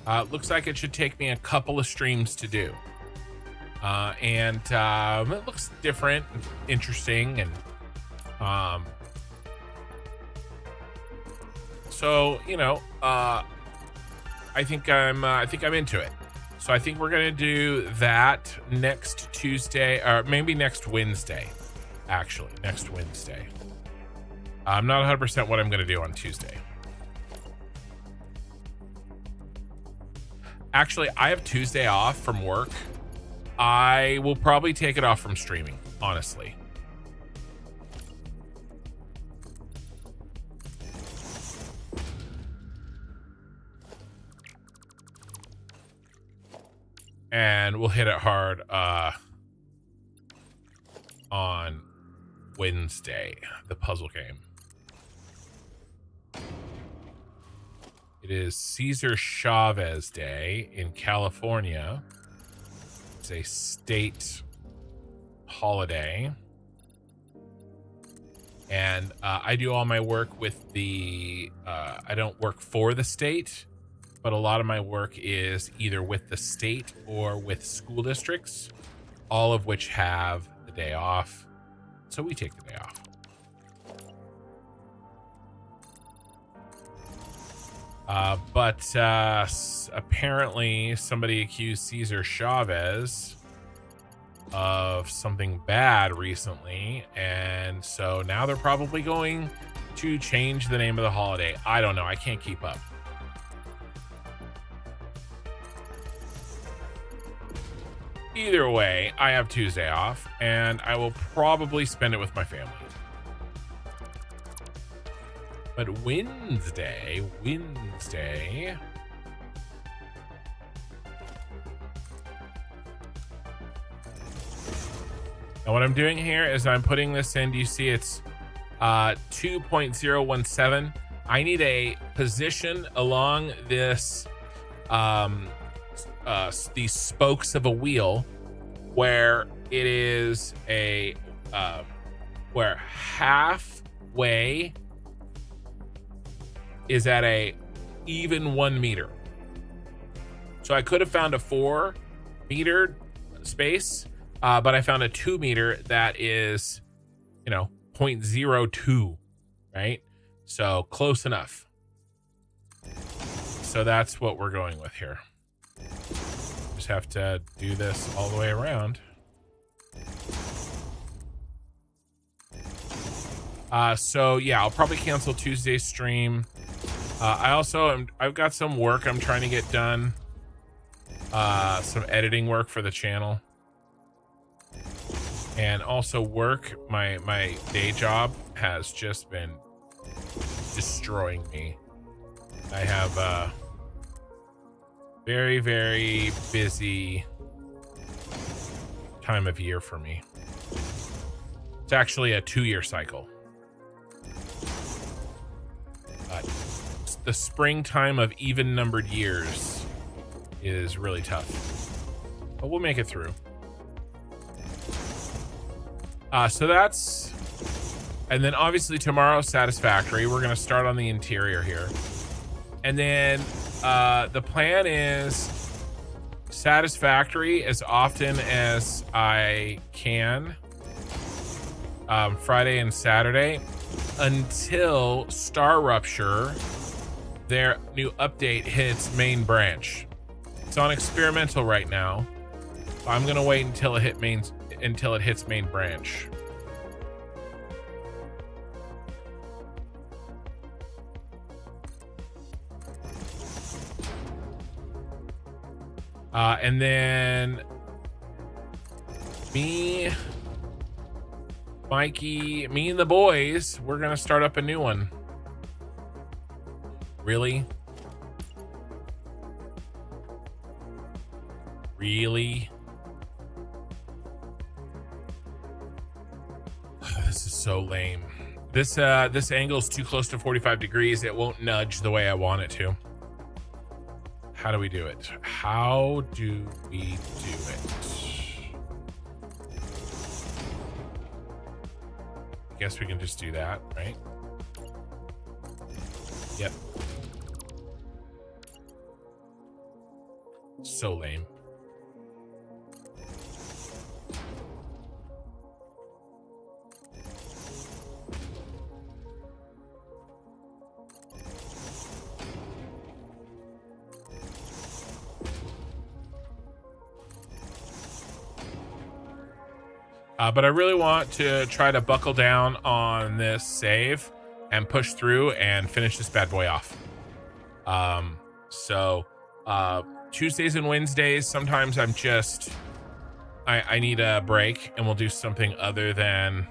[SPEAKER 1] Looks like it should take me a couple of streams to do. And it looks different, and interesting, and so you know, I think I'm into it. So I think we're gonna do that next Tuesday, or maybe next Wednesday. Actually, next Wednesday. I'm not 100% what I'm going to do on Tuesday. Actually, I have Tuesday off from work. I will probably take it off from streaming, honestly. and we'll hit it hard on Wednesday, the puzzle game. It is Cesar Chavez Day in California. It's a state holiday. And I do all my work with the, I don't work for the state, but a lot of my work is either with the state or with school districts, all of which have the day off. So we take the day off. But apparently somebody accused Cesar Chavez of something bad recently, and so now they're probably going to change the name of the holiday. I don't know. I can't keep up. Either way, I have Tuesday off, and I will probably spend it with my family. But Wednesday. Now what I'm doing here is I'm putting this in. Do you see it's 2.017? I need a position along this, these spokes of a wheel where it is a, where halfway is at a even 1 meter. So I could have found a 4 meter space, but I found a 2 meter that is, 0.02, right? So close enough. So that's what we're going with here. Just have to do this all the way around. So yeah, I'll probably cancel Tuesday's stream. I've got some work I'm trying to get done. Some editing work for the channel. And also work. My day job has just been destroying me. I have a very, very busy time of year for me. It's actually a 2-year cycle. The springtime of even numbered years is really tough, but we'll make it through. So that's, and then obviously tomorrow, Satisfactory. We're going to start on the interior here. And then the plan is Satisfactory as often as I can, Friday and Saturday, until Star Rupture, their new update, hits main branch. It's on experimental right now. I'm gonna wait until it hits main branch. And then Mikey, me and the boys, we're gonna start up a new one. Really? Really? This is so lame. This angle is too close to 45 degrees. It won't nudge the way I want it to. How do we do it? How do we do it? I guess we can just do that, right? Yep. So lame. But I really want to try to buckle down on this save and push through and finish this bad boy off. So Tuesdays and Wednesdays, sometimes I'm just, I need a break, and we'll do something other than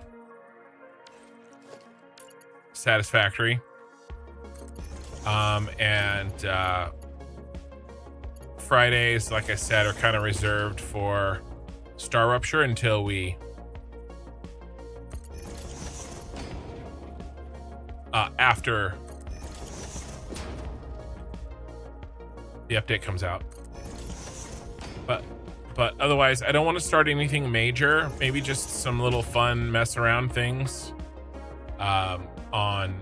[SPEAKER 1] Satisfactory. And Fridays, like I said, are kind of reserved for Star Rupture until we after the update comes out. But otherwise, I don't want to start anything major. Maybe just some little fun mess around things on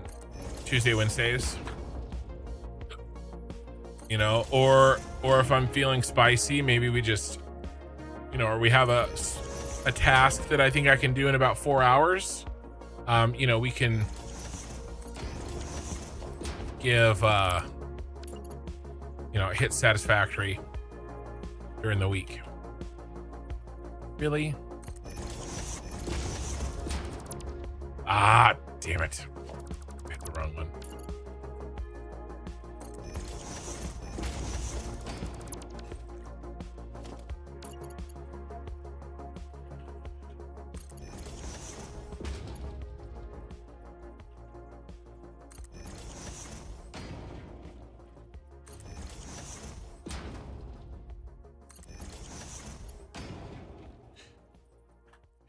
[SPEAKER 1] Tuesday, Wednesdays. You know, or if I'm feeling spicy, maybe we just, you know, or we have a task that I think I can do in about 4 hours. You know, we can give you know, hit Satisfactory during the week. Really? Ah, damn it. I hit the wrong one.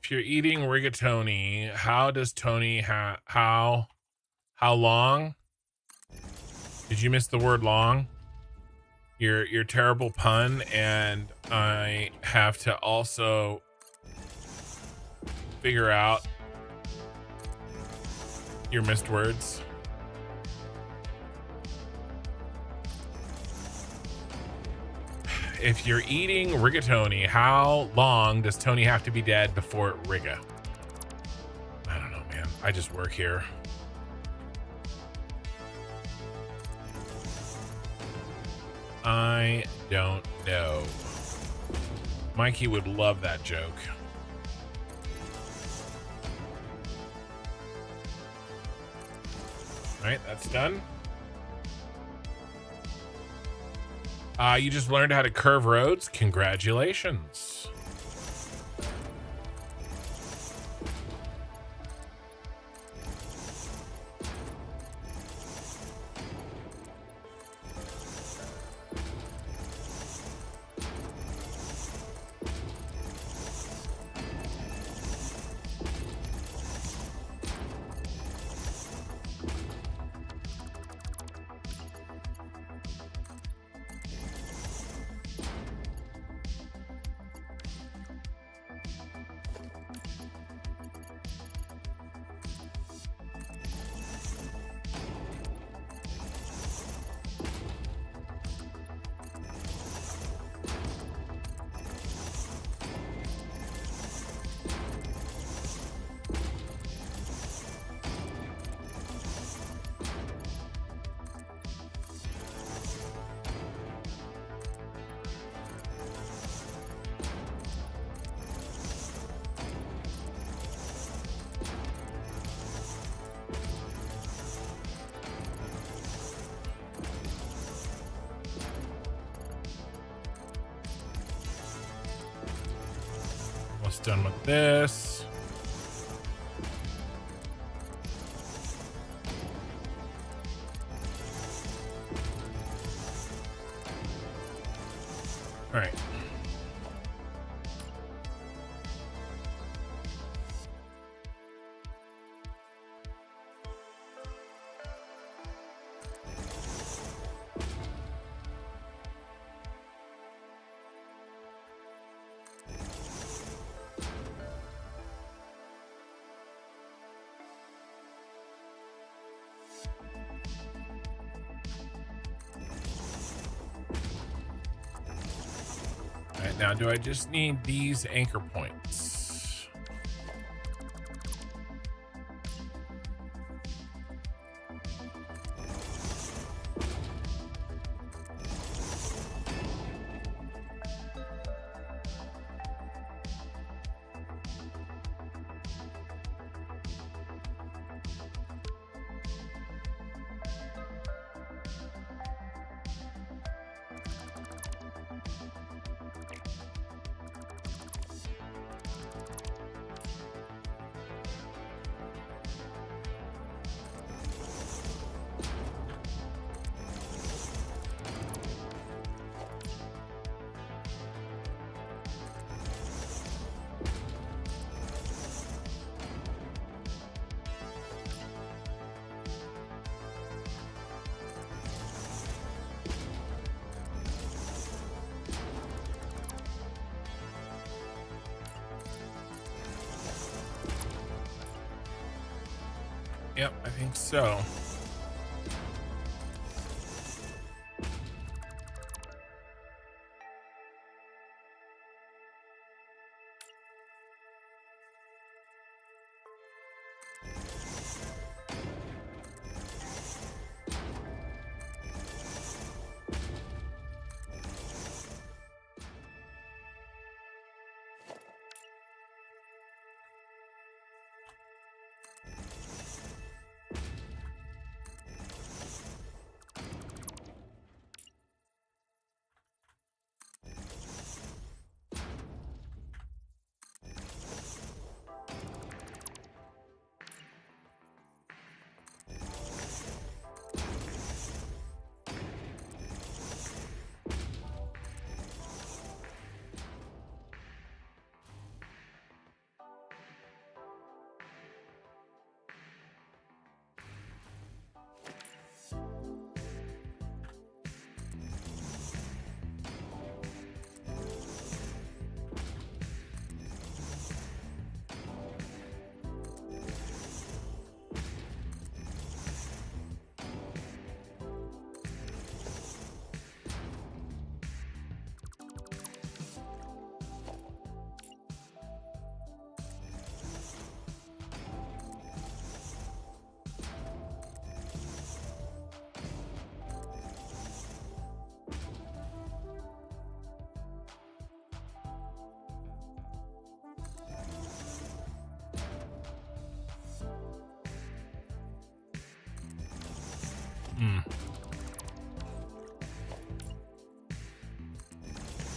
[SPEAKER 1] If you're eating rigatoni, how does Tony how long? Did you miss the word long? Your terrible pun, and I have to also figure out your missed words. If you're eating rigatoni, how long does Tony have to be dead before it riga? I don't know, man. I just work here. I don't know. Mikey would love that joke. All right, that's done. You just learned how to curve roads. Congratulations. Almost done with this. All right. Now, do I just need these anchor points? Yep, I think so.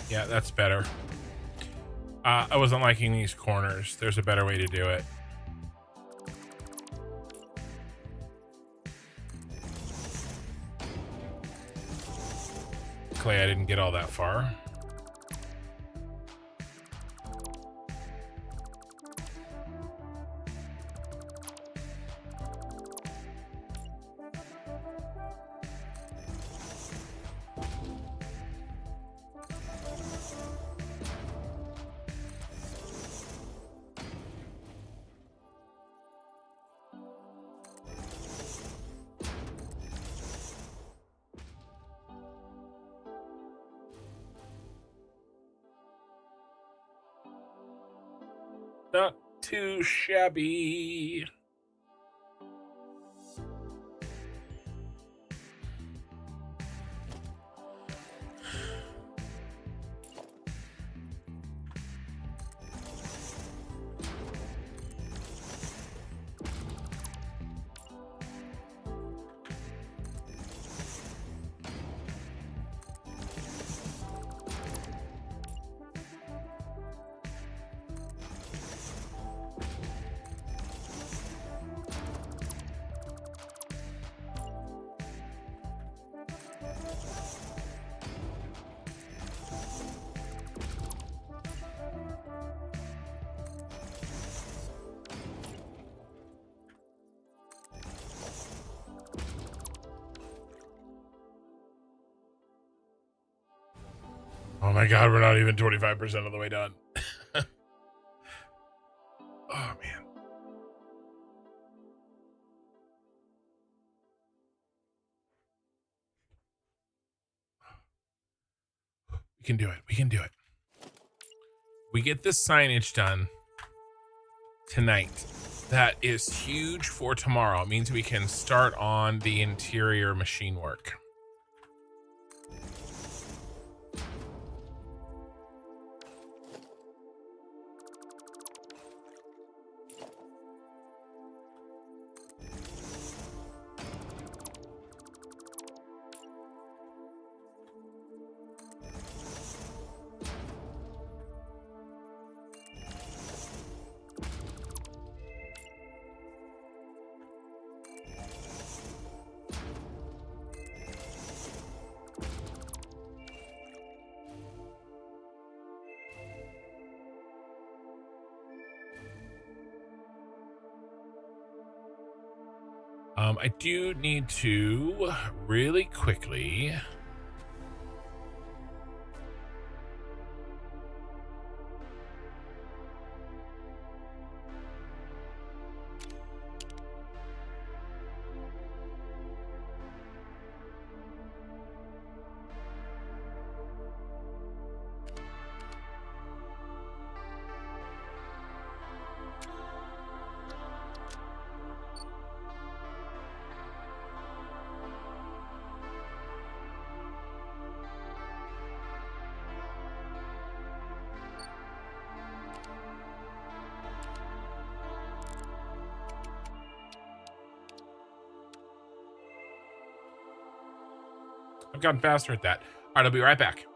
[SPEAKER 1] Yeah, that's better. I wasn't liking these corners. There's a better way to do it. Clay, I didn't get all that far. Not too shabby. Oh my god, we're not even 25% of the way done. Oh man. We can do it. We can do it. We get this signage done tonight. That is huge for tomorrow. It means we can start on the interior machine work. I do need to really quickly I've gotten faster at that. All right, I'll be right back.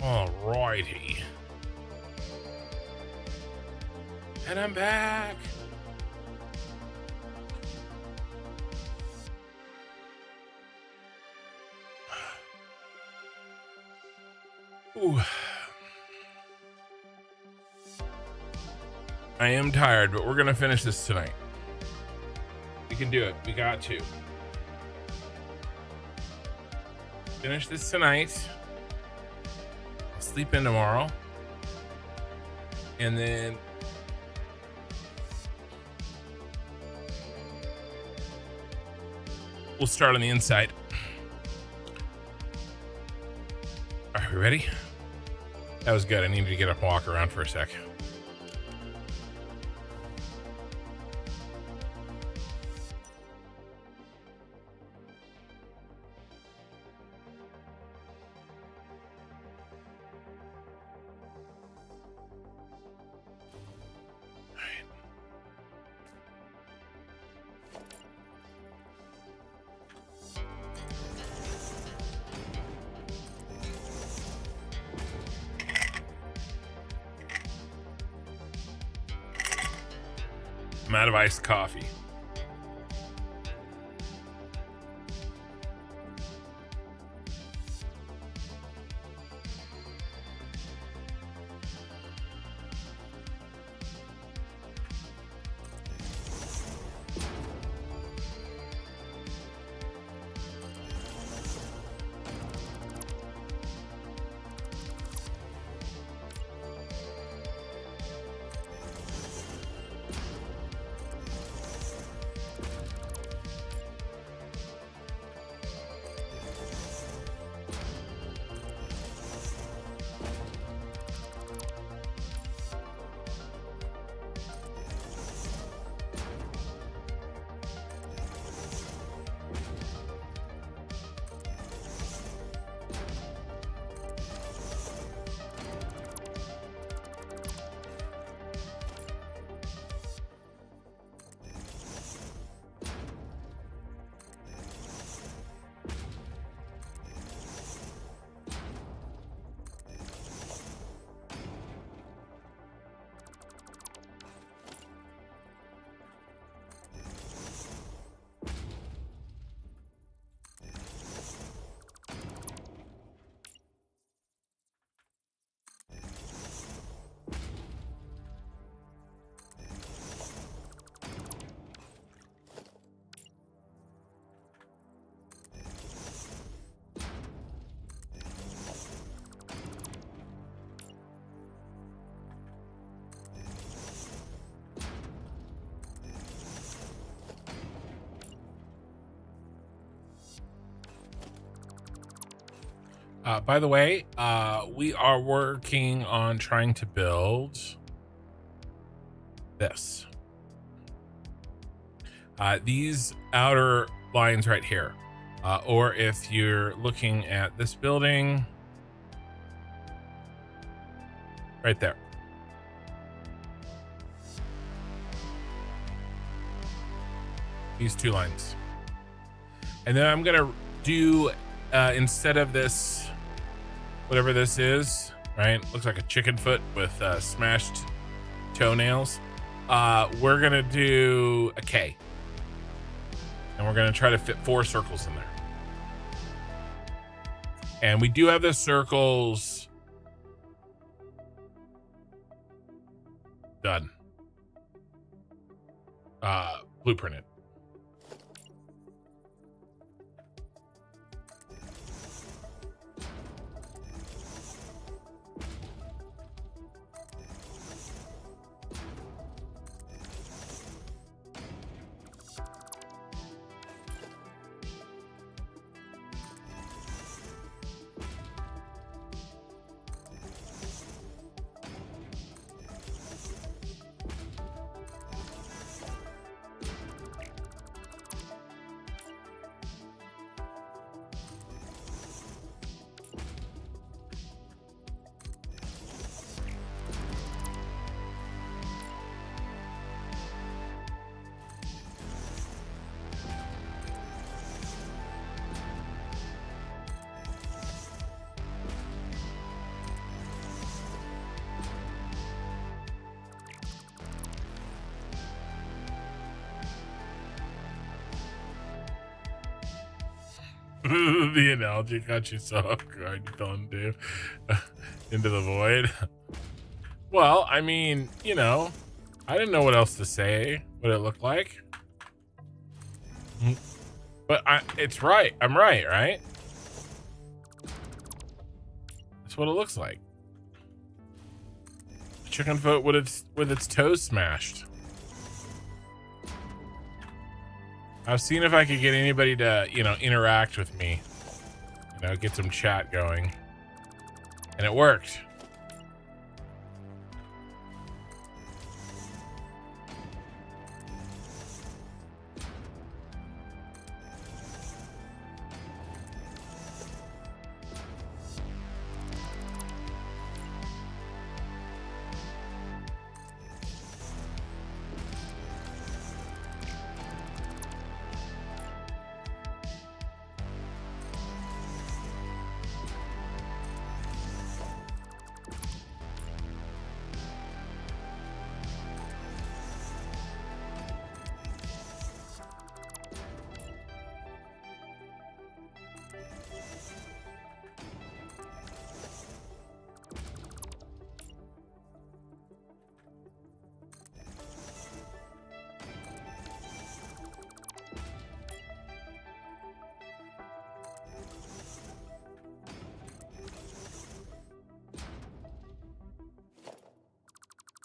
[SPEAKER 1] All righty. And I'm back. Ooh. I am tired, but we're going to finish this tonight. We can do it. We got to. Finish this tonight. Sleep in tomorrow. And then we'll start on the inside. Are we ready? That was good. I needed to get up and walk around for a sec. I'm out of iced coffee. By the way, we are working on trying to build this. These outer lines right here. Or if you're looking at this building, right there. These two lines. And then I'm gonna do, instead of this, whatever this is, right? Looks like a chicken foot with smashed toenails. We're gonna do a K. And we're gonna try to fit 4 circles in there. And we do have the circles done. Blueprinted. The analogy got you so off guard, you fell into the void. Well, I mean, you know, I didn't know what else to say, what it looked like. But it's right. I'm right? That's what it looks like. A chicken foot with its toes smashed. I've seen if I could get anybody to, you know, interact with me, you know, get some chat going, and it worked.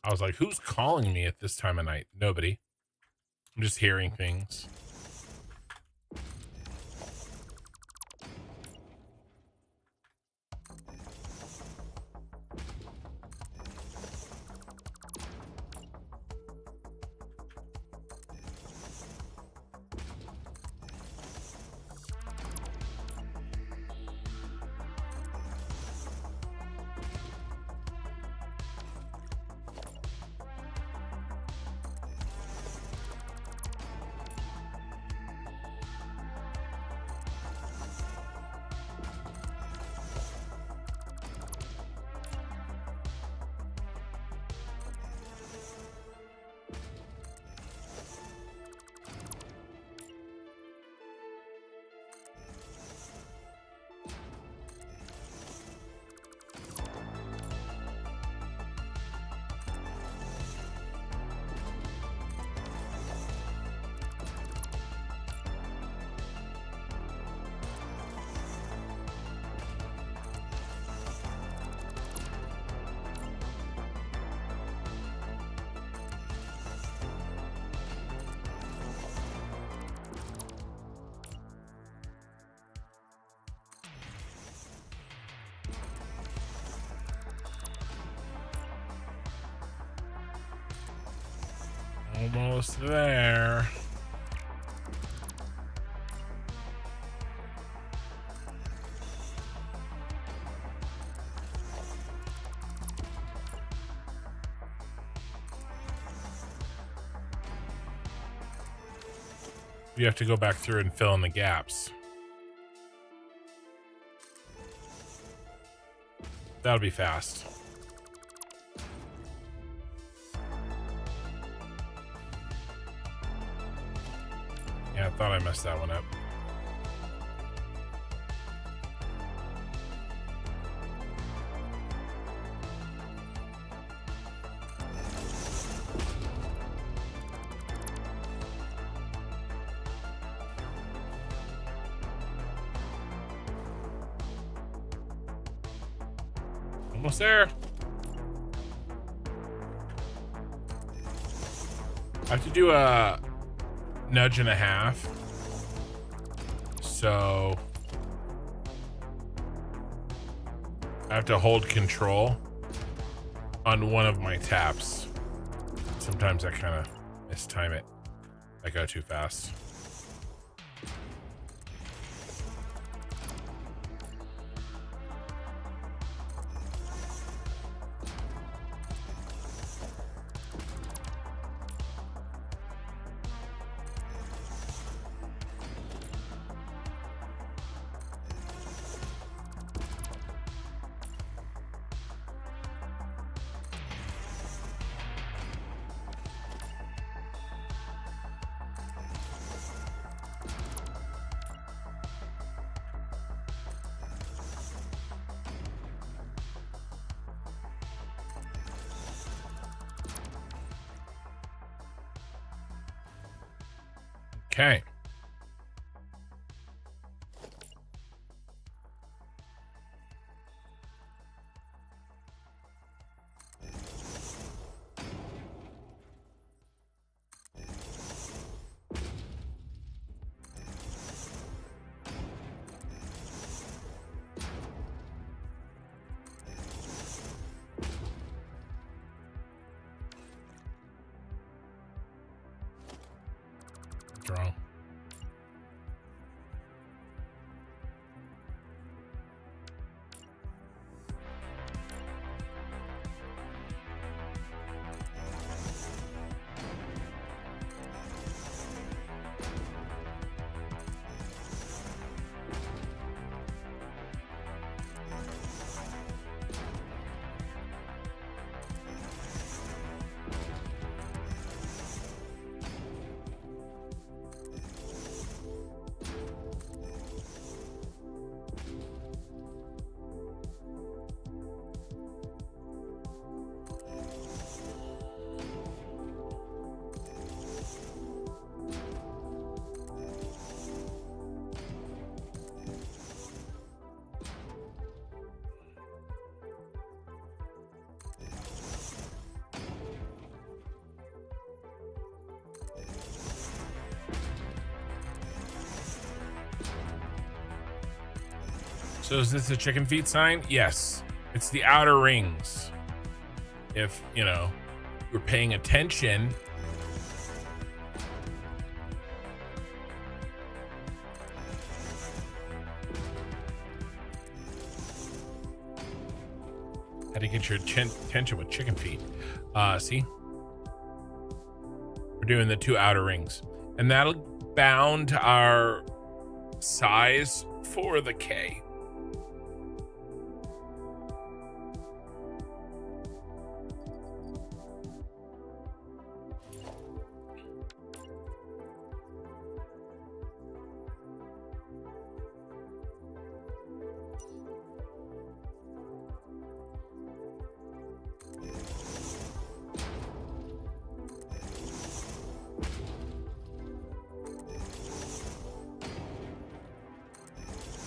[SPEAKER 1] I was like, who's calling me at this time of night? Nobody. I'm just hearing things. Almost there. You have to go back through and fill in the gaps. That'll be fast. Yeah, I thought I messed that one up. Almost there. I have to do a nudge and a half. So I have to hold control on one of my taps. Sometimes I kind of mistime it. I go too fast. Okay. Wrong. So is this a chicken feet sign? Yes. It's the outer rings. If, you know, you're paying attention. How to get your attention with chicken feet. See? We're doing the two outer rings. And that'll bound our size for the K.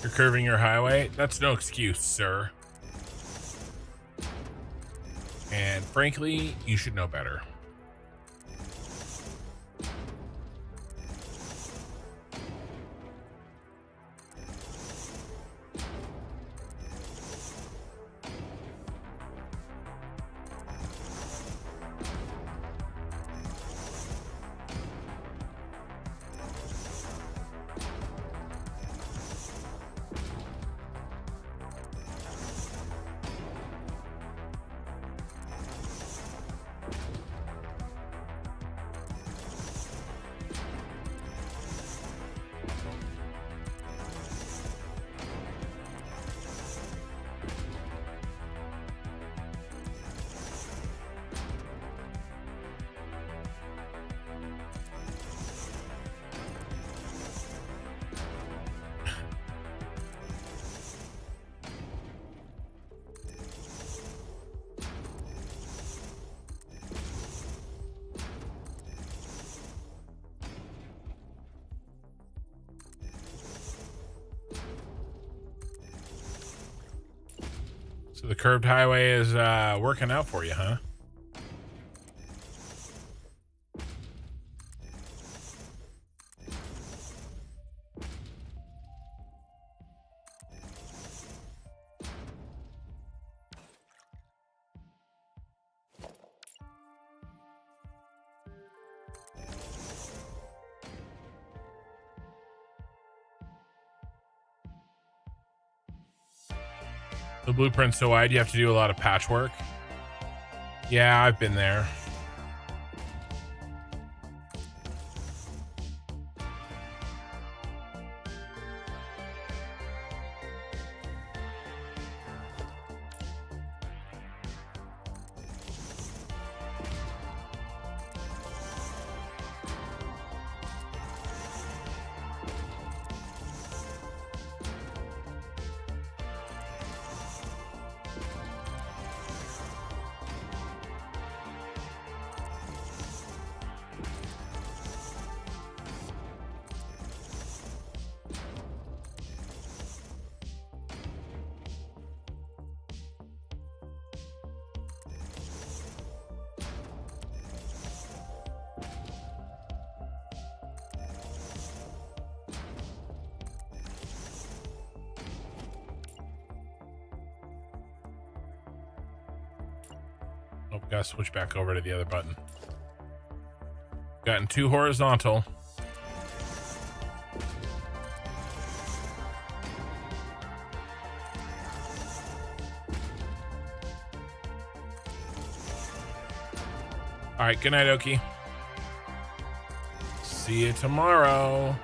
[SPEAKER 1] You're curving your highway? That's no excuse, sir. And frankly, you should know better. So the curved highway is working out for you, huh? The blueprint's so wide, you have to do a lot of patchwork. Yeah, I've been there. Oh, gotta switch back over to the other button. Gotten too horizontal. All right, good night, Oki. See you tomorrow.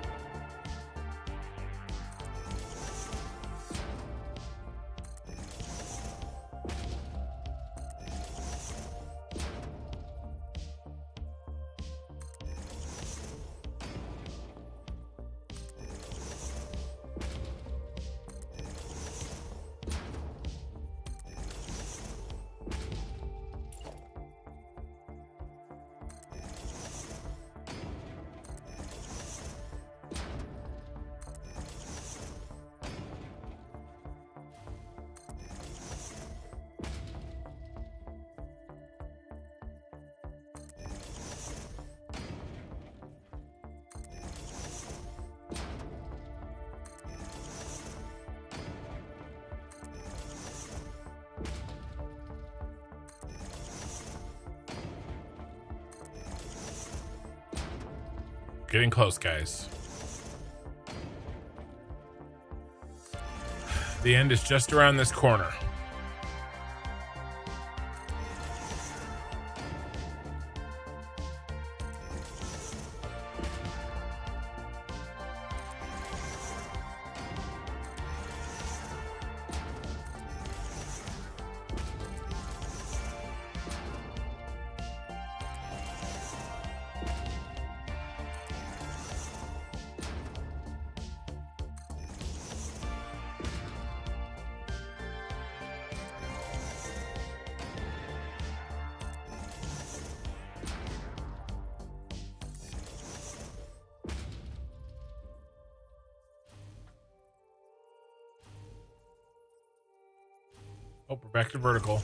[SPEAKER 1] Getting close, guys. The end is just around this corner. Oh, we're back to vertical.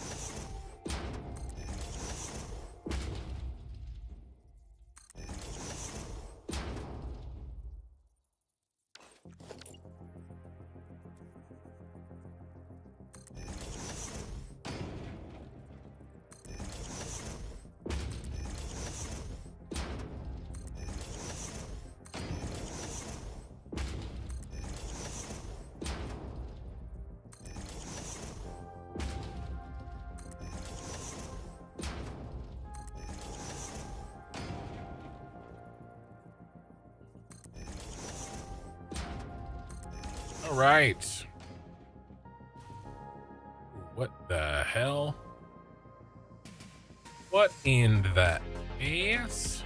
[SPEAKER 1] All right. What the hell? What in the ass?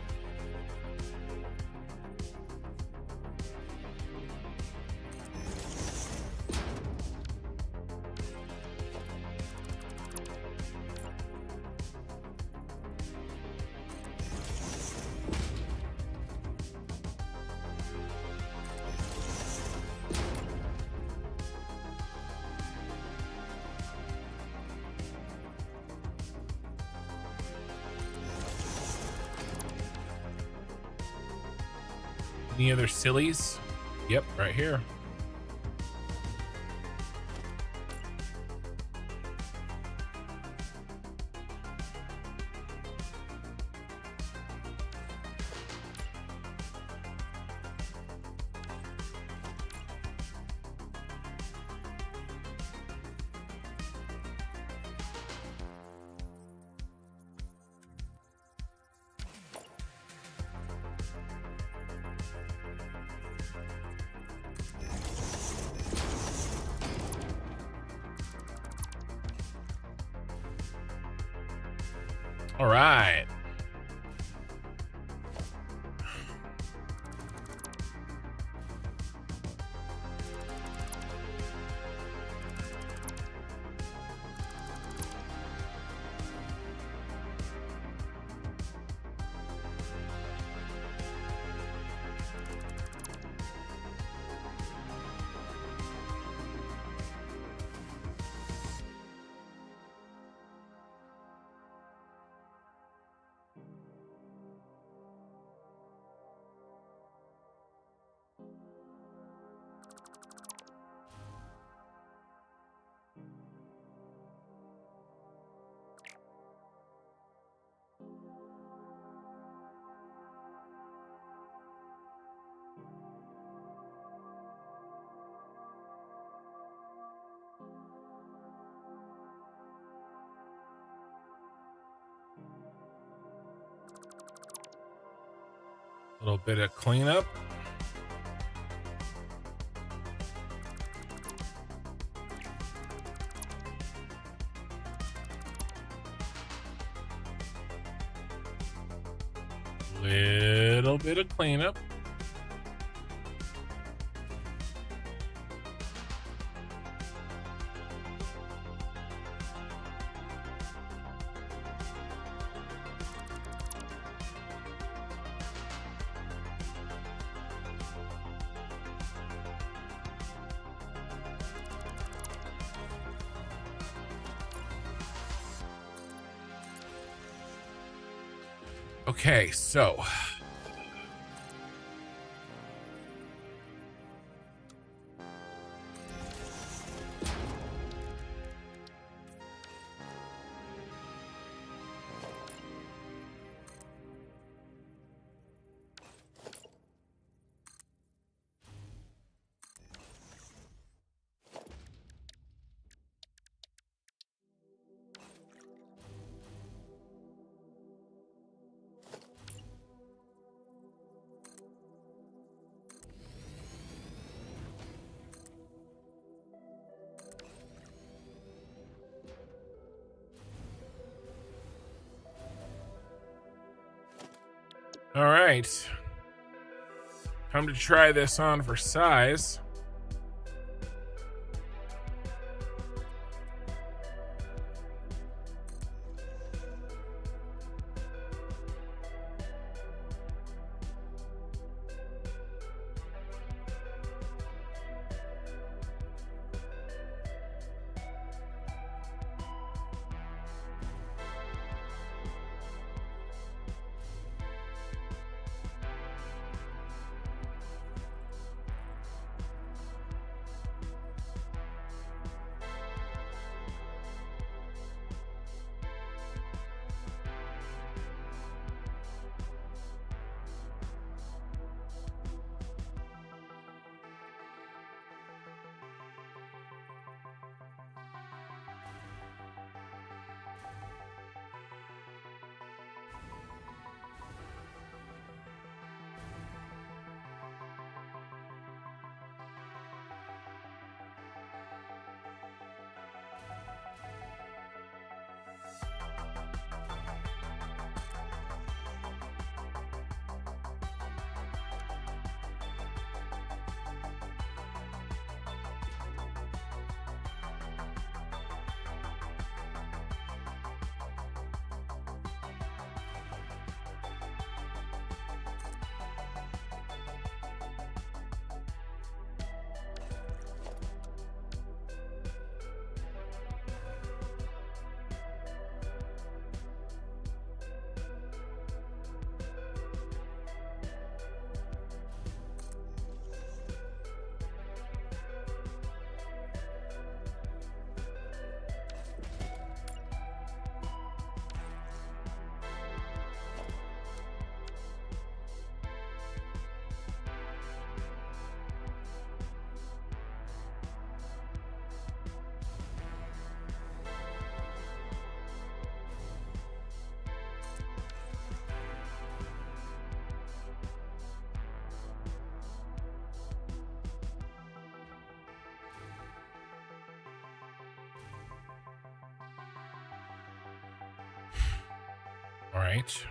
[SPEAKER 1] Any other sillies? Yep, right here. All right. A little bit of cleanup. Little bit of cleanup. Okay, so all right. Time to try this on for size. All right.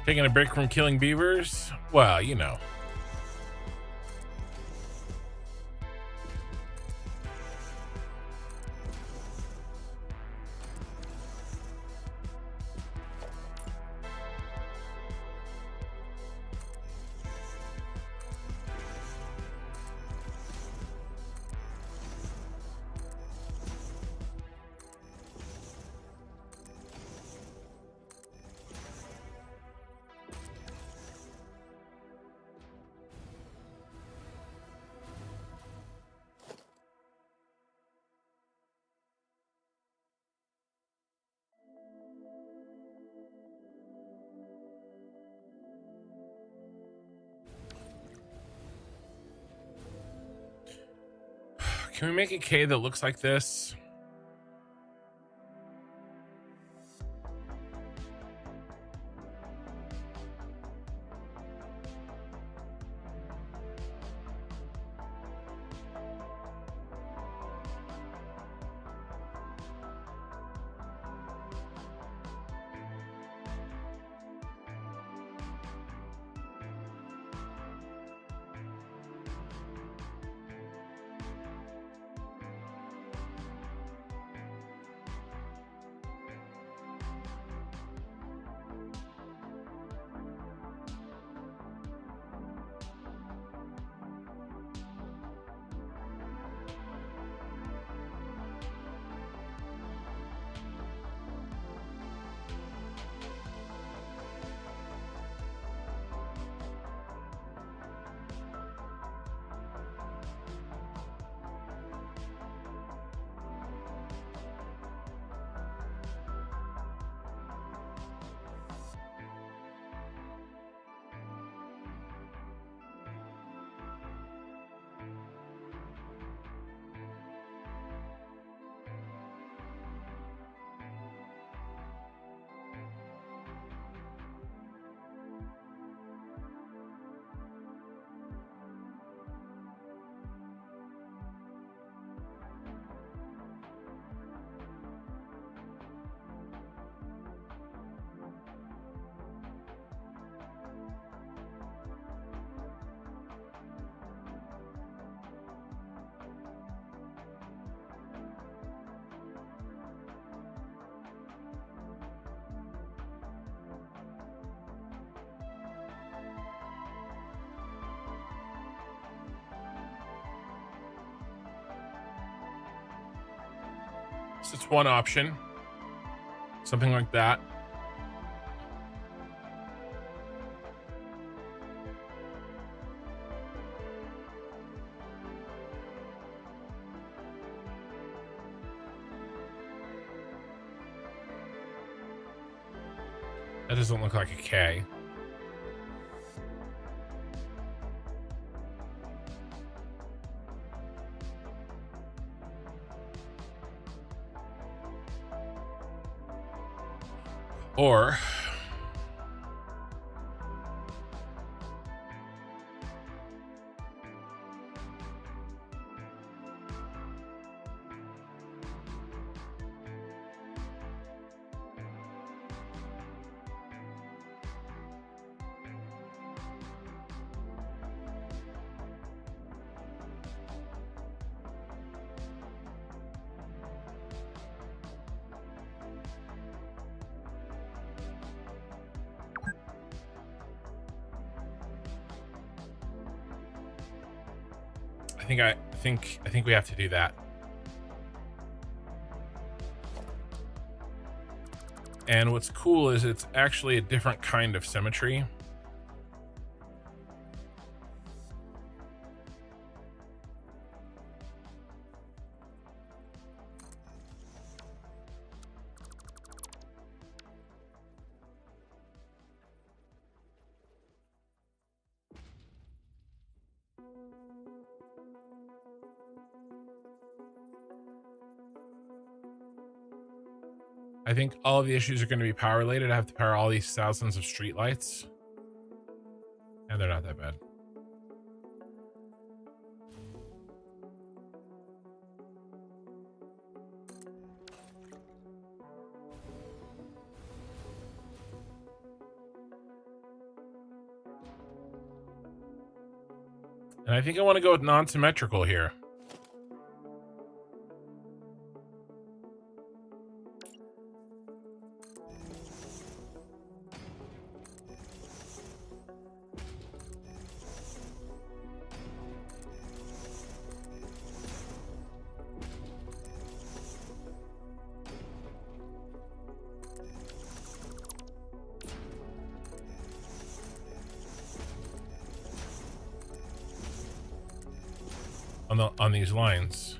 [SPEAKER 1] Taking a break from killing beavers? Well, you know. Can we make a K that looks like this? So it's one option. Something like that. That doesn't look like a K. Or I think we have to do that. And what's cool is it's actually a different kind of symmetry. I think all of the issues are going to be power related. I have to power all these thousands of street lights. And they're not that bad. And I think I want to go with non-symmetrical here. On these lines.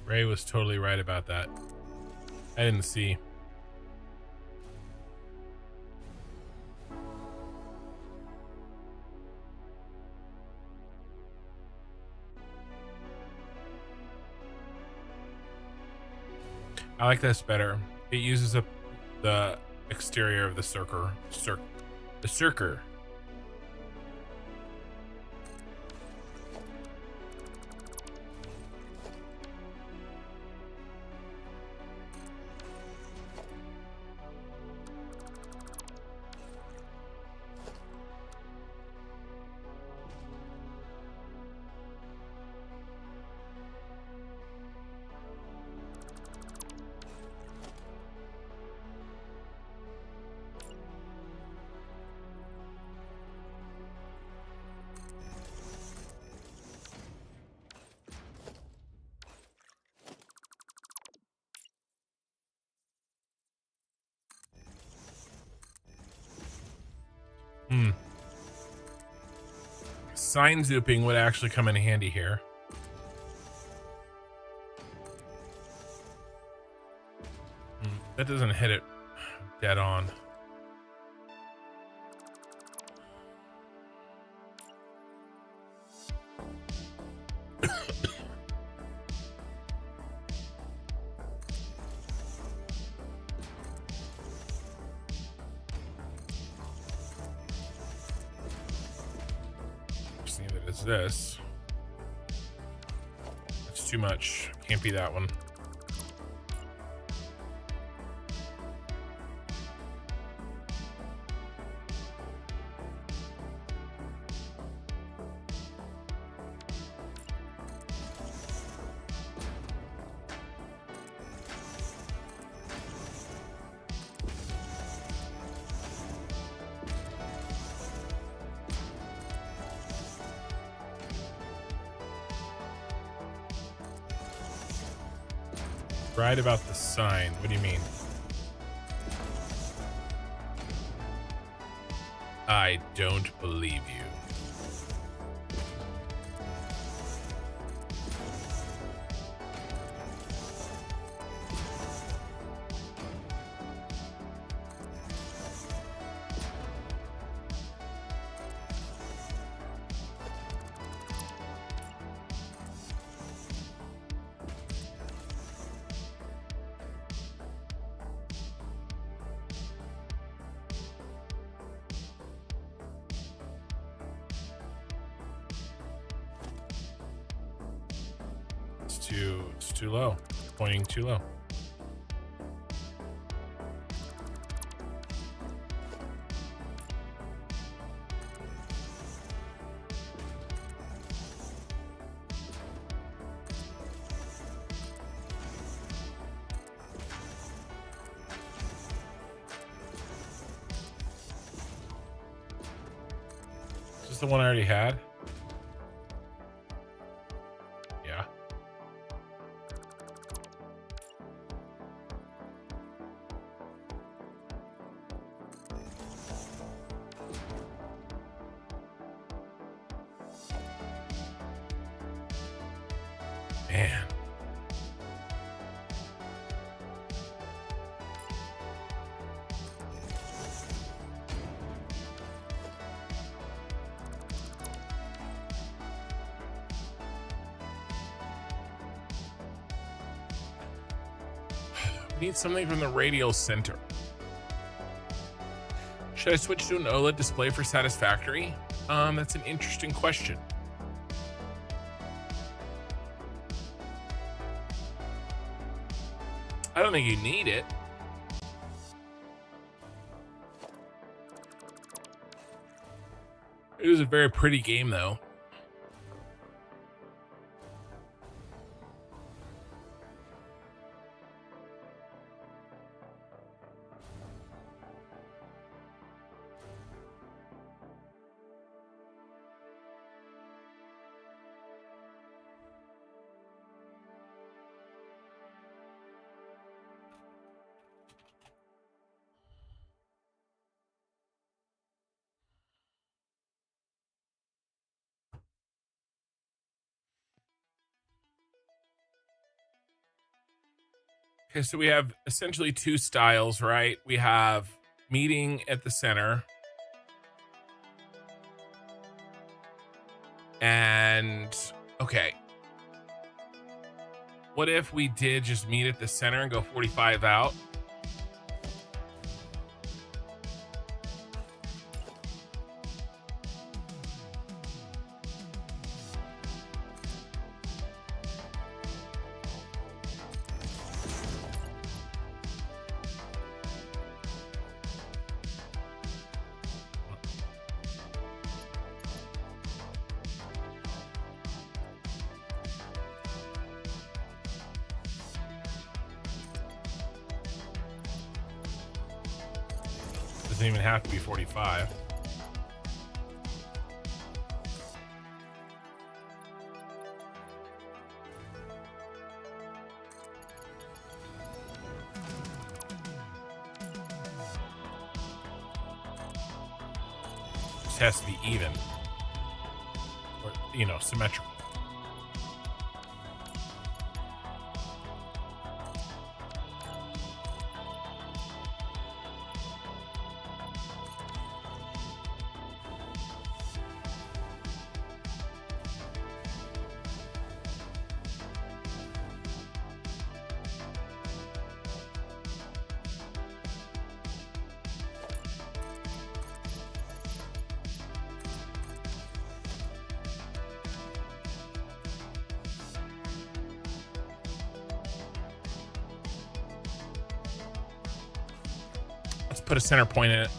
[SPEAKER 1] Ray was totally right about that. I didn't see. I like this better. It uses the exterior of the circle. The circle. Sign zooping would actually come in handy here. That doesn't hit it dead on. This. It's too much. Can't be that one. Right about the sign. What do you mean? I don't believe you. It's too low. Pointing too low. Is this the one I already had? Yeah. Man. We need something from the radial center. Should I switch to an OLED display for Satisfactory? That's an interesting question. I don't think you need it. It was a very pretty game, though. Okay, so we have essentially two styles, right? We have meeting at the center. And, okay. What if we did just meet at the center and go 45 out? Doesn't even have to be 45. Just has to be even, or, you know, symmetrical. Let's put a center point in it.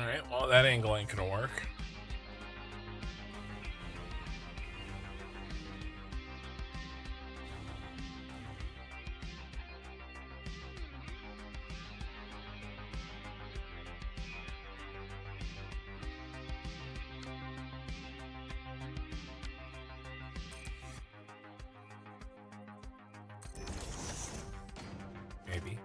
[SPEAKER 1] All right, well, that angle ain't gonna work. Maybe.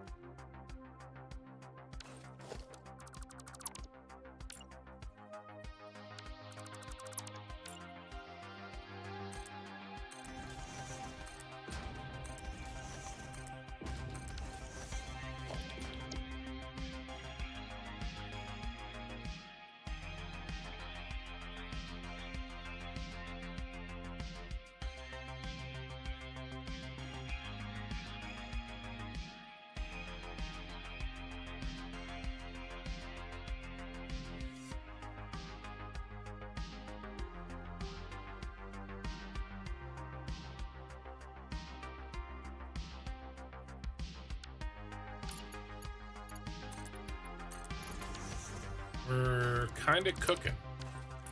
[SPEAKER 1] We're kind of cooking.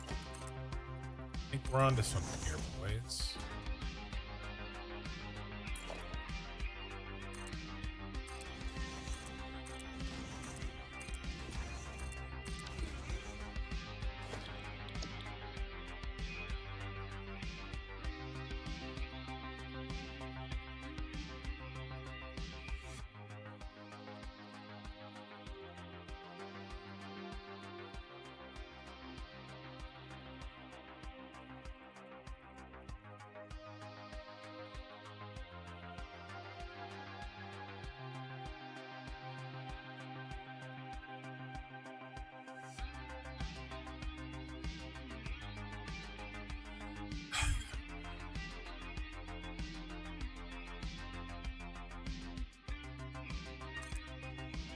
[SPEAKER 1] I think we're onto something here, boys.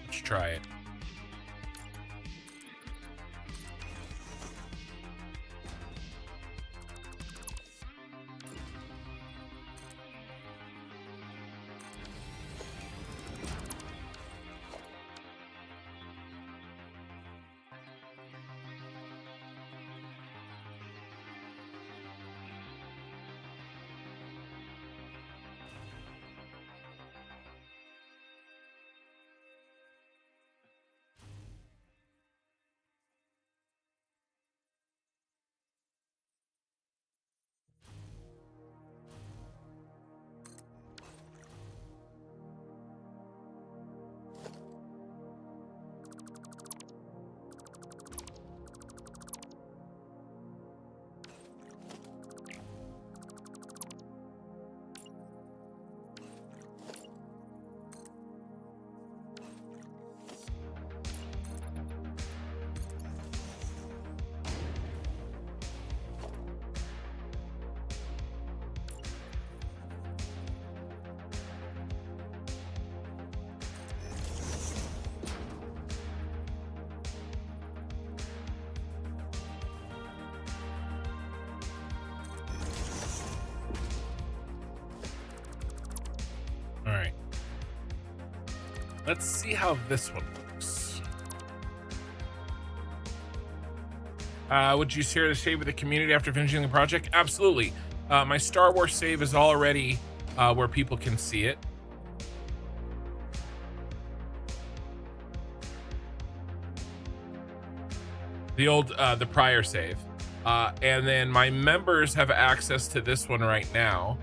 [SPEAKER 1] Let's try it. All right. Let's see how this one looks. Would you share the save with the community after finishing the project? Absolutely. My Star Wars save is already where people can see it. The prior save. And then my members have access to this one right now.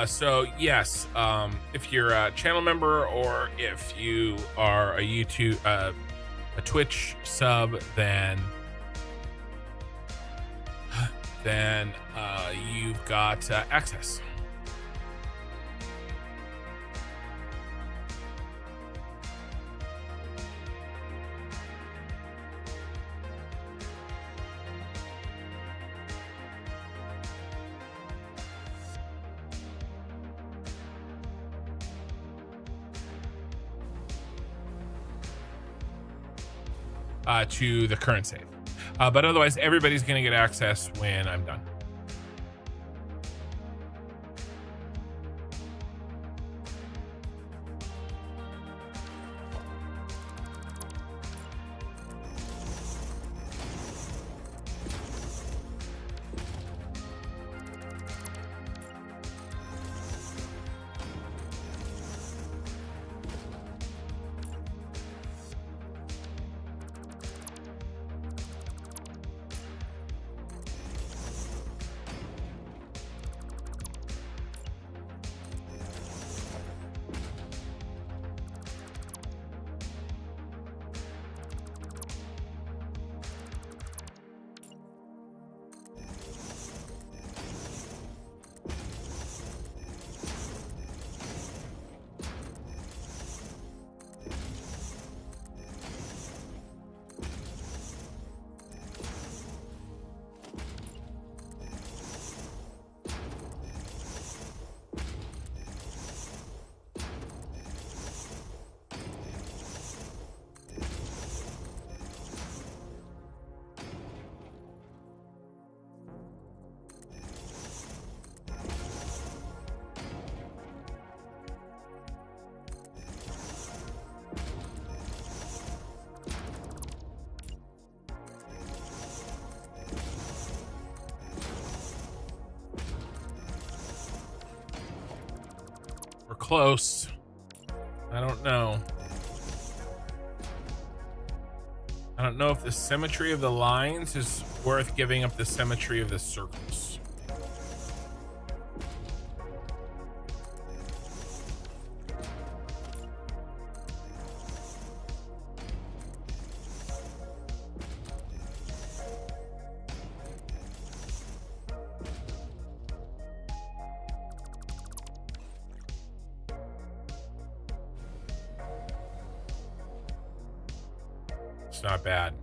[SPEAKER 1] So yes, if you're a channel member or if you are a YouTube, a Twitch sub, then you've got access. To the current save. But otherwise, everybody's going to get access when I'm done. Close. I don't know. I don't know if the symmetry of the lines is worth giving up the symmetry of the circles. It's not bad.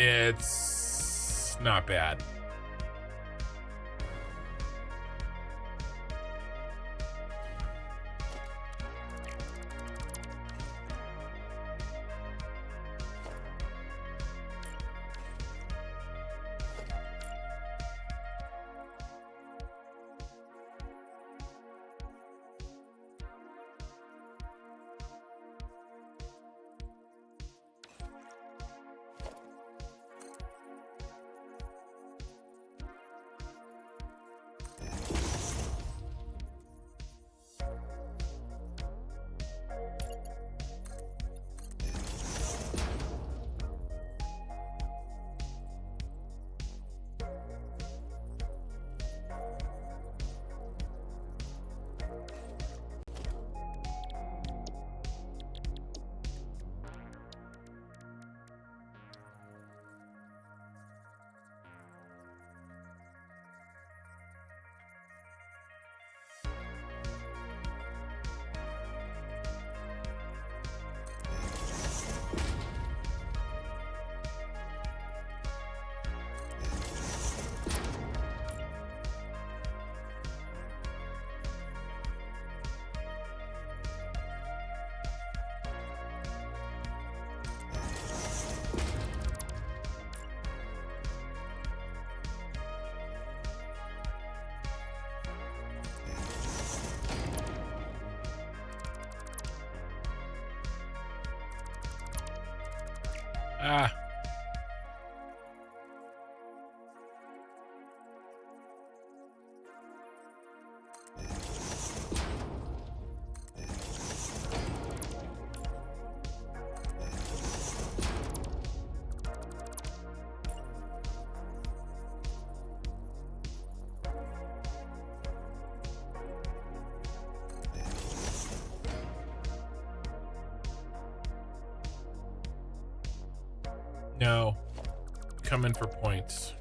[SPEAKER 1] It's not bad. Ah. No. Come in for points.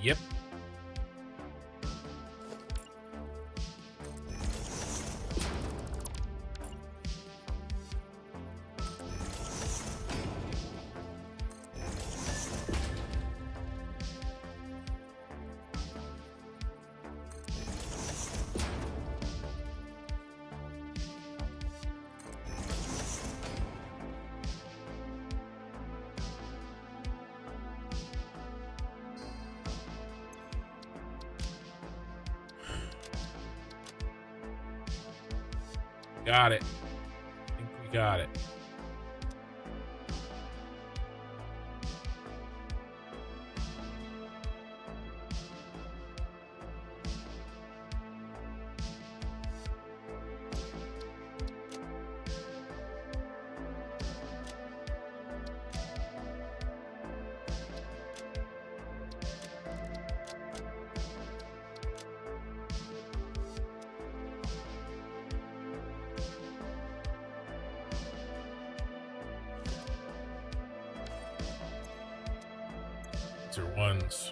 [SPEAKER 1] Yep. Got it. I think we got it. These are ones.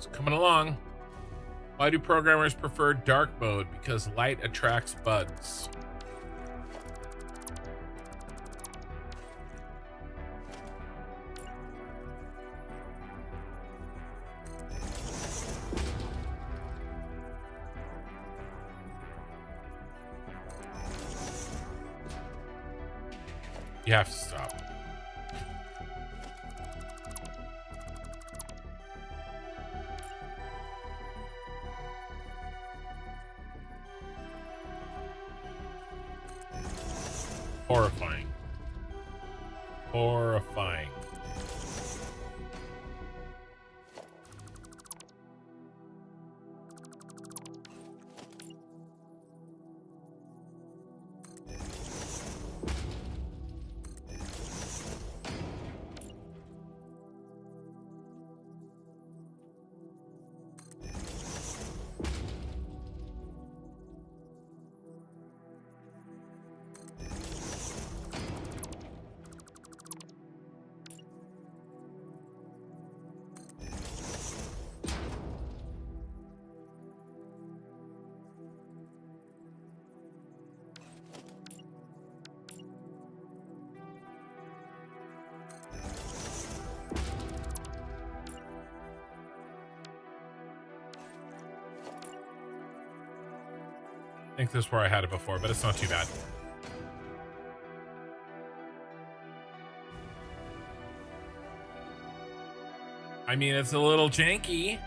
[SPEAKER 1] It's coming along. Why do programmers prefer dark mode? Because light attracts bugs. You have to stop. Horrifying. Horrifying. I think this is where I had it before, but it's not too bad. I mean, it's a little janky.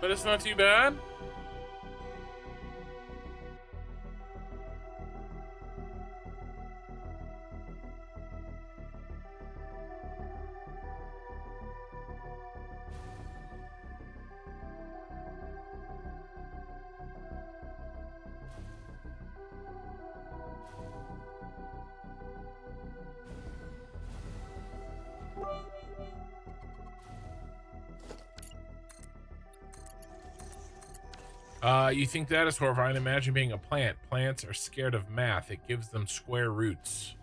[SPEAKER 1] But it's not too bad. You think that is horrifying? Imagine being a plant. Plants are scared of math. It gives them square roots.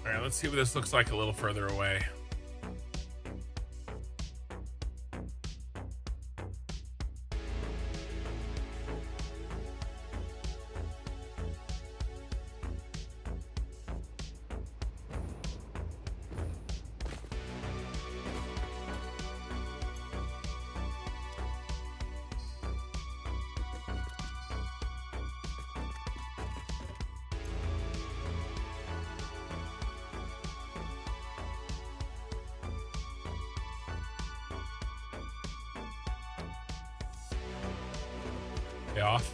[SPEAKER 1] Alright, let's see what this looks like a little further away. Off.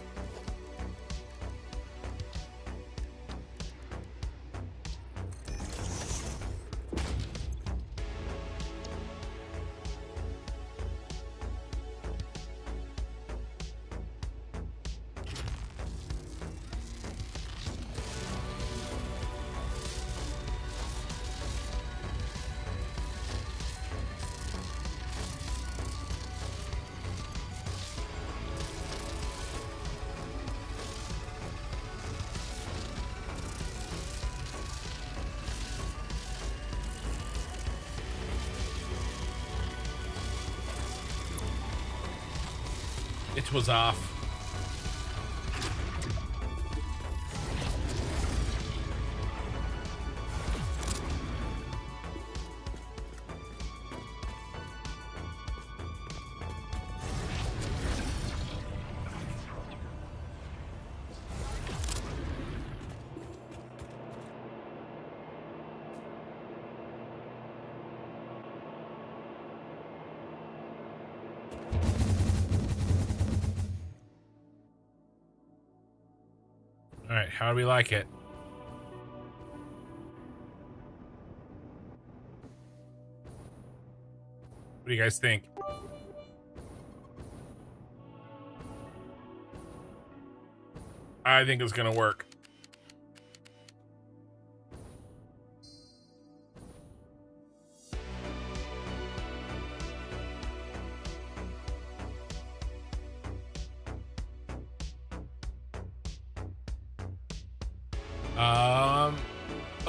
[SPEAKER 1] It was off. right, how do we like it? What do you guys think? I think it's gonna work.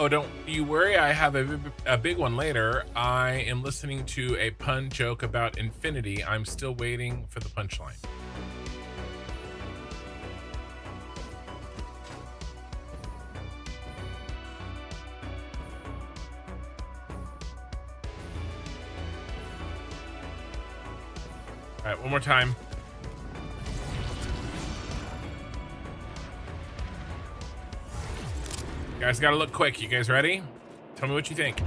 [SPEAKER 1] Oh, don't you worry. I have a big one later. I am listening to a pun joke about infinity. I'm still waiting for the punchline. All right, one more time. You guys gotta look quick. You guys ready? Tell me what you think.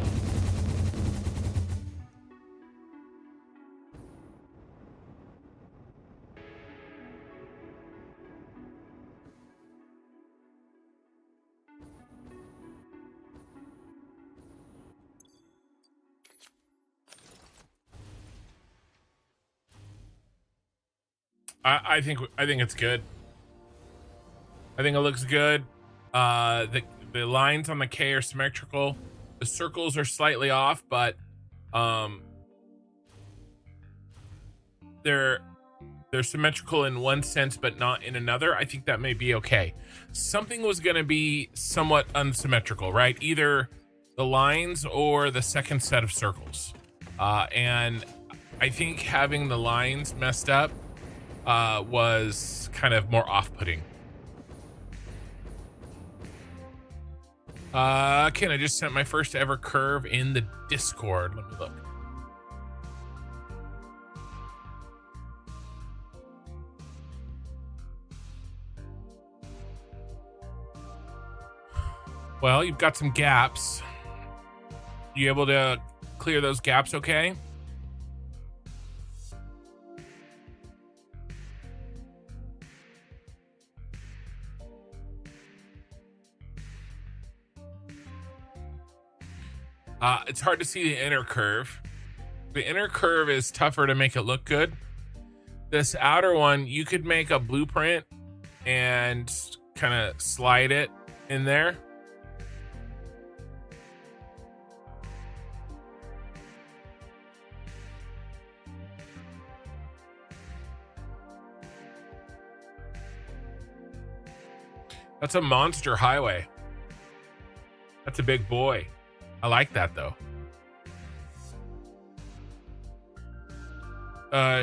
[SPEAKER 1] I think it's good. I think it looks good. The lines on the K are symmetrical. The circles are slightly off, but they're symmetrical in one sense but not in another. I think that may be okay. Something was going to be somewhat unsymmetrical, right? Either the lines or the second set of circles. And I think having the lines messed up was kind of more off-putting. Ken, I just sent my first ever curve in the Discord. Let me look. Well, you've got some gaps. You able to clear those gaps okay? It's hard to see the inner curve. The inner curve is tougher to make it look good. This outer one, you could make a blueprint and kind of slide it in there. That's a monster highway. That's a big boy. I like that though.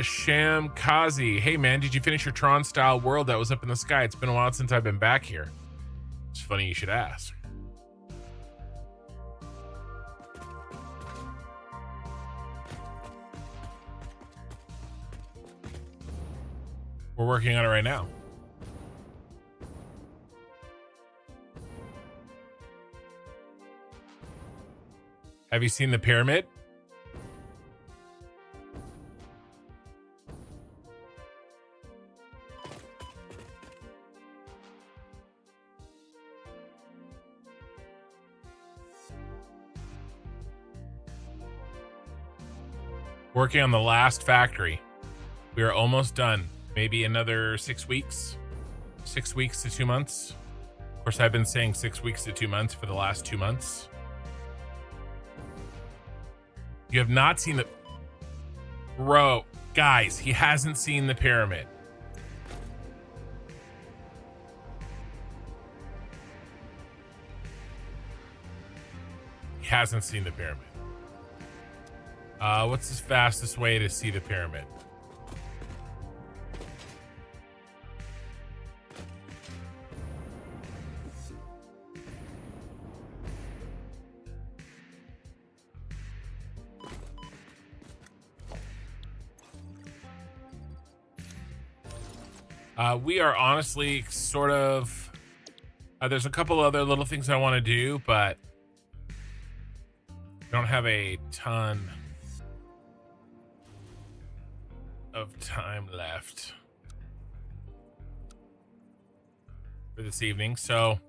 [SPEAKER 1] Sham Kazi. Hey man, did you finish your Tron style world that was up in the sky? It's been a while since I've been back here. It's funny you should ask. We're working on it right now. Have you seen the pyramid? Working on the last factory. We are almost done. Maybe another 6 weeks. 6 weeks to 2 months. Of course, I've been saying 6 weeks to 2 months for the last 2 months. You have not seen the... Bro, guys, he hasn't seen the pyramid. He hasn't seen the pyramid. What's the fastest way to see the pyramid? We are honestly sort of... there's a couple other little things I want to do, but I don't have a ton of time left. for this evening, so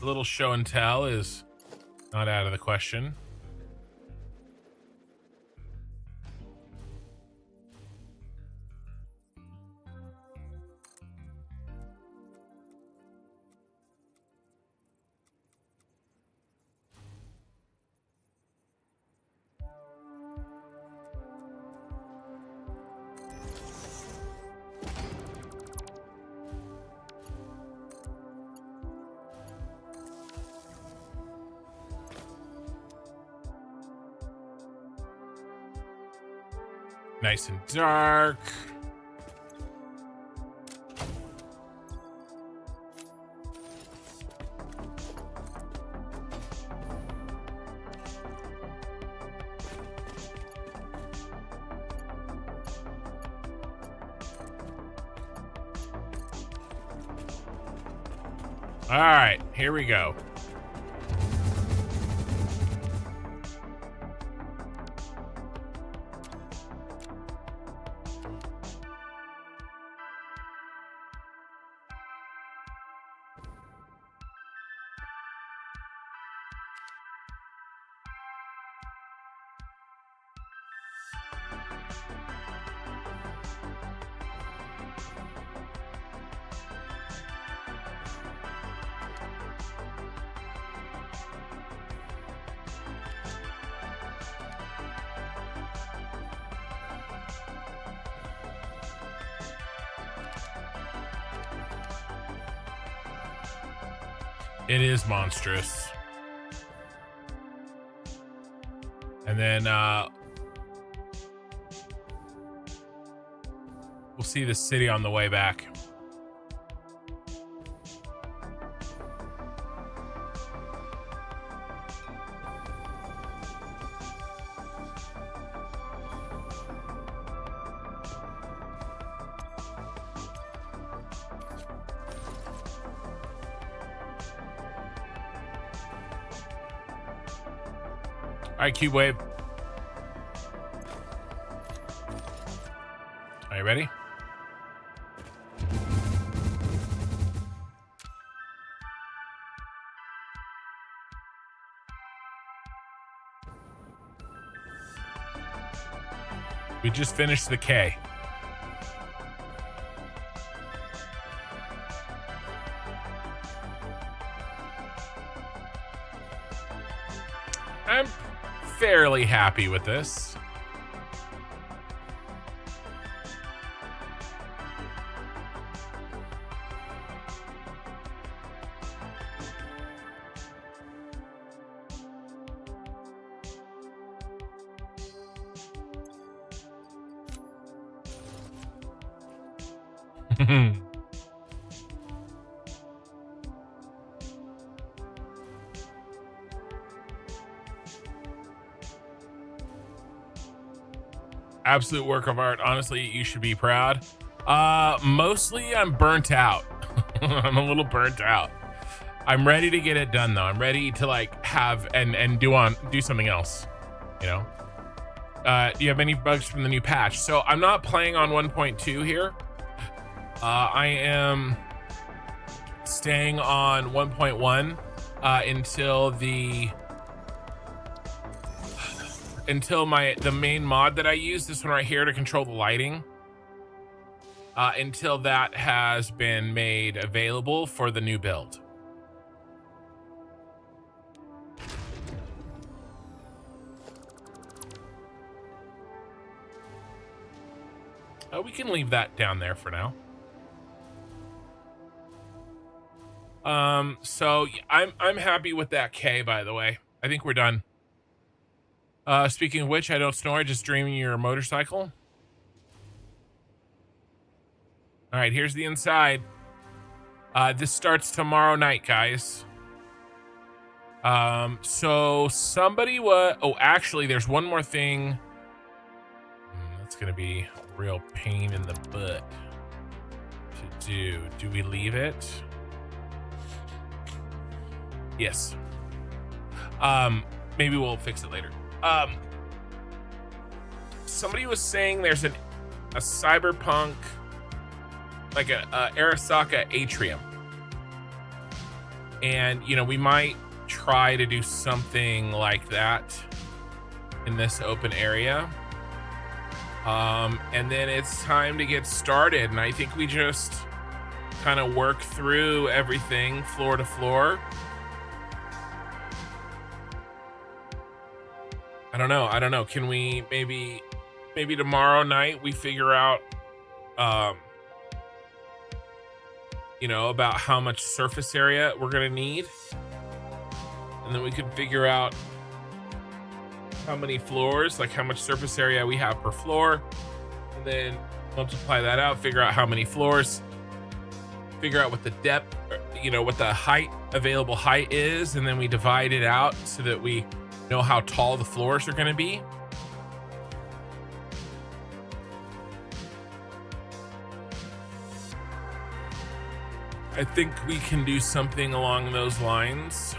[SPEAKER 1] a little show and tell is not out of the question. Nice and dark. All right, here we go. It is monstrous. And then we'll see the city on the way back. All right, Cube Wave. Are you ready? We just finished the K. I'm fairly happy with this. Absolute work of art. Honestly, you should be proud. Mostly I'm burnt out. I'm a little burnt out. I'm ready to get it done though. I'm ready to like have and do something else, you know. Do you have any bugs from the new patch? So I'm not playing on 1.2 here. I am staying on 1.1 until the main mod that I use, this one right here to control the lighting, until that has been made available for the new build. We can leave that down there for now. So I'm happy with that K, by the way. I think we're done. Speaking of which, I don't snore, just dreaming your motorcycle. All right, here's the inside. This starts tomorrow night, guys. So somebody actually, there's one more thing. That's gonna be a real pain in the butt to do. Do we leave it? Yes. Maybe we'll fix it later. Somebody was saying there's a Cyberpunk, like a Arasaka atrium. And, you know, we might try to do something like that in this open area. And then it's time to get started. And I think we just kind of work through everything floor to floor. I don't know. Can we maybe tomorrow night we figure out, you know, about how much surface area we're going to need. And then we can figure out how many floors, like how much surface area we have per floor. And then multiply that out, figure out how many floors, figure out what the depth, you know, what the height, available height is. And then we divide it out so that we know how tall the floors are going to be. I think we can do something along those lines.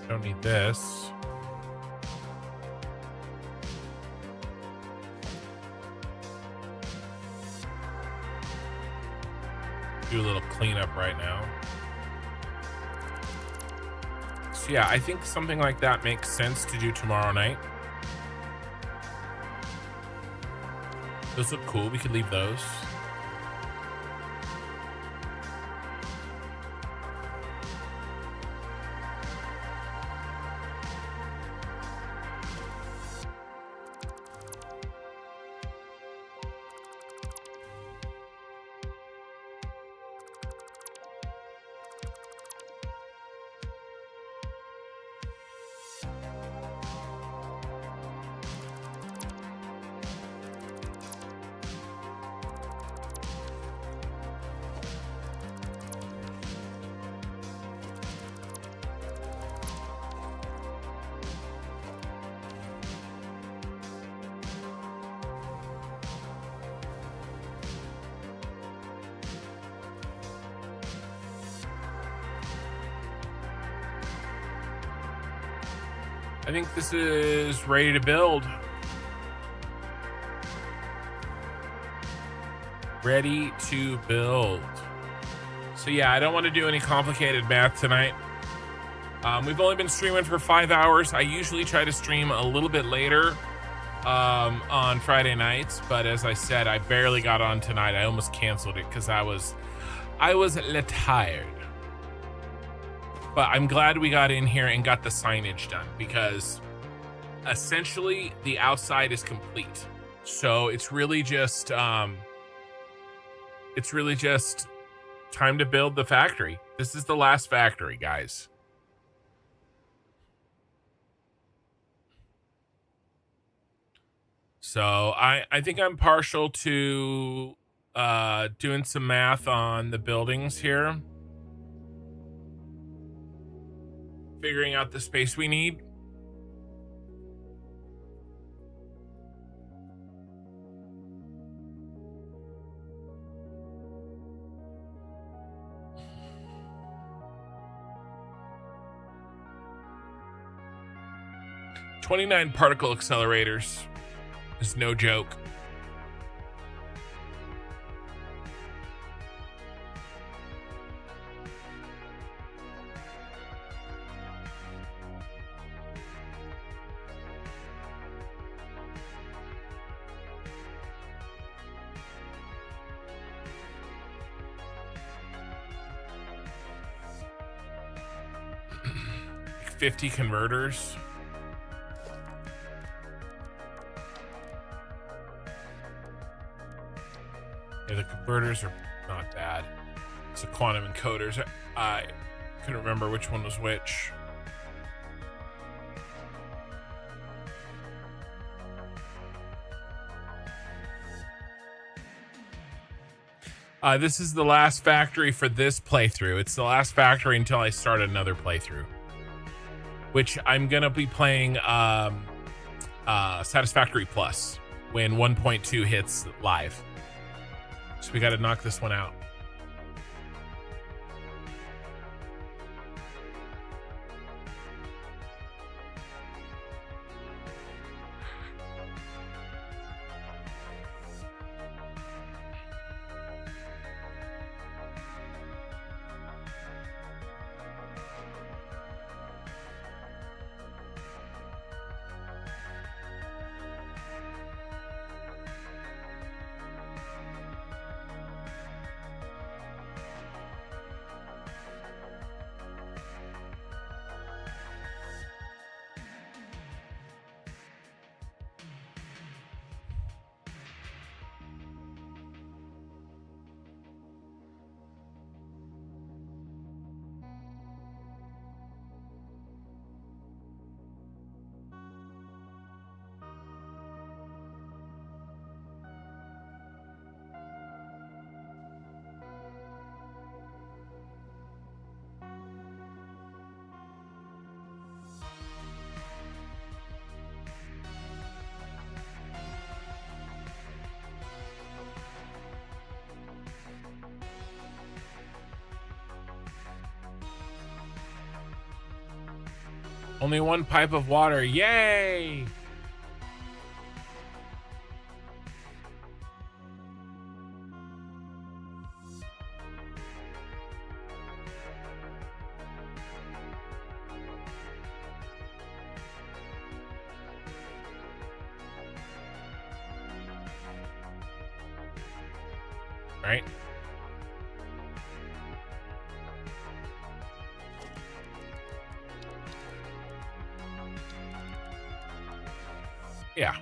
[SPEAKER 1] Don't need this. Do a little cleanup right now. So yeah, I think something like that makes sense to do tomorrow night. Those look cool. We could leave those. I think this is ready to build. Ready to build. So yeah, I don't want to do any complicated math tonight. We've only been streaming for 5 hours. I usually try to stream a little bit later on Friday nights, but as I said, I barely got on tonight. I almost canceled it because I was tired. But I'm glad we got in here and got the signage done, because essentially the outside is complete. So it's really just time to build the factory. This is the last factory, guys. So I think I'm partial to doing some math on the buildings here. Figuring out the space we need. "29 particle accelerators is no joke. Like 50 converters. Yeah, the converters are not bad. It's the quantum encoders. I couldn't remember which one was which. This is the last factory for this playthrough. It's the last factory until I start another playthrough, which I'm gonna be playing Satisfactory Plus when 1.2 hits live. So we got to knock this one out. Only one pipe of water. Yay! Right? Yeah.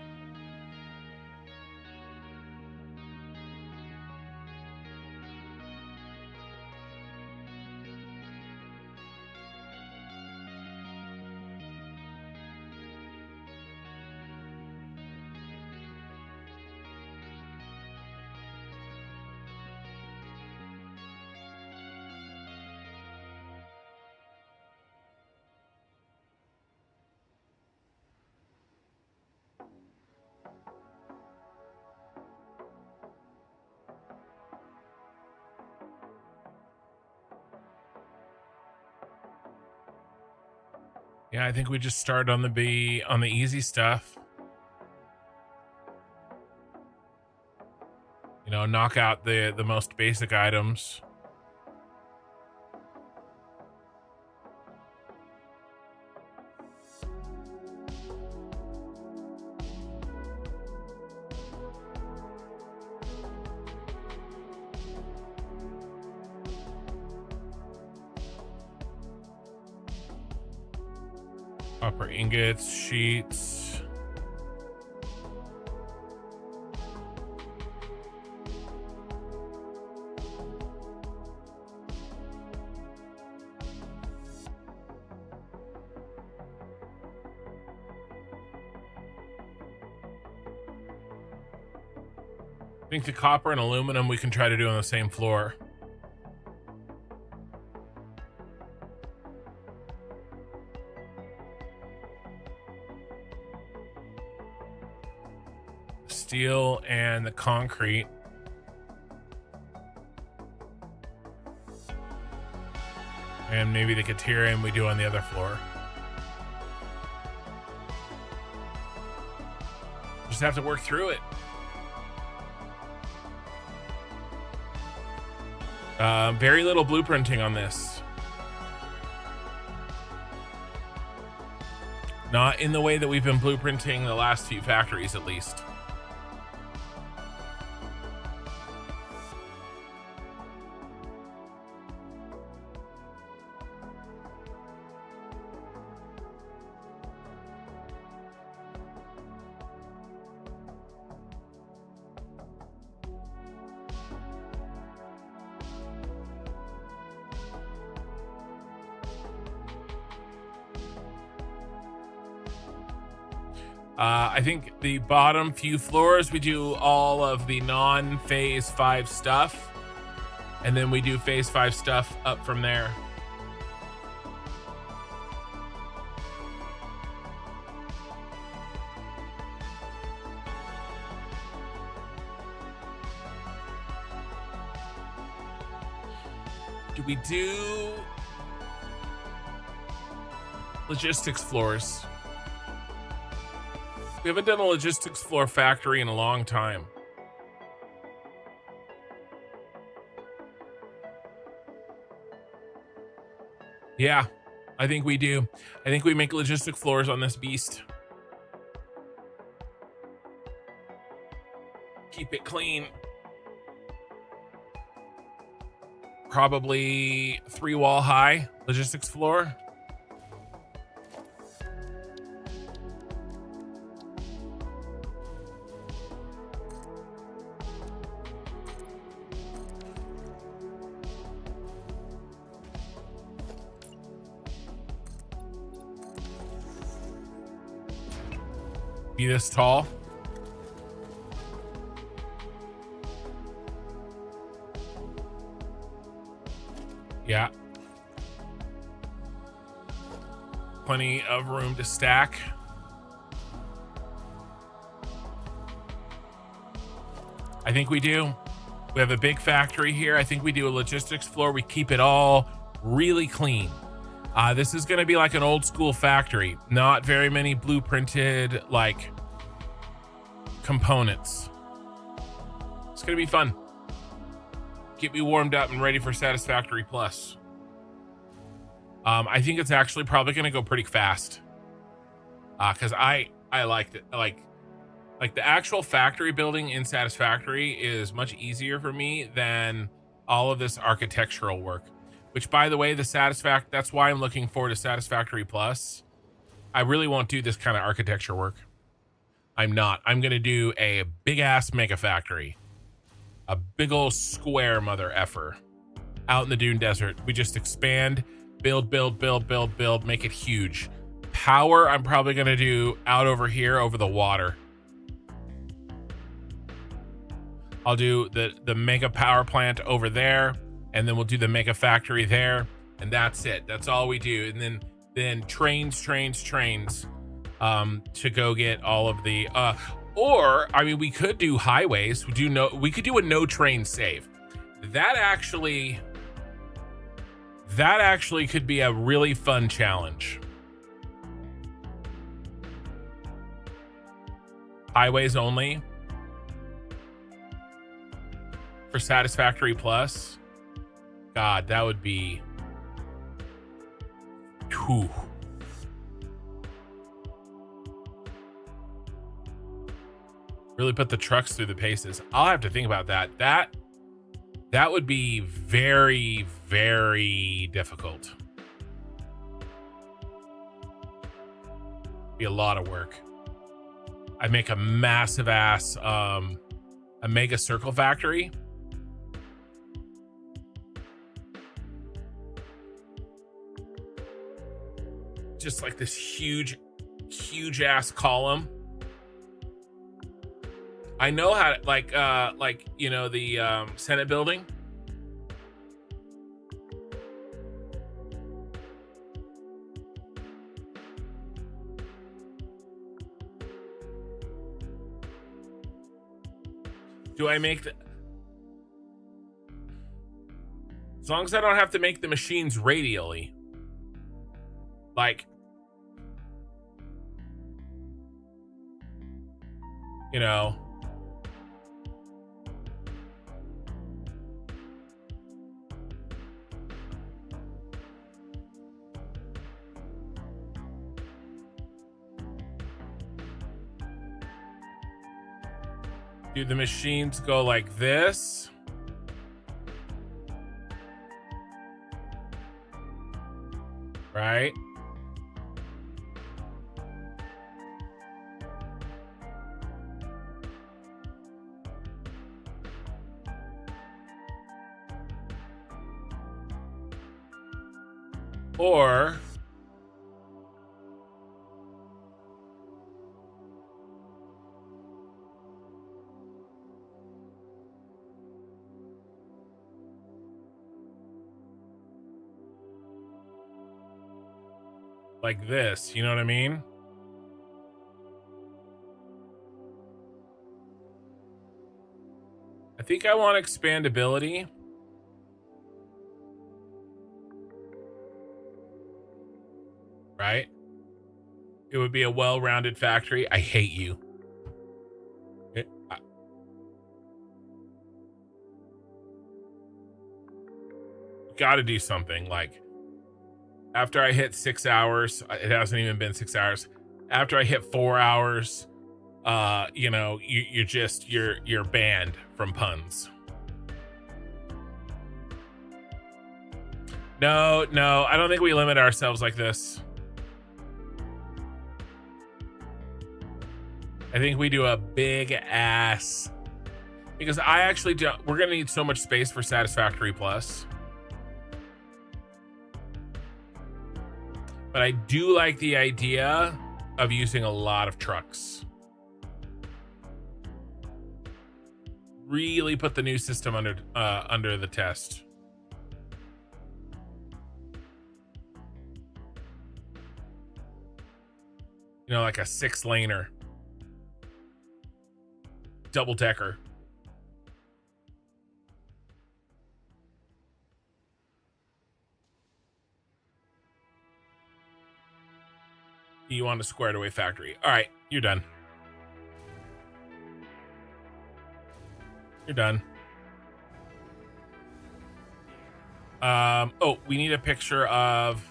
[SPEAKER 1] Yeah, I think we just start on the easy stuff. You know, knock out the most basic items. Copper ingots, sheets. I think the copper and aluminum we can try to do on the same floor. Steel and the concrete. And maybe the Caterium we do on the other floor. Just have to work through it. Very little blueprinting on this. Not in the way that we've been blueprinting the last few factories, at least. I think the bottom few floors, we do all of the non-phase 5 stuff. And then we do phase 5 stuff up from there. Do we do logistics floors? We haven't done a logistics floor factory in a long time. Yeah, I think we do. I think we make logistic floors on this beast. Keep it clean. Probably 3 wall high logistics floor. Be this tall. Yeah. Plenty of room to stack. I think we do. We have a big factory here. I think we do a logistics floor. We keep it all really clean. This is going to be like an old school factory. Not very many blueprinted like components. It's going to be fun. Get me warmed up and ready for Satisfactory Plus. I think it's actually probably going to go pretty fast. Because I liked it. Like the actual factory building in Satisfactory is much easier for me than all of this architectural work. Which, by the way, that's why I'm looking forward to Satisfactory Plus. I really won't do this kind of architecture work. I'm not. I'm going to do a big-ass mega factory. A big old square mother effer. Out in the Dune Desert. We just expand, build, make it huge. Power, I'm probably going to do out over here over the water. I'll do the mega power plant over there. And then we'll do the mega factory there, and that's it. That's all we do. And then trains to go get all of the or I mean, we could do highways. We could do a no train save. That actually could be a really fun challenge. Highways only for Satisfactory Plus. God, that would be... Whew. Really put the trucks through the paces. I'll have to think about that. That would be very, very difficult. Be a lot of work. I'd make a massive ass, a mega circle factory. Just like this huge ass column. I know how to, like you know, the Senate building. Do I make the... As long as I don't have to make the machines radially. Like, you know, do the machines go like this? Right? Or like this, you know what I mean? I think I want expandability. Right? It would be a well-rounded factory. I hate you. Got to do something. Like, after I hit 6 hours, it hasn't even been 6 hours. After I hit 4 hours, you know, you're banned from puns. No, I don't think we limit ourselves like this. I think we do a big ass, because I actually do. We're gonna need so much space for Satisfactory Plus, but I do like the idea of using a lot of trucks. Really put the new system under the test. You know, like a 6-laner. Double decker. You want a squared away factory. All right, you're done. You're done. Oh, we need a picture of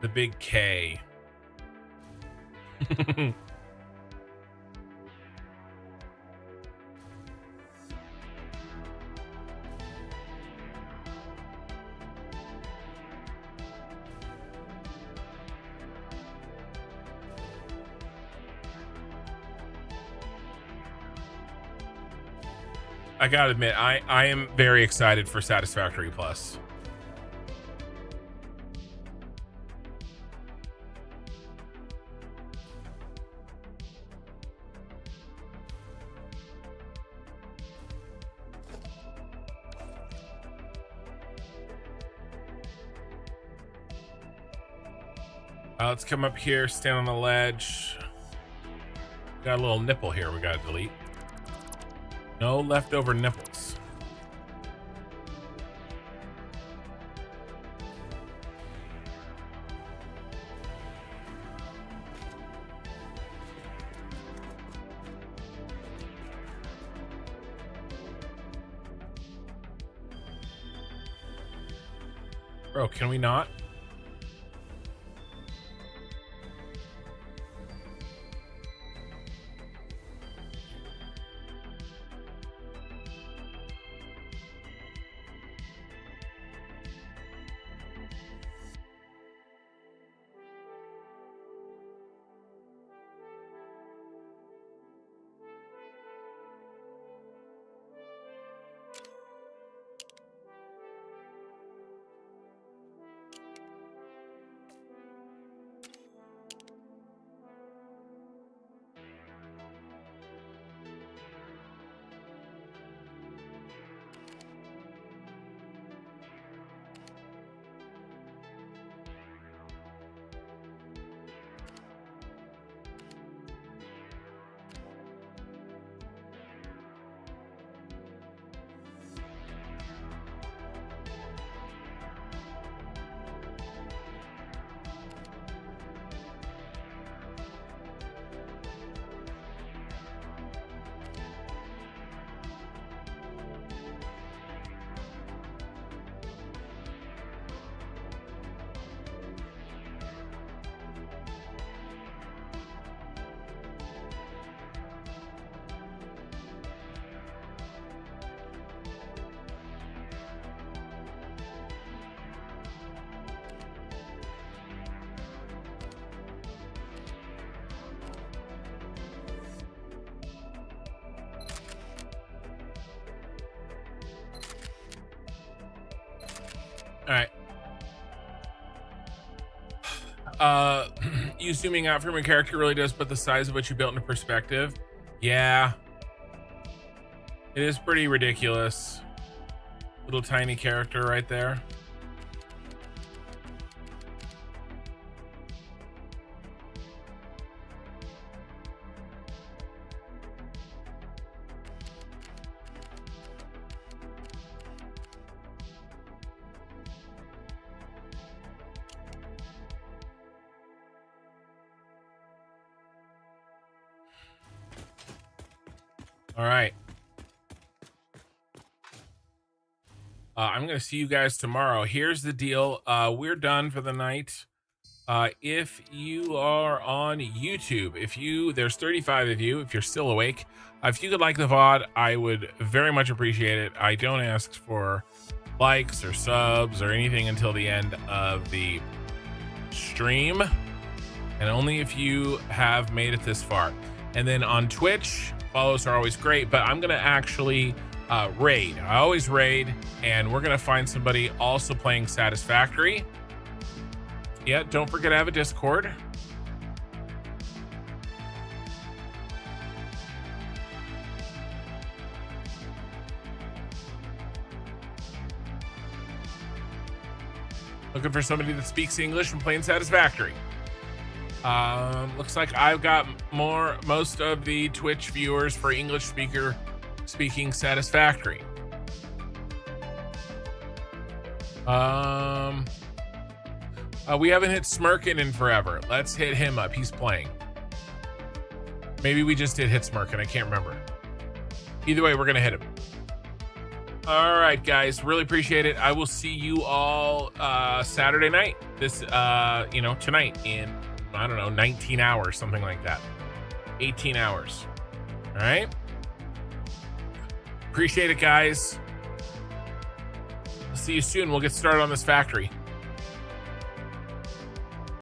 [SPEAKER 1] the big K. I gotta admit, I am very excited for Satisfactory Plus. Let's come up here, stand on the ledge. Got a little nipple here we gotta delete. No leftover nipples. Bro, can we not? All right. You zooming out from your character really does put the size of what you built into perspective. Yeah. It is pretty ridiculous. Little tiny character right there. All right. I'm going to see you guys tomorrow. Here's the deal. We're done for the night. If you are on YouTube, there's 35 of you, if you're still awake, if you could like the VOD, I would very much appreciate it. I don't ask for likes or subs or anything until the end of the stream, and only if you have made it this far. And then on Twitch, follows are always great, but I'm going to actually raid. I always raid, and we're going to find somebody also playing Satisfactory. Yeah, don't forget to have a Discord. Looking for somebody that speaks English and playing Satisfactory. Looks like I've got most of the Twitch viewers for English speaking Satisfactory. We haven't hit Smirkin in forever. Let's hit him up. He's playing. Maybe we just did hit Smirkin. I can't remember. Either way, we're going to hit him. All right, guys. Really appreciate it. I will see you all Saturday night. Tonight in, 19 hours, something like that. 18 hours. All right. Appreciate it, guys. I'll see you soon. We'll get started on this factory.